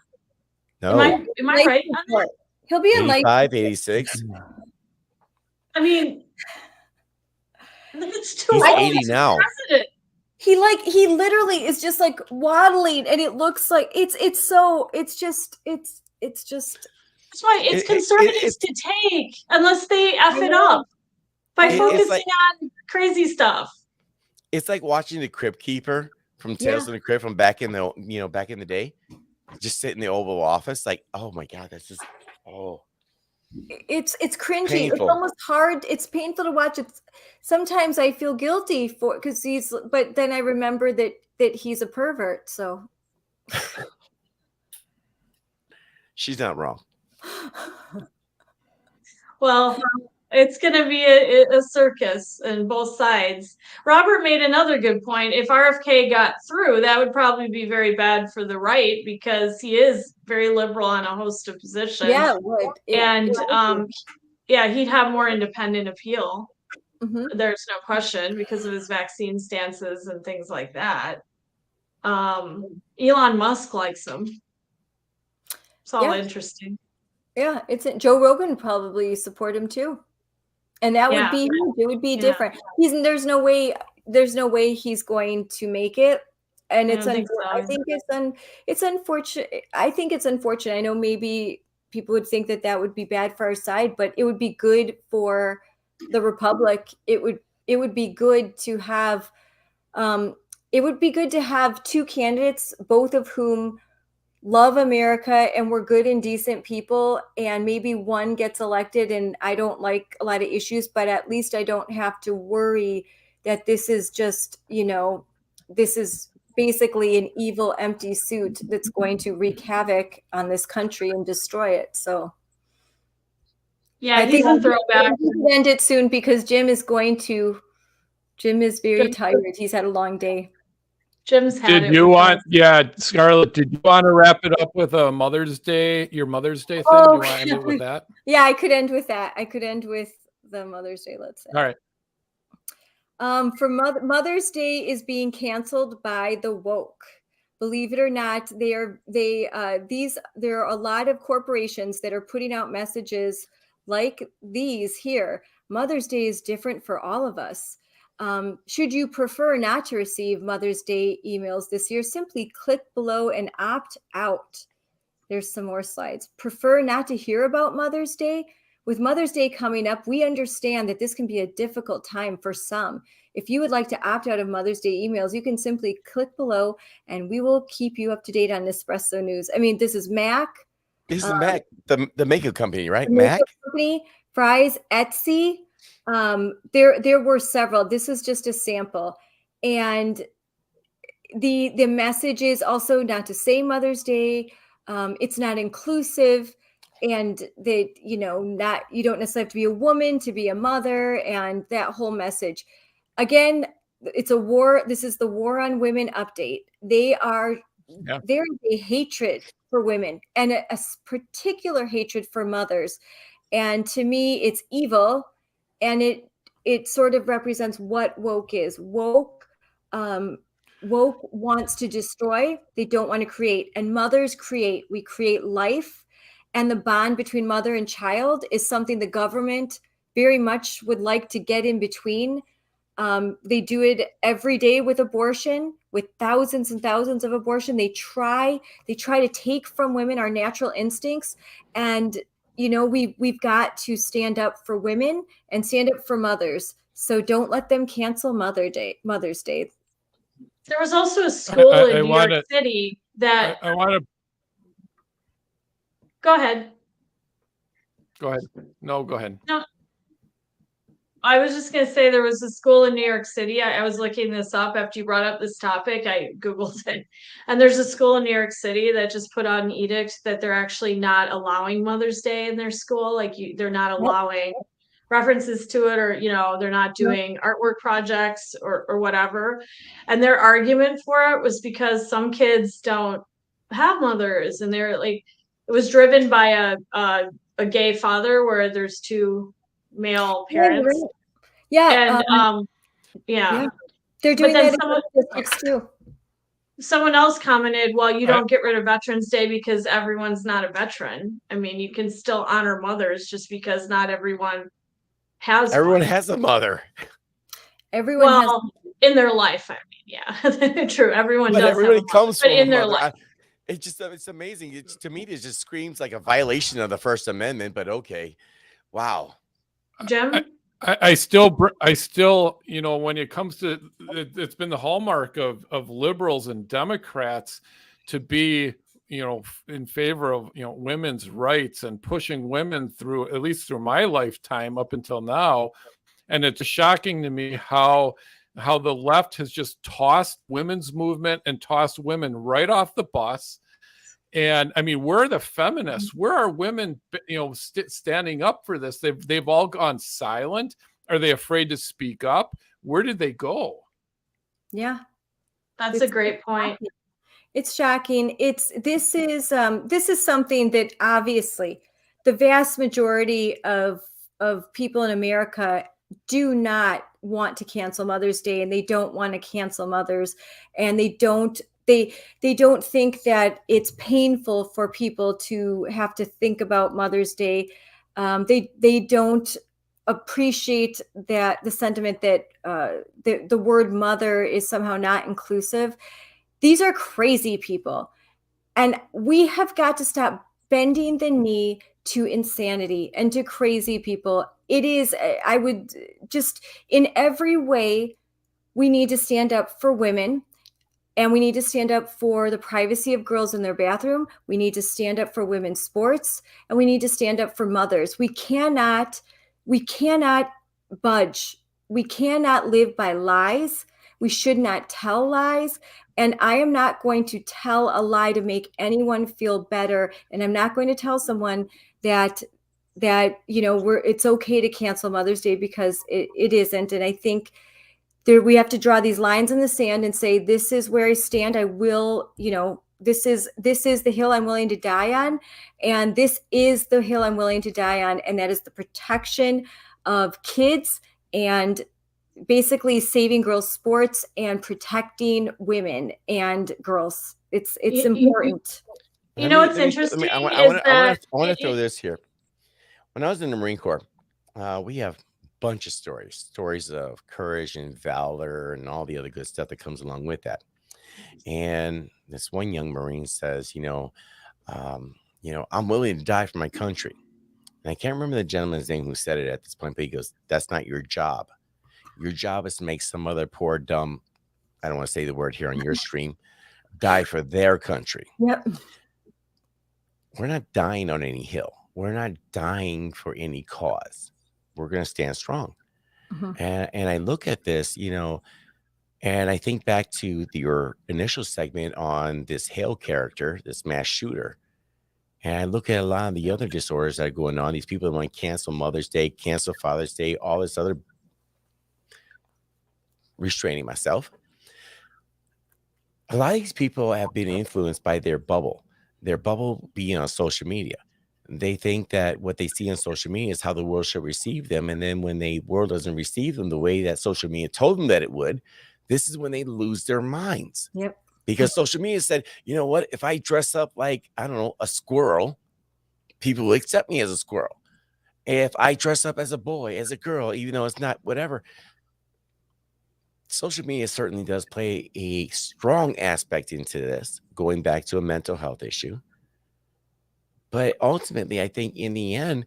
No. Am I right on that? He'll be in 85, 86. I mean, it's too He's old. 80 now. President. He literally is just like waddling, and it looks like it's just that's why it's conservatives to take unless they F it up by focusing on crazy stuff. It's like watching the Crypt Keeper from Tales from the Crypt from back in the day. Just sit in the Oval Office, like, oh my God, that's just it's cringy. Painful. It's almost hard. It's painful to watch. Sometimes I feel guilty because but then I remember that he's a pervert. So she's not wrong. Well, it's going to be a circus on both sides. Robert made another good point. If RFK got through, that would probably be very bad for the right because he is very liberal on a host of positions. Yeah, it would. And he'd have more independent appeal. Mm-hmm. There's no question because of his vaccine stances and things like that. Elon Musk likes him. It's all interesting. Yeah, Joe Rogan would probably support him too. And that would be huge. It would be different. There's no way he's going to make it. And I think it's unfortunate. I know maybe people would think that that would be bad for our side, but it would be good for the republic. It would be good to have two candidates, both of whom love America and we're good and decent people, and maybe one gets elected and I don't like a lot of issues, but at least I don't have to worry that this is just, this is basically an evil empty suit that's going to wreak havoc on this country and destroy it. So Yeah, I think he's a throwback. we can end it soon because Jim is very tired. He's had a long day. Jim's had Did it you with want, us. yeah, Scarlett, did you want to wrap it up with a Mother's Day, your Mother's Day thing? Do you want to end it with that? Yeah, I could end with that. I could end with the Mother's Day, let's say. All right. For Mother's Day is being canceled by the woke. Believe it or not, there are a lot of corporations that are putting out messages like these here. Mother's Day is different for all of us. Should you prefer not to receive Mother's Day emails this year, simply click below and opt out. There's some more slides. Prefer not to hear about Mother's Day? With Mother's Day coming up, we understand that this can be a difficult time for some. If you would like to opt out of Mother's Day emails, you can simply click below and we will keep you up to date on Nespresso News. I mean, this is Mac. This is Mac, the makeup company, right? The Mac? makeup company, Fry's, Etsy. There were several. This is just a sample. And the message is also not to say Mother's Day. It's not inclusive. And that, you don't necessarily have to be a woman to be a mother, and that whole message. Again, it's a war. This is the War on Women update. There is a hatred for women and a particular hatred for mothers. And to me, it's evil. And it sort of represents what woke is. Woke wants to destroy. They don't want to create. And mothers create. We create life. And the bond between mother and child is something the government very much would like to get in between. They do it every day with abortion, with thousands and thousands of abortion. They try to take from women our natural instincts. And, we've got to stand up for women and stand up for mothers. So don't let them cancel Mother's Day. There was also a school in New York wanna- City that. I want to Go ahead. go ahead. No, go ahead. No, I was just going to say there was a school in New York City. I was looking this up after you brought up this topic. I Googled it. And there's a school in New York City that just put out an edict that they're actually not allowing Mother's Day in their school. Like they're not allowing references to it, or, they're not doing artwork projects or whatever. And their argument for it was because some kids don't have mothers, and they're like, it was driven by a gay father where there's two male parents. Yeah. And yeah. They're doing then that in districts too. Someone else commented, well, you don't get rid of Veterans Day because everyone's not a veteran. I mean, you can still honor mothers just because not everyone has Everyone one. has a mother. Everyone has in their life. I mean, yeah, true. Everyone But does. everybody have a mother, comes but from in a their mother. life. It's amazing. To me, it just screams like a violation of the First Amendment, but okay. Wow. Jim? I still, when it comes to, it's been the hallmark of liberals and Democrats to be, in favor of, women's rights and pushing women through, at least through my lifetime up until now. And it's shocking to me how the left has just tossed women's movement and tossed women right off the bus. And I mean, where are the feminists? Where are women, standing up for this? They've all gone silent. Are they afraid to speak up? Where did they go? Yeah. That's a great point. It's shocking. This is something that obviously the vast majority of people in America do not want to cancel Mother's Day, and they don't want to cancel mothers, and they don't think that it's painful for people to have to think about Mother's Day. They don't appreciate that the sentiment that the word mother is somehow not inclusive. These are crazy people, and we have got to stop bending the knee to insanity and to crazy people. It is, I would just, in every way, we need to stand up for women, and we need to stand up for the privacy of girls in their bathroom. We need to stand up for women's sports, and we need to stand up for mothers. We cannot budge. We cannot live by lies. We should not tell lies. And I am not going to tell a lie to make anyone feel better. And I'm not going to tell someone that it's okay to cancel Mother's Day, because it isn't. And I think we have to draw these lines in the sand and say, this is where I stand. I will, this is the hill I'm willing to die on. And this is the hill I'm willing to die on. And that is the protection of kids and basically saving girls' sports and protecting women and girls. It's important. What's interesting I want to throw this here. When I was in the Marine Corps, we have a bunch of stories of courage and valor and all the other good stuff that comes along with that. And this one young Marine says, I'm willing to die for my country. And I can't remember the gentleman's name who said it at this point, but he goes, that's not your job. Your job is to make some other poor, dumb, I don't want to say the word here on your stream, die for their country. Yep. We're not dying on any hill. We're not dying for any cause. We're going to stand strong. Mm-hmm. And I look at this, and I think back to your initial segment on this Hale character, this mass shooter. And I look at a lot of the other disorders that are going on. These people that want to cancel Mother's Day, cancel Father's Day, all this other, restraining myself. A lot of these people have been influenced by their bubble being on social media. They think that what they see on social media is how the world should receive them. And then when the world doesn't receive them the way that social media told them that it would, this is when they lose their minds. Yep. Because social media said, you know what, if I dress up like, I don't know, a squirrel, people will accept me as a squirrel. If I dress up as a boy, as a girl, even though it's not whatever. Social media certainly does play a strong aspect into this, going back to a mental health issue. But ultimately, I think in the end,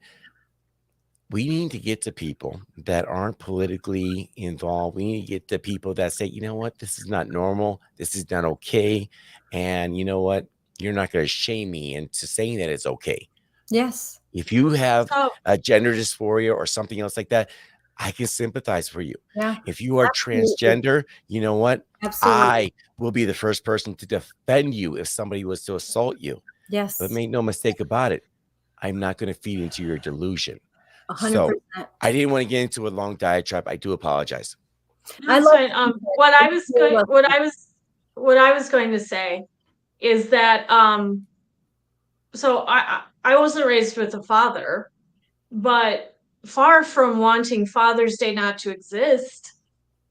we need to get to people that aren't politically involved. We need to get to people that say, you know what, this is not normal. This is not okay. And you know what, you're not going to shame me into saying that it's okay. Yes. If you have a gender dysphoria or something else like that, I can sympathize for you. Yeah. If you are transgender, you know what? Absolutely. I will be the first person to defend you if somebody was to assault you. Yes. But make no mistake about it, I'm not going to feed into your delusion. 100%. So I didn't want to get into a long diatribe. I do apologize. What I was going to say is that so I wasn't raised with a father, but far from wanting Father's Day not to exist,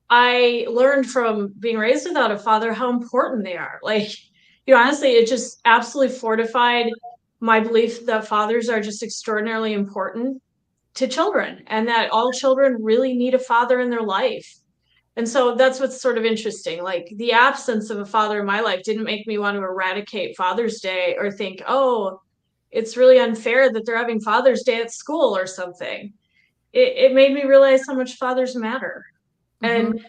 I learned from being raised without a father how important they are. Like, honestly, it just absolutely fortified my belief that fathers are just extraordinarily important to children, and that all children really need a father in their life. And so that's what's sort of interesting. Like, the absence of a father in my life didn't make me want to eradicate Father's Day or think, oh, it's really unfair that they're having Father's Day at school or something. It made me realize how much fathers matter. Mm-hmm. And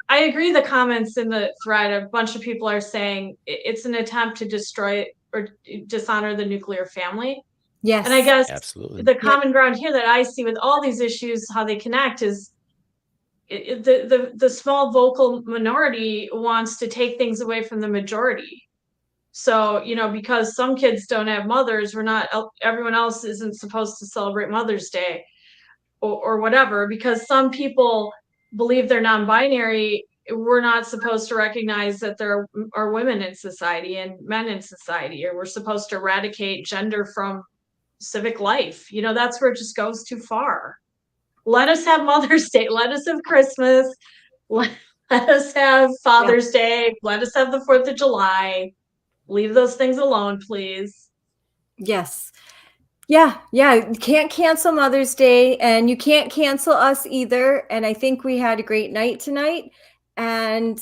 I agree, the comments in the thread, a bunch of people are saying it's an attempt to destroy or dishonor the nuclear family. Yes. And I guess absolutely the common ground here that I see with all these issues, how they connect, is the small vocal minority wants to take things away from the majority. So, because some kids don't have mothers, everyone else isn't supposed to celebrate Mother's Day or whatever. Because some people believe they're non-binary, we're not supposed to recognize that there are women in society and men in society, or we're supposed to eradicate gender from civic life. That's where it just goes too far. Let us have Mother's Day. Let us have Christmas. Let us have Father's Day. Let us have the 4th of July. Leave those things alone, please. Yes. Yeah. You can't cancel Mother's Day, and you can't cancel us either. And I think we had a great night tonight. And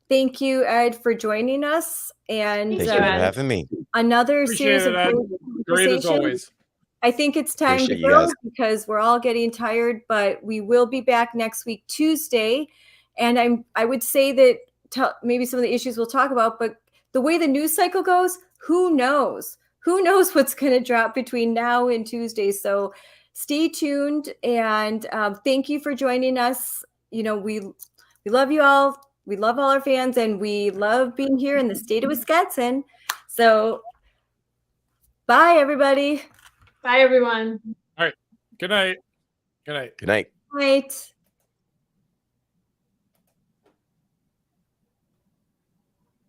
thank you, Ed, for joining us. And thank you for having me. Another Appreciate series it, of Great as conversation. always. I think it's time Appreciate to you go guys. because we're all getting tired, but we will be back next week, Tuesday. And I would say that maybe some of the issues we'll talk about, but the way the news cycle goes, who knows? Who knows what's going to drop between now and Tuesday? So stay tuned, and thank you for joining us. You know, we love you all. We love all our fans, and we love being here in the state of Wisconsin. So bye, everybody. Bye, everyone. All right. Good night. Good night. Good night. Night.